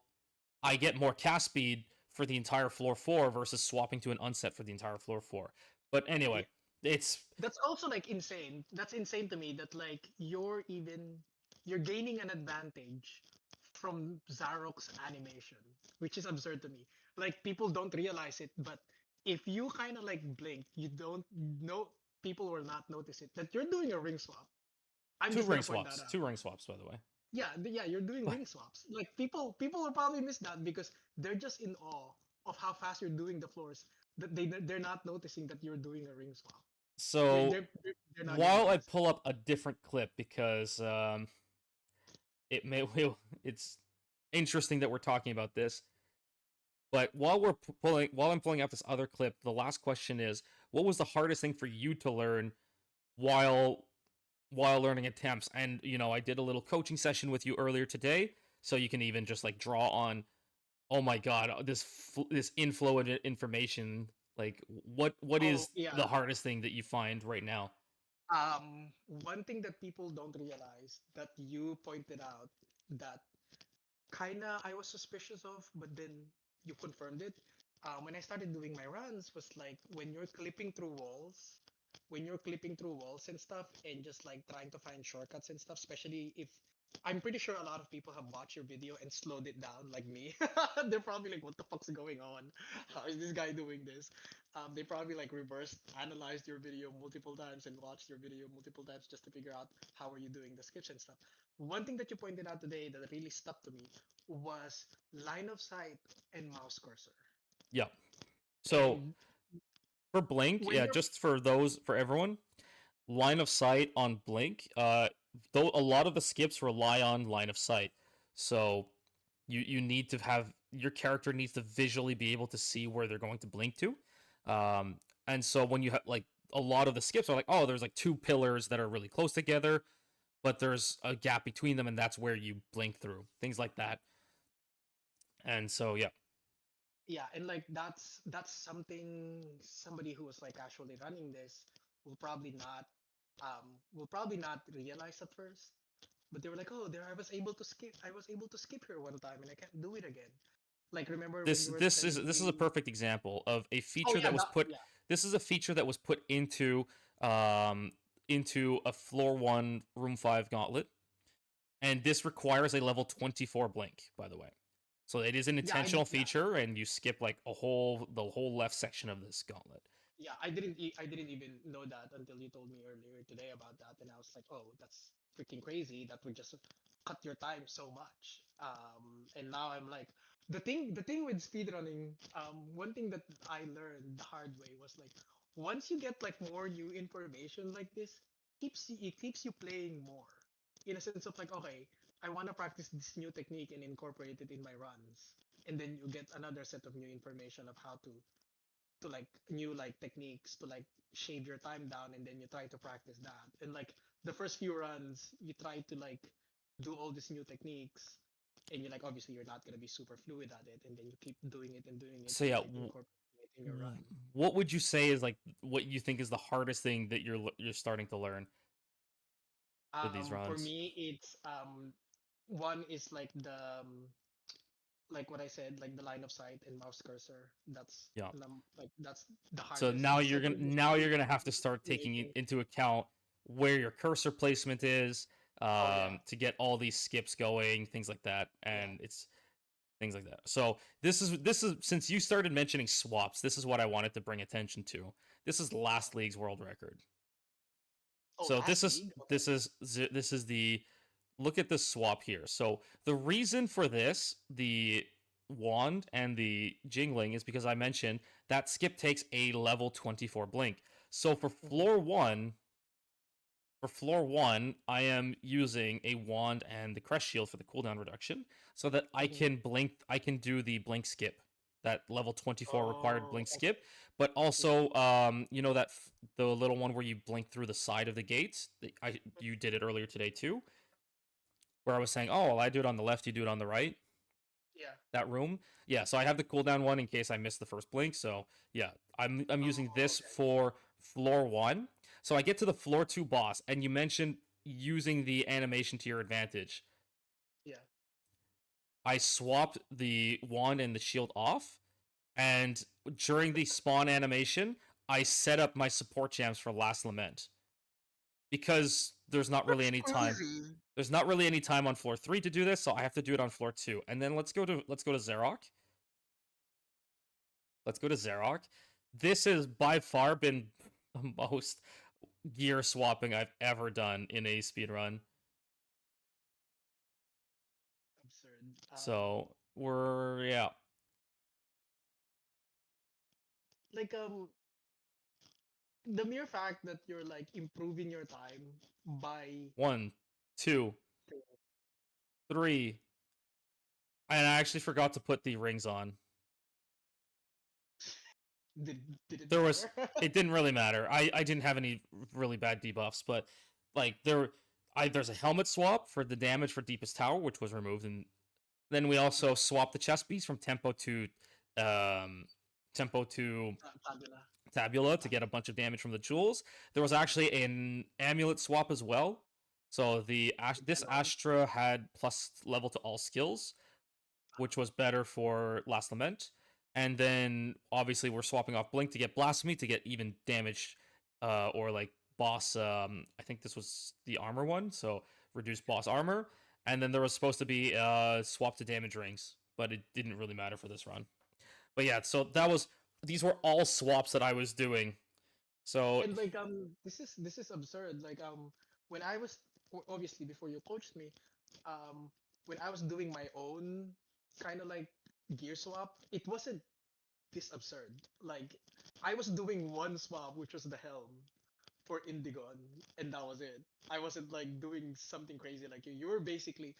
I get more cast speed for the entire floor 4 versus swapping to an unset for the entire floor 4. But yeah. anyway, it's That's also like insane. That's insane to me that like you're gaining an advantage from Zarok's animation, which is absurd to me. Like people don't realize it, but if you kind of like blink, you don't know people will not notice it that you're doing a ring swap. I'm two just ring gonna point that swaps. out. Two ring swaps, by the way. Yeah, yeah, you're doing ring swaps. Like people will probably miss that because they're just in awe of how fast you're doing the floors. That they're not noticing that you're doing a ring swap. They're So they're they're, they're not gonna while I notice. pull up a different clip, because it may it's interesting that we're talking about this. But while I'm pulling up this other clip, the last question is, what was the hardest thing for you to learn while learning attempts? And I did a little coaching session with you earlier today, so you can even just like draw on, oh my god, this inflow of information. Like, what Oh is yeah. the hardest thing that you find right now? One thing that people don't realize that you pointed out that kinda I was suspicious of, but then you confirmed it. When I started doing my runs, was like when you're clipping through walls and stuff, and just like trying to find shortcuts and stuff. Especially if I'm pretty sure a lot of people have watched your video and slowed it down, like me. They're probably like, "What the fuck's going on? How is this guy doing this?" They probably like reverse analyzed your video multiple times and watched your video multiple times just to figure out how are you doing the skips and stuff. One thing that you pointed out today that really stuck to me was line of sight and mouse cursor. Yeah. So And for Blink, when yeah, you're just for everyone, line of sight on Blink, though a lot of the skips rely on line of sight. So you need to have your character needs to visually be able to see where they're going to blink to. And so when you have like a lot of the skips are like, oh, there's like 2 pillars that are really close together, but there's a gap between them, and that's where you blink through. Things like that. And so yeah. yeah, and like that's something somebody who was like actually running this will probably not realize at first. But they were like, oh, there I was able to skip here one time and I can't do it again. Like remember when This you were this is sending this is a me. perfect example of a Oh feature yeah, that was put. yeah. This is a feature that was put um into a floor 1 room 5 gauntlet, and this requires a level 24 blink, by the way. So it is an Yeah, intentional feature, and you skip like the whole left section of this gauntlet. yeah, I didn't even know that until you told me earlier today about that, and I was like, oh, that's freaking crazy. That would just cut your time so much. And now I'm like, the thing with speedrunning, one thing that I learned the hard way was like, once you get like more new information like this, it keeps you playing more, in a sense of like, okay, I want to practice this new technique and incorporate it in my runs, and then you get another set of new information of how to like new like techniques to like shave your time down, and then you try to practice that, and like the first few runs you try to like do all these new techniques, and you're like obviously you're not going to be super fluid at it, and then you keep doing it So and yeah, like incorporating it in your run. what would you say is like what you think is the hardest thing that you're starting to learn with these For runs? me it's one is like like what I said, like the line of sight and mouse cursor. That's Yeah. like that's the So hardest. The second is now probably you're gonna have to start taking making. into account where your cursor placement is, yeah. to get all these skips going, things like that, Yeah. and it's things like that. So this is since you started mentioning swaps, this is what I wanted to bring attention to. This is last league's world record. Oh, So last league. Okay. this is the look at this swap here. So the reason for this, the wand and the jingling, is because I mentioned that skip takes a level 24 blink. So Mhm. for floor one, I am using a wand and the crest shield for the cooldown reduction, so that I Mhm. can blink. I can do the blink skip, that level 24 required Oh, blink okay. skip. But Yeah. also, you know that the little one where you blink through the side of the gates. You did it earlier today too, where I was saying, oh, well, I do it on the left, you do it on the right. Yeah. That room, yeah. So I have the cooldown one in case I miss the first blink. So yeah, I'm using Oh, this okay. for floor one. So I get to the floor two boss, and you mentioned using the animation to your advantage. Yeah. I swapped the wand and the shield off, and during the spawn animation, I set up my support jams for Last Lament because there's not really That's any time. crazy. There's not really any time on floor three to do this, so I have to do it on floor two. And then let's go to Zerok. Let's go to Zerok. This has by far been the most gear swapping I've ever done in a speedrun. Absurd. So we're yeah, Like the mere fact that you're like improving your time by one, two, three, and I actually forgot to put the rings on. did did it There was matter? it didn't really matter. I didn't have any really bad debuffs, but like there's a helmet swap for the damage for deepest tower, which was removed, and then we also Yeah. swapped the chest piece from um tempo to Tabula. tabula to get a Tabula. bunch of damage from the jewels. There was actually an amulet swap as well. So this Hello. Astra had plus level to all skills, which was better for Last Lament. And then obviously we're swapping off Blink to get Blasphemy to get even damage, or like boss. I think this was the armor one, so reduce boss armor. And then there was supposed to be swap to damage rings, but it didn't really matter for this run. But yeah, so that was these were all swaps that I was doing. So And like this is absurd. Like when I was obviously before you coached me, um when I was doing my own kind of like gear swap, it wasn't this absurd. Like I was doing one swap, which was the helm for Indigon, and that was it. I wasn't like doing something crazy like you. You're basically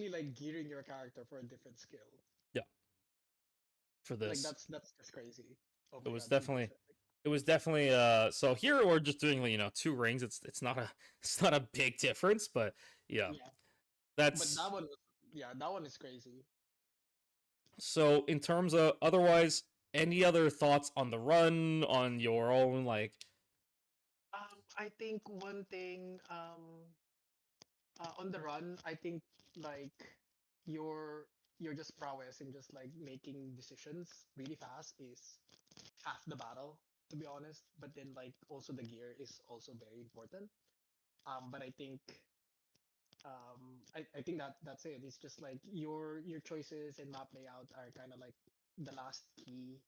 like gearing your character for a different skill. yeah, for Like this, that's just crazy. Oh it my was god, super definitely sick. it was definitely so here we're just doing two rings. It's not a it's not a big difference, but yeah. Yeah, but That's that one was yeah, that one is crazy. so in terms of otherwise any other thoughts on the run on your own like I think one thing on the run, I think like your your just prowess in just like making decisions really fast is half the battle, to be honest. But then like also the gear is also very important. But I think I think that that's it. It's just like your choices and map layout are kind of like the last key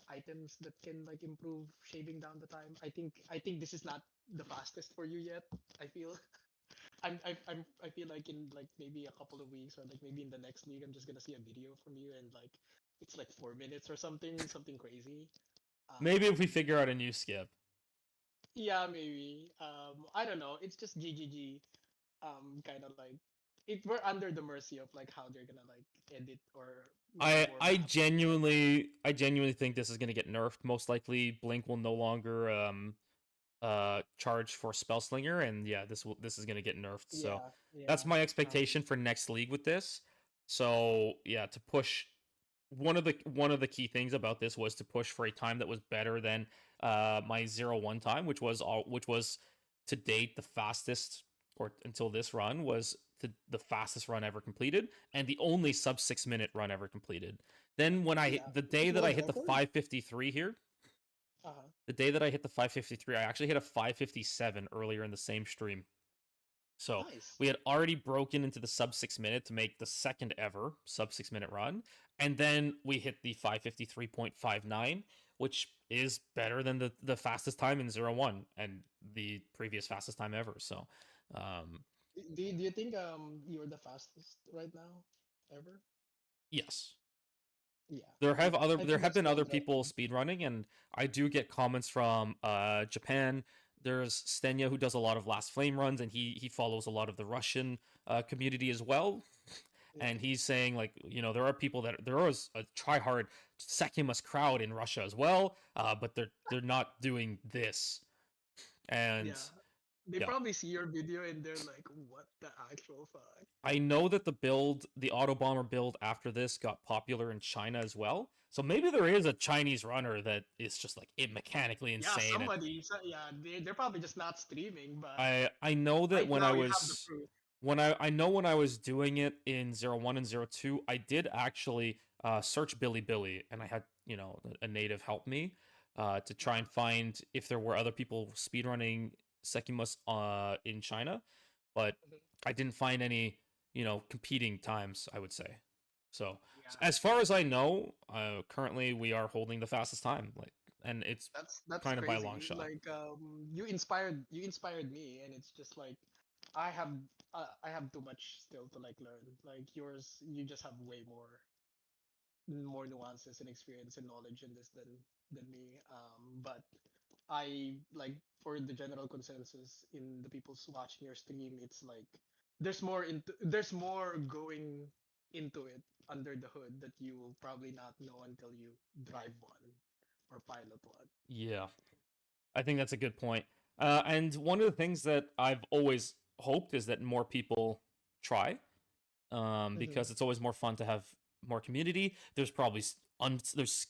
items that can like improve shaving down the time. I think this is not the fastest for you yet. I feel I feel like in like maybe a couple of weeks or like maybe in the next league I'm just gonna see a video from you and like it's like 4 minutes or something crazy. maybe if Um we figure out a new skip. yeah, maybe. I don't know. It's just GGG. Kind of like it we're under the mercy of like how they're gonna like edit or make more maps. I genuinely think this is going to get nerfed. Most likely Blink will no longer charge for Spellslinger, and yeah, this is going to get nerfed. So Yeah, that's yeah. my expectation for next league with this. So yeah, to push one of the key things about this was to push for a time that was better than my 0-1 time, which was to date the fastest, or until this run was the fastest run ever completed and the only sub 6 minute run ever completed. Then when Yeah. the Which day is that I world hit the record. 553 here, Uh-huh. the day that I hit the 553, I actually hit a 557 earlier in the same stream. So Nice. we had already broken into the sub 6 minute to make the second ever sub 6 minute run. And then we hit the 5:53.59, which is better than the fastest time in 01 and the previous fastest time ever. So, Do you think you're the fastest right now ever? yes. Yeah, I There think have that's been still other the. people speedrunning, and I do get comments from Japan. There's Stenya who does a lot of Last Flame runs, and he follows a lot of the Russian community as well. Yeah. And he's saying like, there are people there is a try hard Sekhemas crowd in Russia as well, but they're not doing this. And Yeah. They yeah, probably see your video and they're like, "What the actual fuck?" I know that the auto bomber build after this got popular in China as well. So maybe there is a Chinese runner that is just like it mechanically Yeah, insane. And somebody. So, yeah, they're probably just not streaming, but I know that right when I now you have the was proof. I know when I was doing it in 01 and 02, I did actually search Billy Billy, and I had a native help me to try and find if there were other people speedrunning Sekimus in China, but Mhm. I didn't find any competing times, I would say. So Yeah, as far as I know, currently we are holding the fastest time, like, and it's that's kind of by a long crazy. shot. Like, you inspired me, and it's just like I have I have too much still to like learn. Like yours, you just have way more nuances and experience and knowledge in this than me. But I like for the general consensus in the people's watching your stream, it's like there's more going into it under the hood that you will probably not know until you drive one or pilot one. Yeah. I think that's a good point. And one of the things that I've always hoped is that more people try, Mm-hmm. because it's always more fun to have more community. There's probably there's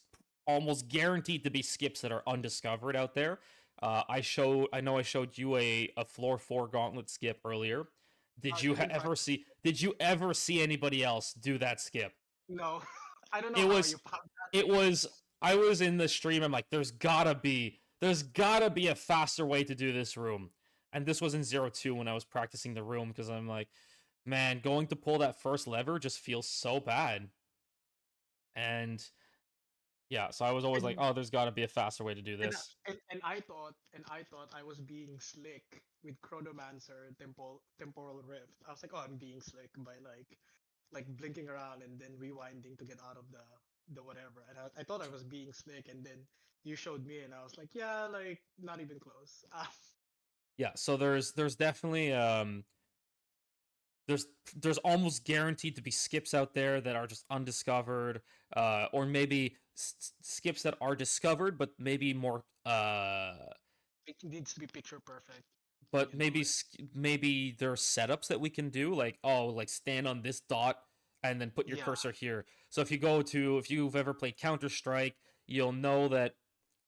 almost guaranteed to be skips that are undiscovered out there. I know I showed you a floor 4 gauntlet skip earlier. I Did you couldn't find ever see? Did you ever see anybody else do that skip? no. I don't know It how you was found it was I was in the stream. I'm like, there's gotta be a faster way to do this room. And this was in 02 when I was practicing the room because I'm like, man, going to pull that first lever just feels so bad. And yeah, so I was always like, that. oh, there's gotta be a faster way to do And, this. I thought I was being slick with Chronomancer temporal rift. I was like, oh, I'm being slick by like blinking around and then rewinding to get out of the whatever. And I thought I was being slick, and then you showed me, and I was like, yeah, like not even close. Yeah, so there's definitely there's there's almost guaranteed to be skips out there that are just undiscovered, or maybe skips that are discovered but maybe more It needs to be picture perfect, and but you know maybe it. maybe there are setups that we can do, like, oh, like stand on this dot and then put your Yeah. cursor here. So if you've ever played Counter-Strike, you'll know that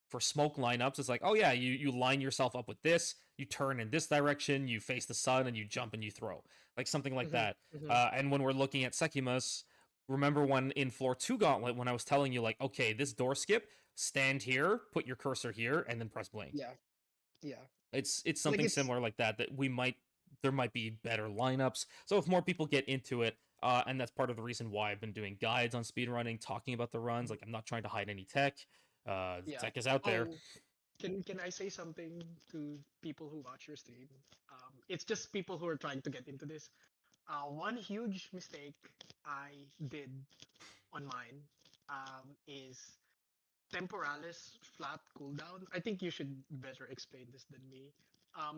for smoke lineups, it's like, oh yeah, you line yourself up with this, you turn in this direction, you face the sun, and you jump and you throw, like something like Hmm. that. Hmm. And when we're looking at Sekimas, remember when in floor 2 gauntlet when I was telling you, like, okay, this door skip, stand here, put your cursor here, and then press blink. Yeah. Yeah. It's Like something it's similar like that there might be better lineups. So if more people get into it, and that's part of the reason why I've been doing guides on speedrunning, talking about the runs. Like, I'm not trying to hide any tech. The yeah. tech is out there. Oh, can I say something to people who watch your stream? It's just people who are trying to get into this. One huge mistake I did on mine is temporalis flat cooldown. I think you should better explain this than me.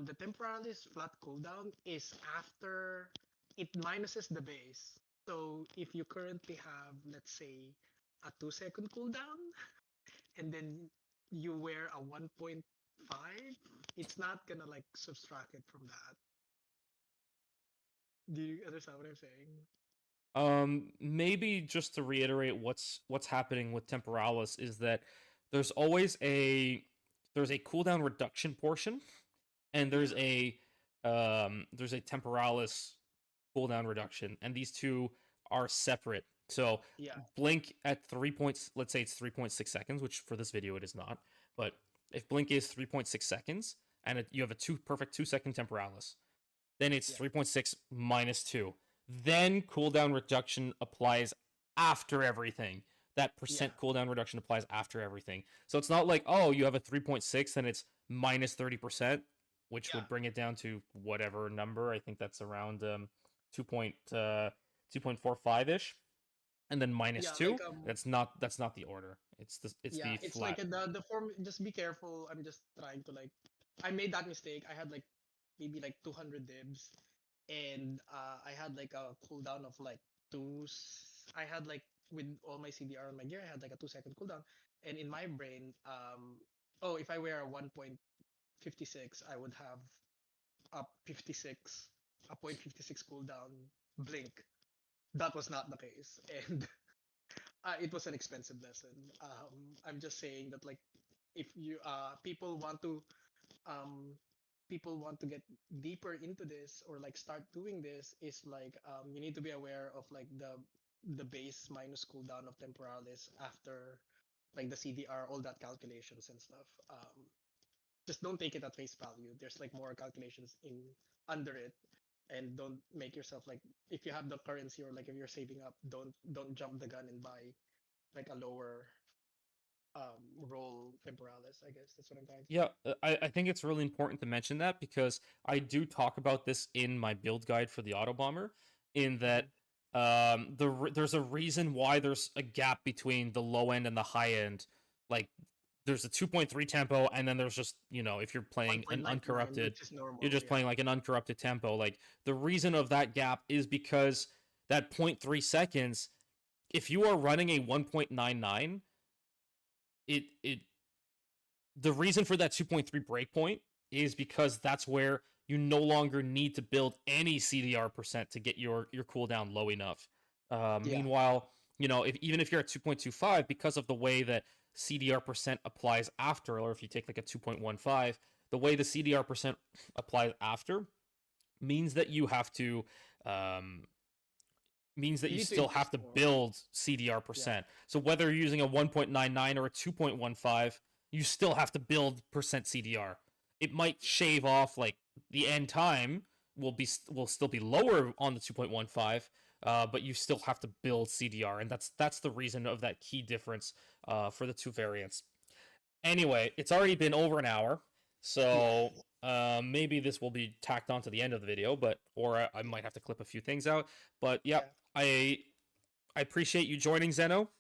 The temporalis flat cooldown is after it minuses the base. So if you currently have, let's say, a 2 second cooldown, and then you wear a 1.5, it's not gonna like subtract it from that. Do you understand what I'm saying? Maybe just to reiterate what's happening with Temporalis is that there's always there's a cooldown reduction portion, and Yeah, there's a Temporalis cooldown reduction, and these two are separate. So yeah. blink at 3 points, let's say it's 3.6 seconds, which for this video it is not, but if blink is 3.6 seconds and you have a perfect 2 second Temporalis, then it's Yeah. 3.6 minus 2. Then cooldown reduction applies after everything. That percent Yeah. cooldown reduction applies after everything. So it's not like, oh, you have a 3.6 and it's minus 30%, which Yeah. would bring it down to whatever number. I think that's around 2.45 ish, and then minus Yeah, 2. That's not the order. It's yeah, the it's flat. like the form. Just be careful. I'm just trying to like. I made that mistake. I had like maybe like 200 dibs, and I had like a cooldown of like I had like with all my CDR on my gear, I had like a 2 second cooldown, and in my brain, oh, if I wear a 1.56, I would have a 56, a 0.56 cooldown blink. That was not the case, and it was an expensive lesson. I'm just saying that like if you um people want to get deeper into this or like start doing this is like you need to be aware of like the base minus cooldown of temporalis after like the CDR, all that calculations and stuff. Just don't take it at face value. There's like more calculations in under it, and don't make yourself like if you have the currency or like if you're saving up, don't jump the gun and buy like a lower roll temporalis. I guess that's what I'm trying to say. Yeah, I think it's really important to mention that because I do talk about this in my build guide for the auto bomber. In that, Mhm. there's a reason why there's a gap between the low end and the high end. Like, there's a 2.3 tempo, and then there's just, if you're playing an 1.99, uncorrupted, which is you're normal. just Yeah. playing like an uncorrupted tempo. Like, the reason of that gap is because that zero point 0.3 seconds, if you are running a 1.99, it the reason for that 2.3 breakpoint is because that's where you no longer need to build any CDR percent to get your cooldown low enough. Yeah. Meanwhile, even if you're at 2.25, because of the way that CDR percent applies after, or if you take like a 2.15, the way the CDR percent applies after means that you have to um, means that You you need to still have invest to more. build CDR Yeah. percent. So whether you're using a 1.99 or a 2.15, you still have to build percent CDR. It might Yeah. shave off like the end time will still be lower on the 2.15, but you still have to build CDR, and that's the reason of that key difference for the two variants. Anyway, it's already been over an hour, Yeah. so maybe this will be tacked onto the end of the video, or I Yeah. might have to clip a few things out. But yep, Yeah. I appreciate you joining, Zeno,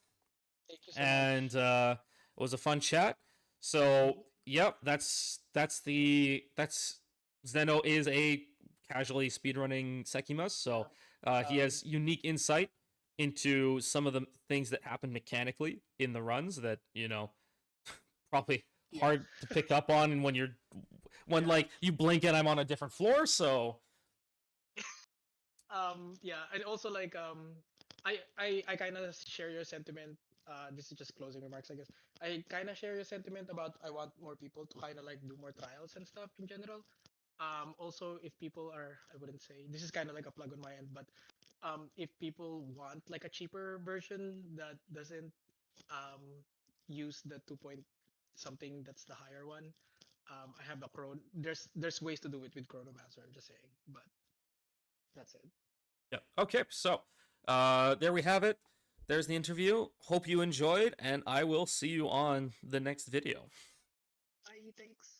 Thank you so and much. it was a fun chat. So Mhm. yep, that's Zeno is a casually speedrunning Sekhemas, so Yeah. he has unique insight into some of the things that happen mechanically in the runs that probably Yeah. hard to pick up on, and when Yeah. like you blink and I'm on a different floor. So Yeah, and also like I kind of share your sentiment. This is just closing remarks, I guess. I kind of share your sentiment about I want more people to kind of like do more trials and stuff in general. Also, if people are, I wouldn't say this is kind of like a plug on my end, but if people want like a cheaper version that doesn't um use the 2 point something, that's the higher one. I have a chron. There's ways to do it with Chronomancer. I'm just saying, but that's it. yeah, okay. So there we have it. There's the interview. Hope you enjoyed, and I will see you on the next video. Bye. Thanks.